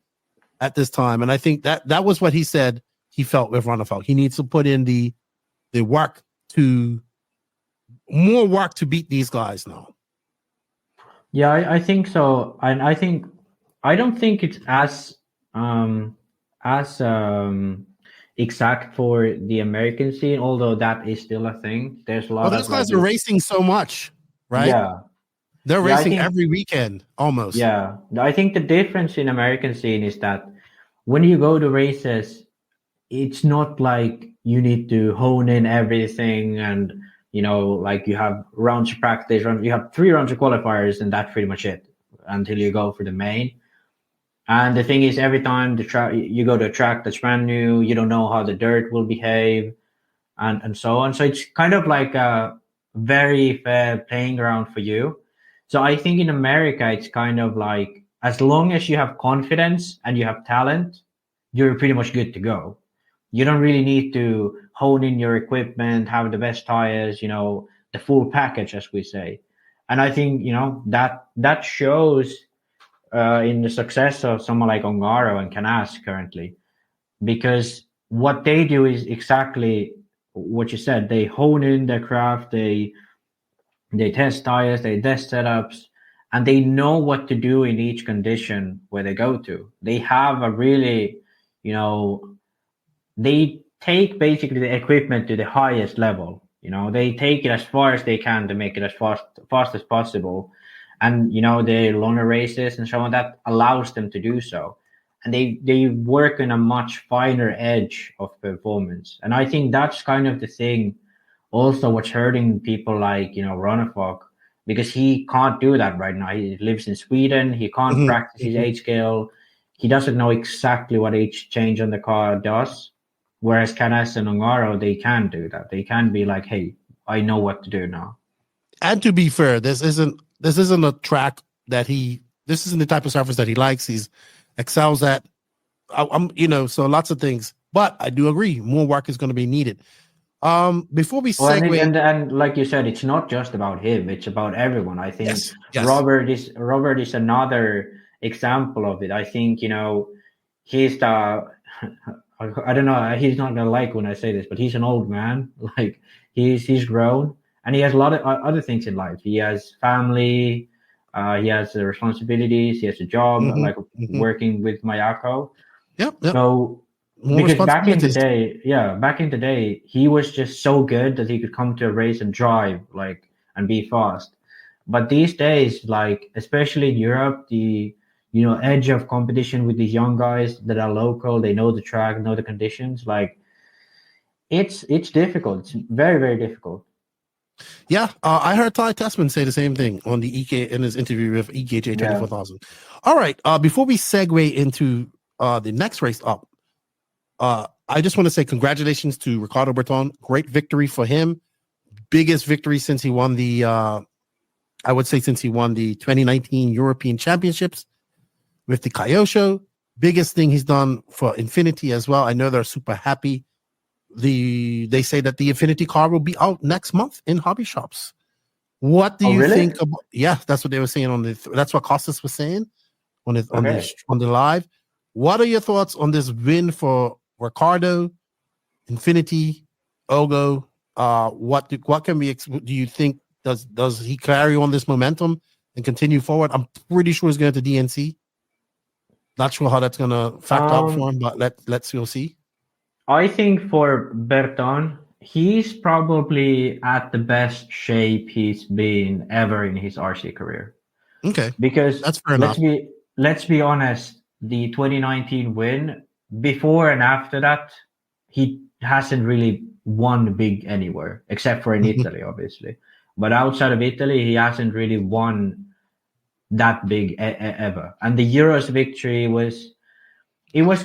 at this time. And I think that was what he said he felt with Ronnefalk. He needs to put in the work to more work to beat these guys now. Yeah, I think so, and I don't think it's as exact for the American scene, although that is still a thing. There's a lot Well, of those guys are racing so much, right? Yeah, They're Yeah, I racing think- every weekend almost. yeah. I think the difference in American scene is that when you go to races, it's not like you need to hone in everything and like you have rounds of practice, you have 3 rounds of qualifiers, and that's pretty much it until you go for the main. And the thing is, every time you go to a track that's brand new, you don't know how the dirt will behave, and so on. So it's kind of like a very fair playing ground for you. So I think in America, it's kind of like, as long as you have confidence and you have talent, you're pretty much good to go. You don't really need to hone in your equipment, have the best tires, the full package, as we say. And I think, that shows in the success of someone like Ongaro and Canas currently, because what they do is exactly what you said. They hone in their craft, they test tires, they test setups, and they know what to do in each condition where they go to. They have a really, they take basically the equipment to the highest level. They take it as far as they can to make it as fast as possible. And, the longer races and so on, that allows them to do so. And they work on a much finer edge of performance. And I think that's kind of the thing also what's hurting people like, Ronnefalk, because he can't do that right now. He lives in Sweden. He can't practice his H scale. He doesn't know exactly what each change on the car does. Whereas Canas and Ongaro, they can do that. They can be like, hey, I know what to do now. And to be fair, this isn't a track that this isn't the type of surface that he likes. He's excels at, so lots of things. But I do agree, more work is going to be needed. Before we segue, and like you said, it's not just about him; it's about everyone. I think yes. Robert is another example of it. I think he's the I don't know. He's not gonna like when I say this, but he's an old man. Like he's grown, and he has a lot of other things in life. He has family. He has the responsibilities. He has a job, working with Mayako. Yep. So because back in the day, he was just so good that he could come to a race and drive and be fast. But these days, especially in Europe, the edge of competition with these young guys that are local, they know the track, know the conditions. It's difficult. It's very, very difficult. Yeah, I heard Ty Tessman say the same thing on the EK in his interview with EKJ 24,000. All right, before we segue into the next race up, I just want to say congratulations to Ricardo Berton. Great victory for him. Biggest victory since he won the, I would say since he won the 2019 European Championships with the Kyosho. Biggest thing he's done for Infinity as well. I know they're super happy. They say that the Infinity car will be out next month in hobby shops. What do you think about? Yeah, that's what they were saying on the. That's what Costas was saying on the live. What are your thoughts on this win for Ricardo, Infinity, Ogo? What can we? Do you think does he carry on this momentum and continue forward? I'm pretty sure he's going to DNC. Not sure how that's going to factor out for him, but let's go see. I think for Berton, he's probably at the best shape he's been ever in his RC career. Okay, because that's fair enough. Let's be honest. The 2019 win, before and after that, he hasn't really won big anywhere, except for in Italy, obviously. But outside of Italy, he hasn't really won that big ever. And the Euros victory was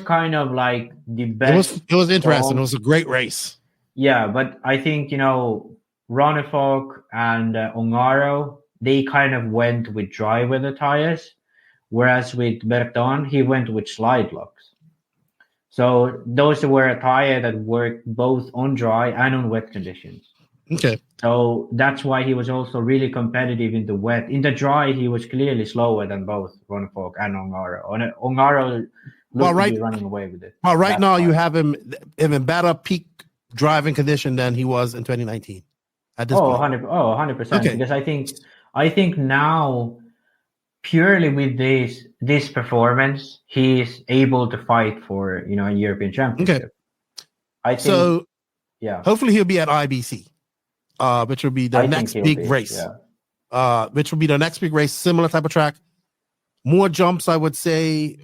kind of like the best. It was interesting. It was a great race. Yeah, but I think, Ronnefalk and Ongaro, they kind of went with dry weather tires, whereas with Berton, he went with slide locks. So those were a tire that worked both on dry and on wet conditions. Okay. So that's why he was also really competitive in the wet. In the dry, he was clearly slower than both Ronnefalk and Ongaro. Ongaro looked to be running away with it. Well, right now you have him in better peak driving condition than he was in 2019. at this point? 100%. Okay. Because I think now, purely with this performance, he's able to fight for a European Championship. Okay. I think. So yeah. Hopefully he'll be at IBC, which will be the next big race. Yeah. Which will be the next big race. Similar type of track, more jumps, I would say.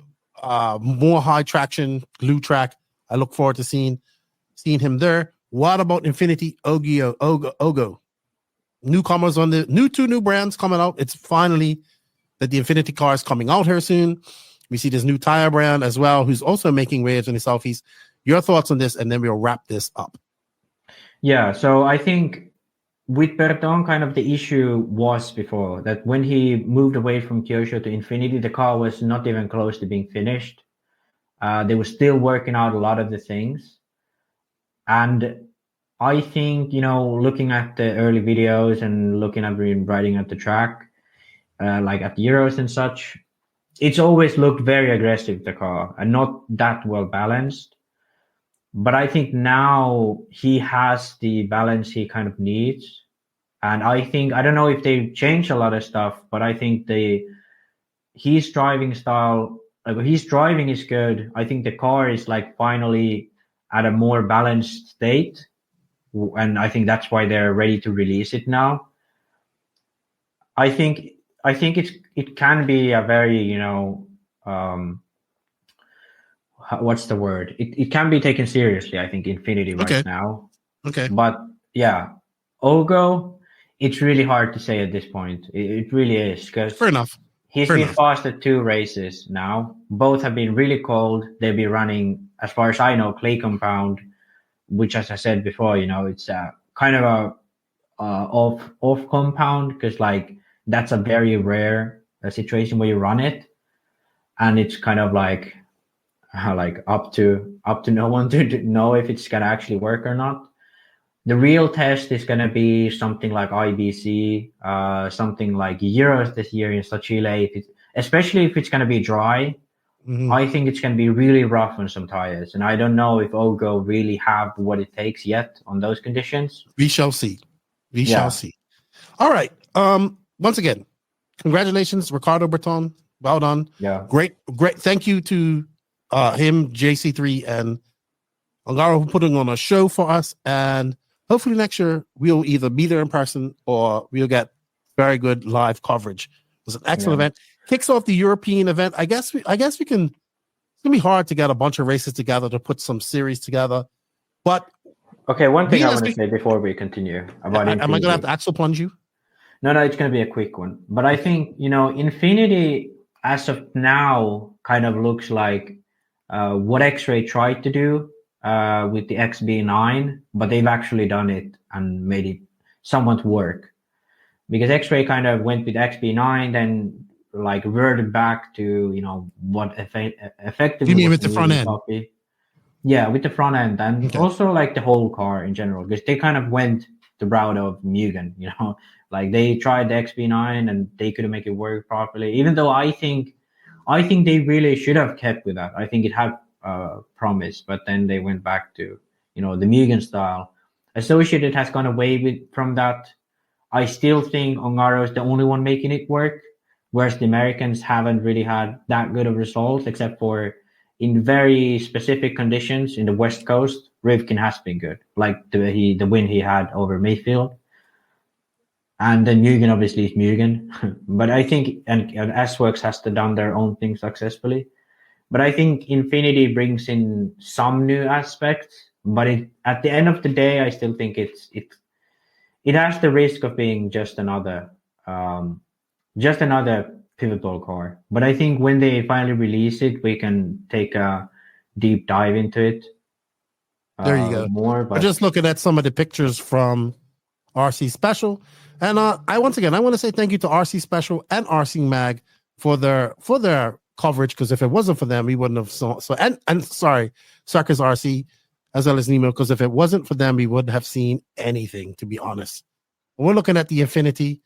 More high traction, glue track. I look forward to seeing him there. What about Infinity Ogo? Newcomers on the two new brands coming out. It's finally that the Infinity car is coming out here soon. We see this new tire brand as well, who's also making waves in the Southeast. Your thoughts on this, and then we'll wrap this up. Yeah, so I think with Berton, kind of the issue was before that when he moved away from Kyosho to Infinity, the car was not even close to being finished. They were still working out a lot of the things. And I think, looking at the early videos and looking at riding at the track, like at the Euros and such, it's always looked very aggressive, the car, and not that well balanced. But I think now he has the balance he kind of needs. And I don't know if they changed a lot of stuff, but I think his driving style, his driving is good. I think the car is like finally at a more balanced state. And I think that's why they're ready to release it now. I think it can be a very, what's the word? It can be taken seriously, I think, Infinity right now. Okay. But yeah, Ogo, it's really hard to say at this point. It really is, because fair enough. He's been fast at 2 races now. Both have been really cold. They'll be running, as far as I know, clay compound, which, as I said before, it's kind of a off compound, because like that's a very rare situation where you run it, and it's kind of like up to no one to know if it's gonna actually work or not. The real test is gonna be something like IBC, something like Euros this year in Sochile. Especially if it's gonna be dry, I think it's gonna be really rough on some tires, and I don't know if Ogo really have what it takes yet on those conditions. We shall see. We shall see. All right. Once again, congratulations, Ricardo Berton. Well done. Yeah. Great. Thank you to him, JC3, and Angaro for putting on a show for us. And hopefully next year we'll either be there in person or we'll get very good live coverage. It was an excellent event. Kicks off the European event. I guess we can. It's gonna be hard to get a bunch of races together to put some series together. But okay, one thing I want to say before we continue about Infinity. Am I gonna have to axle plunge you? No, it's gonna be a quick one. But I think Infinity as of now kind of looks like what X-Ray tried to do with the XB9, but they've actually done it and made it somewhat work. Because X-Ray kind of went with XB9, then like reverted back to what effectively. You mean with the front end? Copy. Yeah, with the front end, and also like the whole car in general, because they kind of went the route of Mugen. Like they tried the XB9 and they couldn't make it work properly. Even though I think they really should have kept with that. I think it had promise, but then they went back to the Mugen style. Associated has gone away from that. I still think Ongaro is the only one making it work, whereas the Americans haven't really had that good of results, except for in very specific conditions in the West Coast. Rivkin has been good, like the win he had over Mayfield. And then Mugen obviously is Mugen. But I think, and S-Works has done their own thing successfully. But I think Infinity brings in some new aspects. But at the end of the day, I still think it has the risk of being just another pivotal car. But I think when they finally release it, we can take a deep dive into it. There you go. More, but I'm just looking at some of the pictures from RC Special, and I want to say thank you to RC Special and RC Mag for their coverage, because if it wasn't for them, we wouldn't have and sorry, Suckers RC as well as Nemo, because if it wasn't for them, we wouldn't have seen anything, to be honest. We're looking at the Infinity,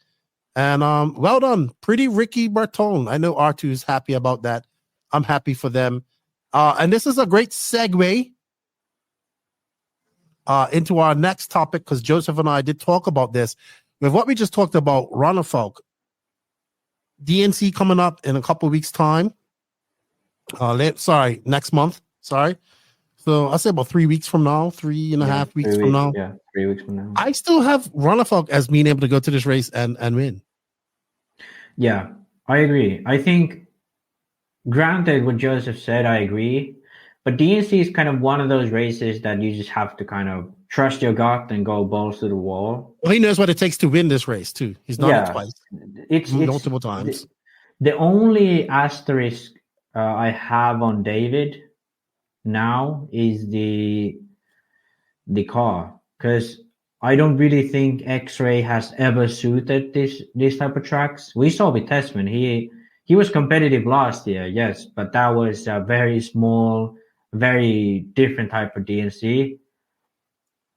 and well done, pretty Ricky Berton. I know R2 is happy about that. I'm happy for them, and this is a great segue into our next topic, because Joseph and I did talk about this. With what we just talked about, Ronnefalk, DNC coming up in a couple of weeks' time. Next month. Sorry. So I'll say about 3 weeks from now, 3.5 weeks from now. Yeah, 3 weeks from now. I still have Ronnefalk as being able to go to this race and win. Yeah, I agree. I think, granted, what Joseph said, I agree. But DNC is kind of one of those races that you just have to kind of trust your gut and go balls to the wall. Well, he knows what it takes to win this race, too. He's done it twice. It's multiple times. The only asterisk I have on David now is the car, because I don't really think X-Ray has ever suited this type of tracks. We saw with Tessman, he was competitive last year, yes, but that was a very small, very different type of DNC.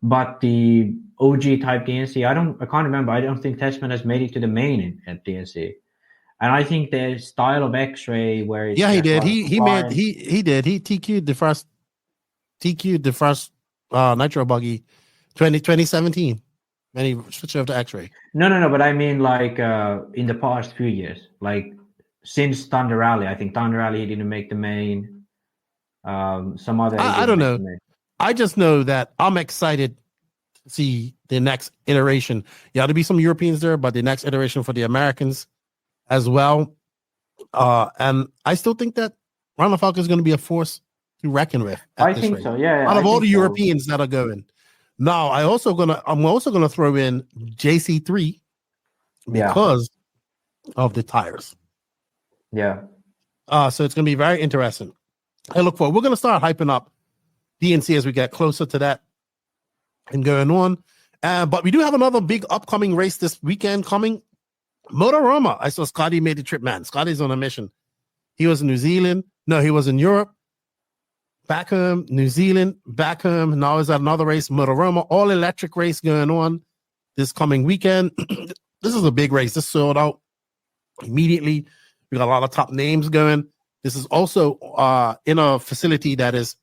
But the OG type DNC, I can't remember. I don't think Tessman has made it to the main at DNC. And I think the style of X-Ray where it's he did. He did. He TQ'd the first Nitro Buggy 2017 when he switched over to X-Ray. No, but I mean like in the past few years, like since Thunder Rally. I think Thunder Rally he didn't make the main. Some other I don't know. I just know that I'm excited to see the next iteration. Yeah, there'll be some Europeans there, but the next iteration for the Americans as well. And I still think that Ronnefalk is going to be a force to reckon with. I think race. So, yeah. Out of all the Europeans that are going. Now, I'm also gonna throw in JC3 because of the tires. Yeah. So it's gonna be very interesting. I look forward. We're gonna start hyping up DNC as we get closer to that and going on. But we do have another big upcoming race this weekend coming. Motorama. I saw Scotty made the trip, man. Scotty's on a mission. He was in New Zealand. No, he was in Europe. Back home, New Zealand, back home. Now is at another race, Motorama, all electric race going on this coming weekend. This is a big race. This sold out immediately. We got a lot of top names going. This is also in a facility that is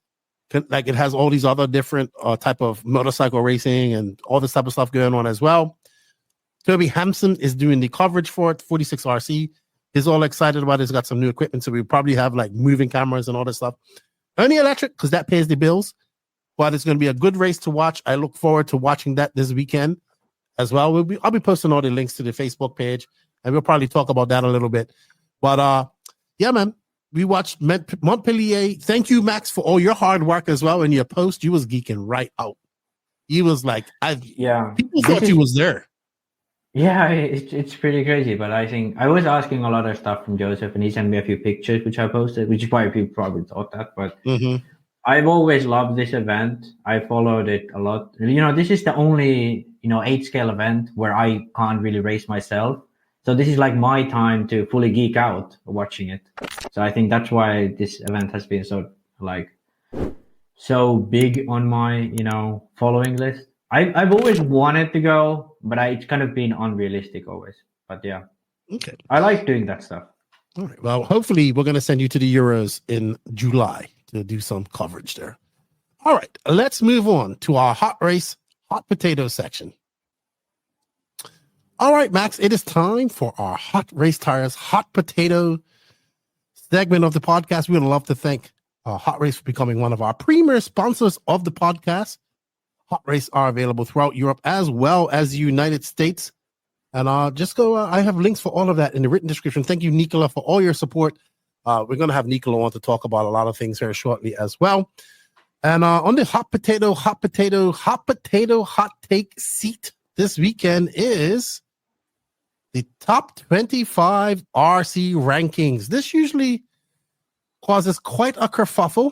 like it has all these other different type of motorcycle racing and all this type of stuff going on as well. Toby Hampson is doing the coverage for it. 46RC is all excited about it. He's got some new equipment, so we probably have like moving cameras and all this stuff. Only electric because that pays the bills, but it's going to be a good race to watch. I look forward to watching that this weekend as well. I'll be posting all the links to the Facebook page, and we'll probably talk about that a little bit. But yeah, man, we watched Montpellier. Thank you, Max, for all your hard work as well. In your post, you was geeking right out. You was like, people thought you was there. Yeah, it's pretty crazy, but I think I was asking a lot of stuff from Joseph, and he sent me a few pictures which I posted, which is why people probably thought that. But I've always loved this event. I followed it a lot. You know, this is the only 8-scale event where I can't really race myself. So this is like my time to fully geek out watching it. So I think that's why this event has been so big on my following list. I've always wanted to go, but it's kind of been unrealistic always. But yeah, okay, I like doing that stuff. All right. Well, hopefully we're going to send you to the Euros in July to do some coverage there. All right, let's move on to our HotRace Hot Potato section. All right, Max, it is time for our Hot Race Tires Hot Potato segment of the podcast. We would love to thank HotRace for becoming one of our premier sponsors of the podcast. HotRace are available throughout Europe as well as the United States. And just go, I have links for all of that in the written description. Thank you, Nicola, for all your support. We're going to have Nicola on to talk about a lot of things here shortly as well. And on the hot potato hot take seat this weekend is the top 25 RC rankings. This usually causes quite a kerfuffle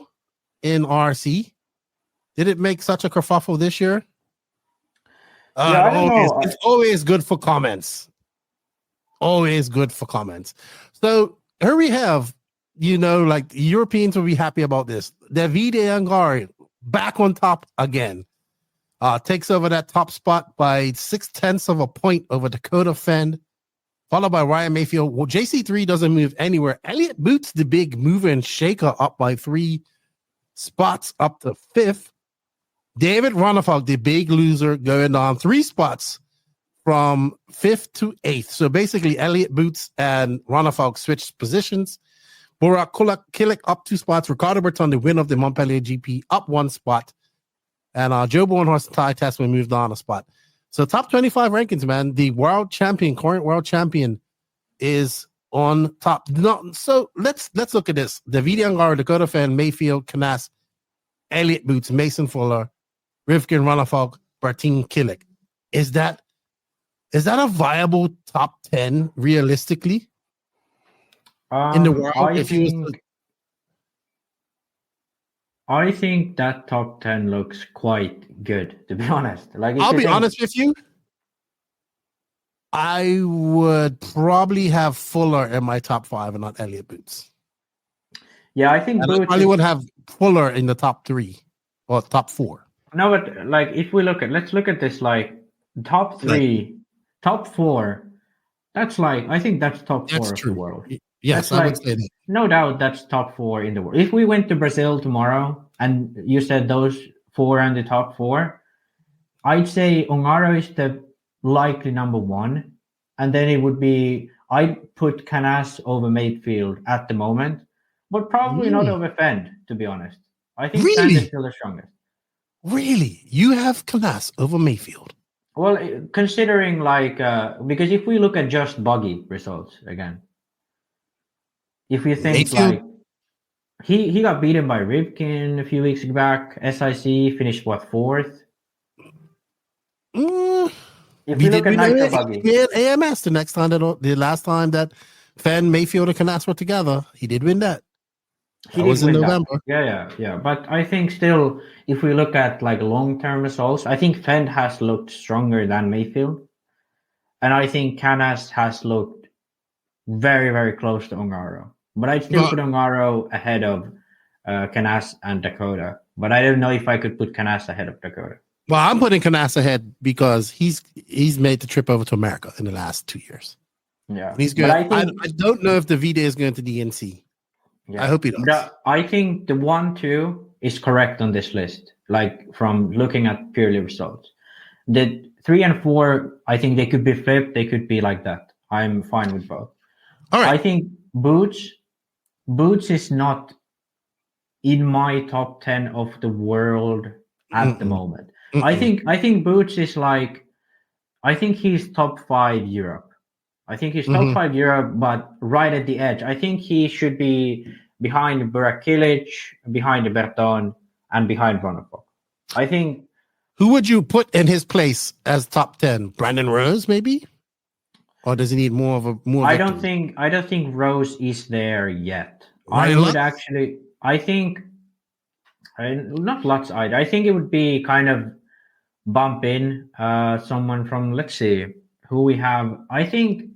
in RC. Did it make such a kerfuffle this year? It's always good for comments. Always good for comments. So here we have, like the Europeans will be happy about this. Davide Angari back on top again. Takes over that top spot by 0.6 of a point over Dakota Fend, followed by Ryan Mayfield. Well, JC3 doesn't move anywhere. Elliott Boots, the big mover and shaker, up by 3 spots up to 5th. David Ronnefalk, the big loser, going on 3 spots from 5th to 8th. So basically, Elliott Boots and Ronnefalk switched positions. Burak Kilik up 2 spots. Ricardo Berton, the winner of the MontPellier GP, up 1 spot. And Joe Bornhorst and Ty Tessman moved on a spot. So top 25 rankings, man. The world champion, current world champion, is on top. So let's look at this. David Angara, Dakota Fan, Mayfield, Canas, Elliott Boots, Mason Fuller, Rivkin, Ronnefalk, Bertin, Kilik. Is that a viable top 10 realistically in the world? I think that top 10 looks quite good, to be honest. Like, I'll be honest with you. I would probably have Fuller in my top 5 and not Elliott Boots. Yeah, I think I probably would have Fuller in the top 3 or top 4. No, but like if let's look at this, like top 3, top 4. That's like, I think that's top 4 of the world. Yes, I would say that. No doubt that's top 4 in the world. If we went to Brazil tomorrow and you said those 4 are in the top 4, I'd say Ongaro is the likely number 1. And then it would be, I'd put Canas over Mayfield at the moment, but probably not over Fend, to be honest. I think Fend is still the strongest. Really? You have Canas over Mayfield? Well, considering like, because if we look at just buggy results again, if you think Mayfield, like he got beaten by Rivkin a few weeks back, SIC finished 4th. If you look at Nitro buggy, he had AMS the last time that Fan, Mayfield, and Canas were together, he did win that. That was in November. Yeah. But I think still, if we look at like long-term results, I think Fend has looked stronger than Mayfield, and I think Canas has looked very, very close to Ongaro. But I'd still put Ongaro ahead of Canas and Dakota. But I don't know if I could put Canas ahead of Dakota. Well, I'm putting Canas ahead because he's made the trip over to America in the last 2 years. Yeah, and he's good. I don't know if Davide is going to DNC. Yeah. I hope he does. I think the 1-2 is correct on this list. Like from looking at purely results, the 3 and 4, I think they could be flipped. They could be like that. I'm fine with both. All right. I think Boots is not in my top 10 of the world at the moment. I think Boots is like, I think he's top 5 Europe. I think he's top 5 Europe, but right at the edge. I think he should be behind Burak Kilic, behind Berton, and behind Ronnefalk. I think. Who would you put in his place as top 10? Brandon Rose, maybe? Or does he need more of a more? I don't think Rose is there yet. Ryan I would actually. I think. Not Lutz either. I think it would be kind of bump in someone from, let's see who we have. I think.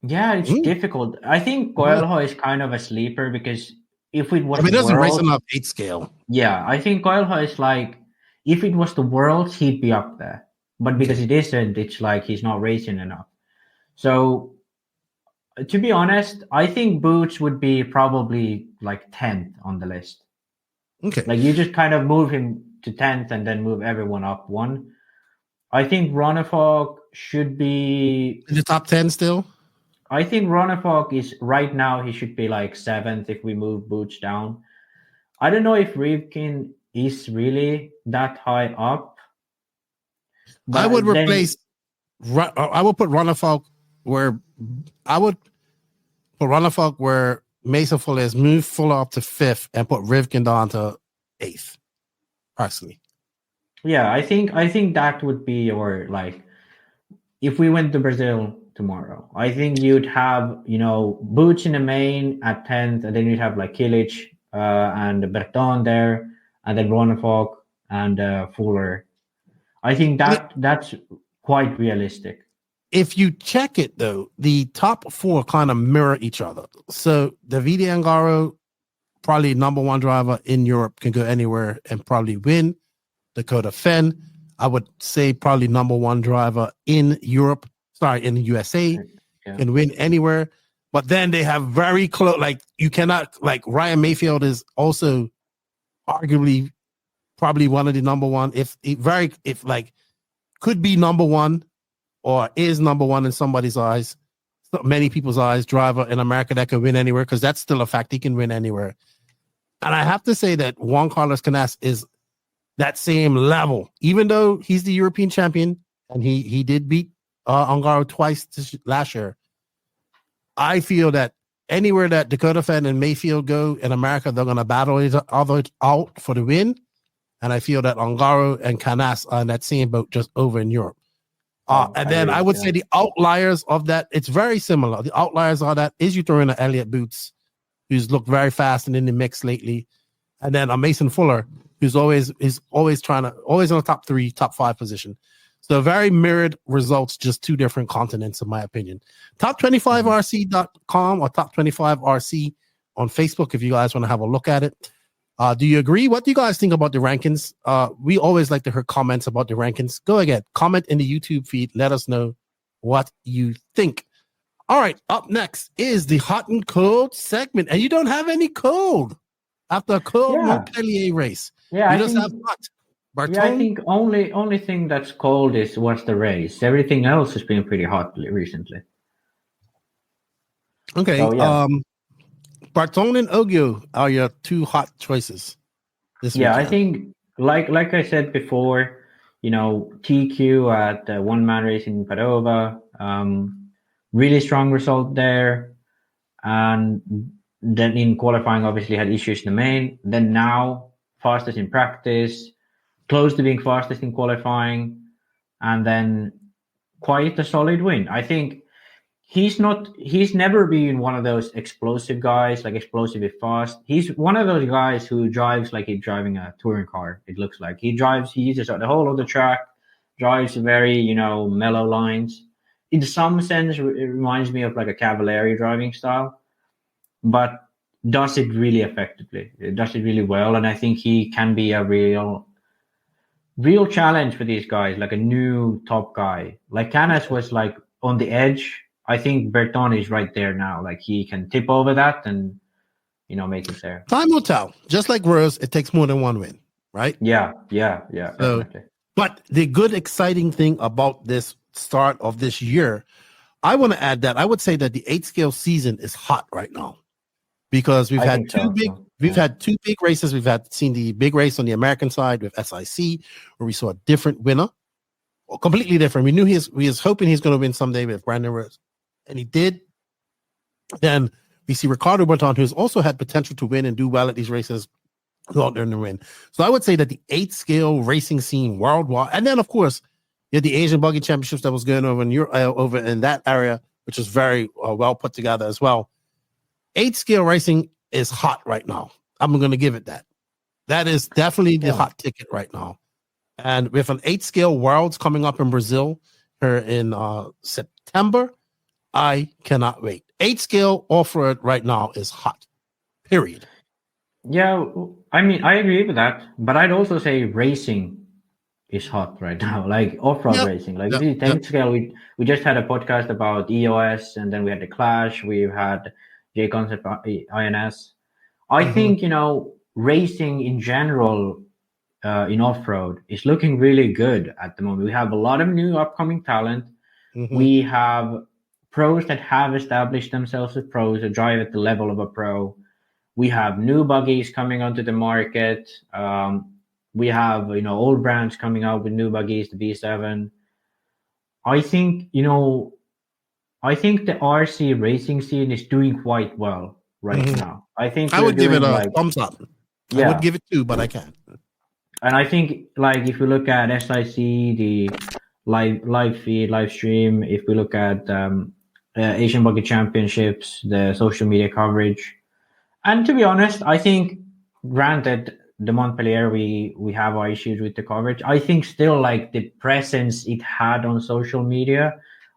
Yeah, it's difficult. I think Coelho is kind of a sleeper because if it was he doesn't race enough 8 scale. Yeah, I think Coelho is like, if it was the Worlds, he'd be up there. But because it isn't, it's like he's not racing enough. So, to be honest, I think Boots would be probably like 10th on the list. Okay. Like you just kind of move him to 10th and then move everyone up 1. I think Ronnefalk should be in the top 10 still. I think Ronnefalk is right now, he should be like 7th if we move Boots down. I don't know if Rivkin is really that high up. I would put Ronnefalk where Mason Fuller is, move Fuller up to 5th and put Rivkin down to 8th. Personally. Yeah, I think that would be your, like, if we went to Brazil tomorrow, I think you'd have, Boots in the main at 10th, and then you'd have like Kilic and Berton there, and then Ronnefalk and Fuller. I think that's quite realistic. If you check it though, the top 4 kind of mirror each other. So Davide Angaro, probably number 1 driver in Europe, can go anywhere and probably win. Dakota Fenn, I would say probably number 1 driver in Europe. In the USA, can win anywhere, but then they have very close. Like you cannot, like Ryan Mayfield is also arguably probably one of the number one, if could be number one or is number one in somebody's eyes, many people's eyes, driver in America that can win anywhere, because that's still a fact. He can win anywhere. And I have to say that Juan Carlos Canas is that same level, even though he's the European champion and he did beat Ongaro twice last year. I feel that anywhere that Dakota Fenn and Mayfield go in America, they're going to battle each other out for the win. And I feel that Ongaro and Canas are in that same boat, just over in Europe. And then I would say the outliers of that, it's very similar. The outliers are that is you throw in an Elliott Boots, who's looked very fast and in the mix lately, and then a Mason Fuller, who's always in the top 3, top 5 position. So very mirrored results, just 2 different continents, in my opinion. Top25rc.com or Top25rc on Facebook if you guys want to have a look at it. Do you agree? What do you guys think about the rankings? We always like to hear comments about the rankings. Go ahead, comment in the YouTube feed. Let us know what you think. All right, up next is the hot and cold segment. And you don't have any cold after a cold MontPellier race. Yeah, you just have hot. Berton? Yeah, I think only thing that's cold was the race. Everything else has been pretty hot recently. Okay, so, Berton and Ogio are your 2 hot choices this weekend. I think, like I said before, TQ at One Man Racing in Padova, really strong result there. And then in qualifying, obviously had issues in the main. Then now, fastest in practice, close to being fastest in qualifying, and then quite a solid win. I think he's never been one of those explosive guys, like explosively fast. He's one of those guys who drives like he's driving a touring car. It looks like he uses the whole of the track, drives very, mellow lines. In some sense, it reminds me of like a Cavalieri driving style, but does it really effectively. It does it really well. And I think he can be a real challenge for these guys, like a new top guy. Like Canas was like on the edge. I think Berton is right there now. Like he can tip over that and, make it there. Time will tell. Just like Rose, it takes more than one win, right? Yeah. So, but the good, exciting thing about this start of this year, I want to add that I would say that the 8-scale season is hot right now because we've had two big races. We've seen the big race on the American side with SIC, where we saw a different winner, completely different. We knew we was hoping he's going to win someday with Brandon Rose. And he did. Then we see Ricardo Berton, who's also had potential to win and do well at these races, go out there and win. So I would say that the 8-scale racing scene worldwide, and then of course you had the Asian Buggy Championships that was going over in Europe, over in that area, which is very well put together as well. 8-scale racing is hot right now. I'm going to give it that. That is definitely the hot ticket right now. And with an 8-scale Worlds coming up in Brazil here in September, I cannot wait. 8-scale off-road right now is hot, period. Yeah, I mean, I agree with that. But I'd also say racing is hot right now, like off-road racing. Like 10-scale, we just had a podcast about EOS, and then we had the Clash. We've had J-Concept INS. I think, racing in general in off-road is looking really good at the moment. We have a lot of new upcoming talent. Mm-hmm. We have pros that have established themselves as pros, that drive at the level of a pro. We have new buggies coming onto the market. We have, old brands coming out with new buggies, the B7. I think the RC racing scene is doing quite well right now. I think I would give it a thumbs up. I would give it 2, but I can't. And I think, like, if you look at SIC, the live feed, live stream, if we look at Asian Buggy Championships, the social media coverage, and to be honest, I think, granted, the MontPellier, we have our issues with the coverage. I think still, like, the presence it had on social media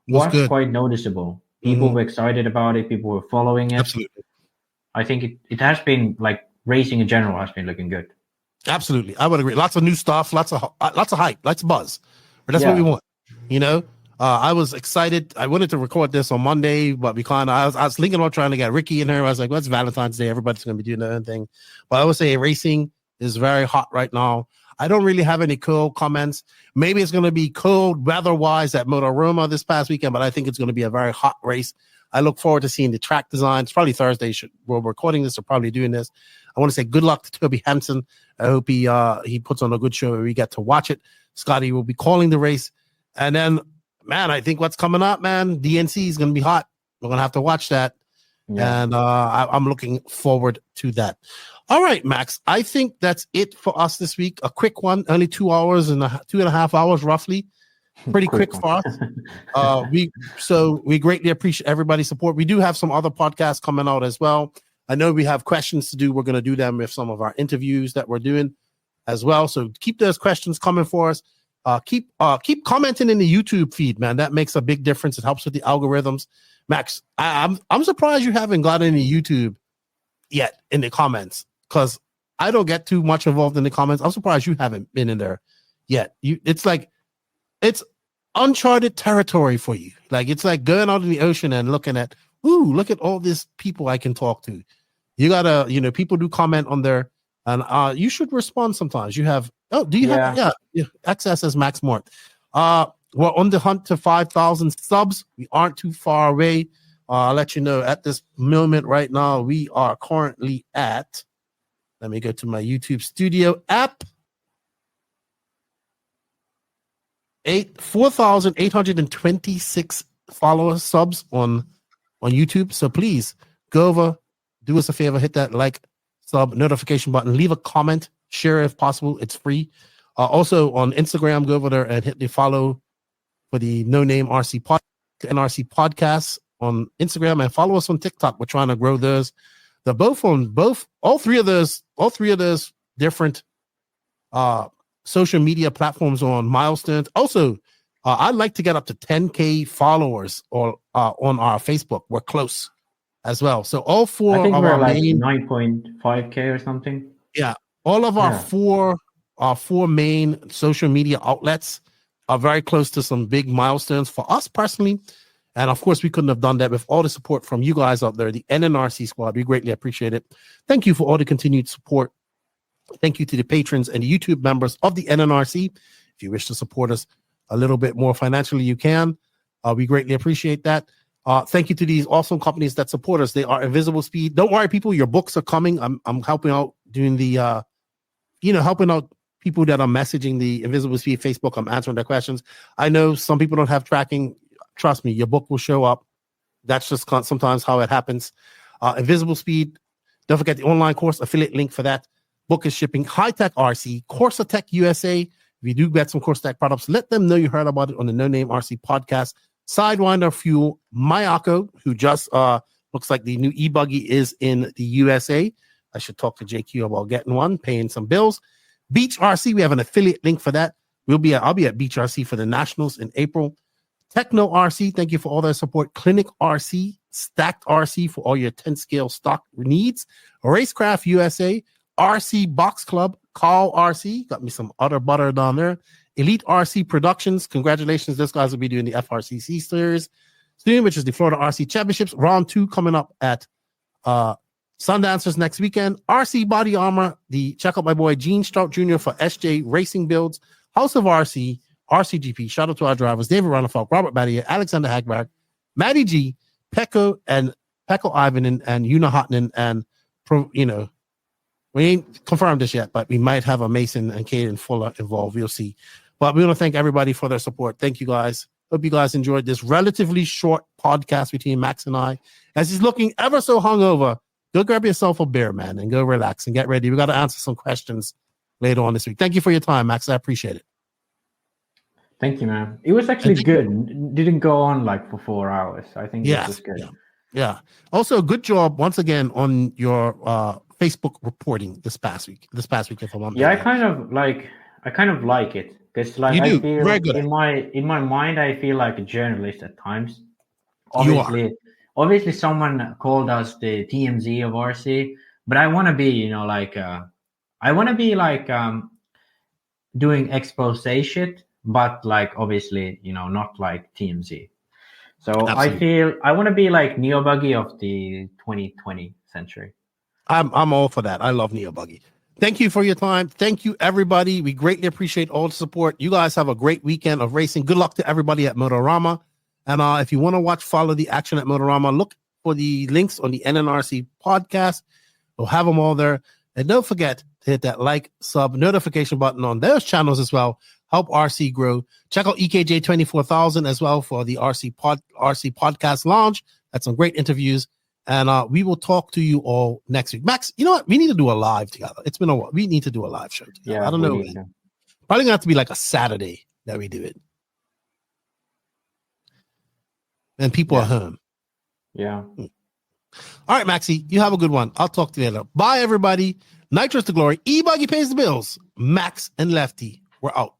was quite noticeable. People were excited about it. People were following it. Absolutely. I think it has been, like, racing in general has been looking good. Absolutely. I would agree. Lots of new stuff, lots of hype, lots of buzz. But that's what we want. I was excited. I wanted to record this on Monday, but I was thinking about trying to get Ricky in here. I was like, well, it's Valentine's Day. Everybody's going to be doing their own thing. But I would say racing is very hot right now. I don't really have any cold comments. Maybe it's going to be cold weather-wise at Motoroma this past weekend, but I think it's going to be a very hot race. I look forward to seeing the track design. It's probably Thursday. We're recording this or probably doing this. I want to say good luck to Toby Hansen. I hope he puts on a good show where we get to watch it. Scotty will be calling the race. And then, man, I think what's coming up, man, DNC is going to be hot. We're going to have to watch that. Yeah. And I'm looking forward to that. All right, Max, I think that's it for us this week. A quick one, only 2 hours and 2.5 hours roughly. Pretty quick for us. We greatly appreciate everybody's support. We do have some other podcasts coming out as well. I know we have questions to do. We're going to do them with some of our interviews that we're doing as well. So keep those questions coming for us. Keep commenting in the YouTube feed, man. That makes a big difference. It helps with the algorithms. Max, I'm surprised you haven't gotten any YouTube yet in the comments, because I don't get too much involved in the comments. I'm surprised you haven't been in there yet. It's uncharted territory for you. Like, it's like going out in the ocean and looking at, look at all these people I can talk to. You gotta, people do comment on there, and you should respond sometimes. You have, have access as Max Mort. We're on the hunt to 5,000 subs. We aren't too far away. I'll let you know at this moment right now, we are currently at, let me go to my YouTube studio app, 4,826 followers, subs on YouTube. So please go over, do us a favor, hit that like, sub, notification button, leave a comment, share if possible. It's free. Also on Instagram, go over there and hit the follow for the No Name RC NRC podcasts on Instagram, and follow us on TikTok. We're trying to grow those. They're all three of those different social media platforms on milestones. Also, I'd like to get up to 10K followers on our Facebook. We're close as well. So all four, I think we're like 9.5K or something. Yeah, all of our four main social media outlets are very close to some big milestones for us personally. And of course, we couldn't have done that with all the support from you guys out there, the NNRC squad. We greatly appreciate it. Thank you for all the continued support. Thank you to the patrons and the YouTube members of the NNRC. If you wish to support us a little bit more financially, you can. We greatly appreciate that. Thank you to these awesome companies that support us. They are Invisible Speed. Don't worry, people. Your books are coming. I'm helping out doing the, helping out people that are messaging the Invisible Speed Facebook. I'm answering their questions. I know some people don't have tracking. Trust me, your book will show up. That's just sometimes how it happens. Invisible Speed. Don't forget the online course affiliate link for that. Book is shipping. High Tech RC, Corsa Tech USA. If you do get some Corsa Tech products, let them know you heard about it on the No Name RC podcast. Sidewinder Fuel, Mayako, who just looks like the new e-buggy is in the USA. I should talk to JQ about getting one, paying some bills. Beach RC, we have an affiliate link for that. I'll be at Beach RC for the Nationals in April. Tekno RC, thank you for all their support. Clinic RC, Stacked RC for all your 10 scale stock needs. Racecraft USA, RC Box Club, Call RC, got me some other butter down there. Elite RC Productions, congratulations. Those guys will be doing the FRCC series soon, which is the Florida RC Championships. Round 2 coming up at Sundancers next weekend. RC Body Armor, check out my boy Gene Strout Jr. for SJ Racing Builds. House of RC, RCGP, shout out to our drivers, David Ronnefalk, Robert Battier, Alexander Hagberg, Matty G, Pecco Ivan, and Una Hotnan, and we ain't confirmed this yet, but we might have a Mason and Caden Fuller involved. We'll see. But we want to thank everybody for their support. Thank you guys. Hope you guys enjoyed this relatively short podcast between Max and I. As he's looking ever so hungover, go grab yourself a beer, man, and go relax and get ready. We got to answer some questions later on this week. Thank you for your time, Max. I appreciate it. Thank you, man. It was actually good. Didn't go on like for 4 hours. I think it was good. Yeah. Also, good job once again on your Facebook reporting this past week. If I'm not I kind of like it because like I feel very good in my mind I feel like a journalist at times. Obviously someone called us the TMZ of RC, but I want to be doing expose shit, but like obviously not like TMZ. So absolutely. I feel I want to be like Neo Buggy of the 2020 century. I'm all for that. I love Neo Buggy. Thank you for your time. Thank you, everybody. We greatly appreciate all the support. You guys have a great weekend of racing. Good luck to everybody at Motorama. And if you want to follow the action at Motorama, look for the links on the NNRC podcast. We'll have them all there. And don't forget to hit that like, sub, notification button on those channels as well. Help RC grow. Check out EKJ 24,000 as well for the RC podcast launch. That's some great interviews. And we will talk to you all next week. Max, you know what? We need to do a live together. It's been a while. We need to do a live show together. Yeah, I don't know. Probably going to have to be like a Saturday that we do it. And people are home. Yeah. All right, Maxie, you have a good one. I'll talk to you later. Bye, everybody. Nitro's to glory. E-Buggy pays the bills. Max and Lefty, we're out.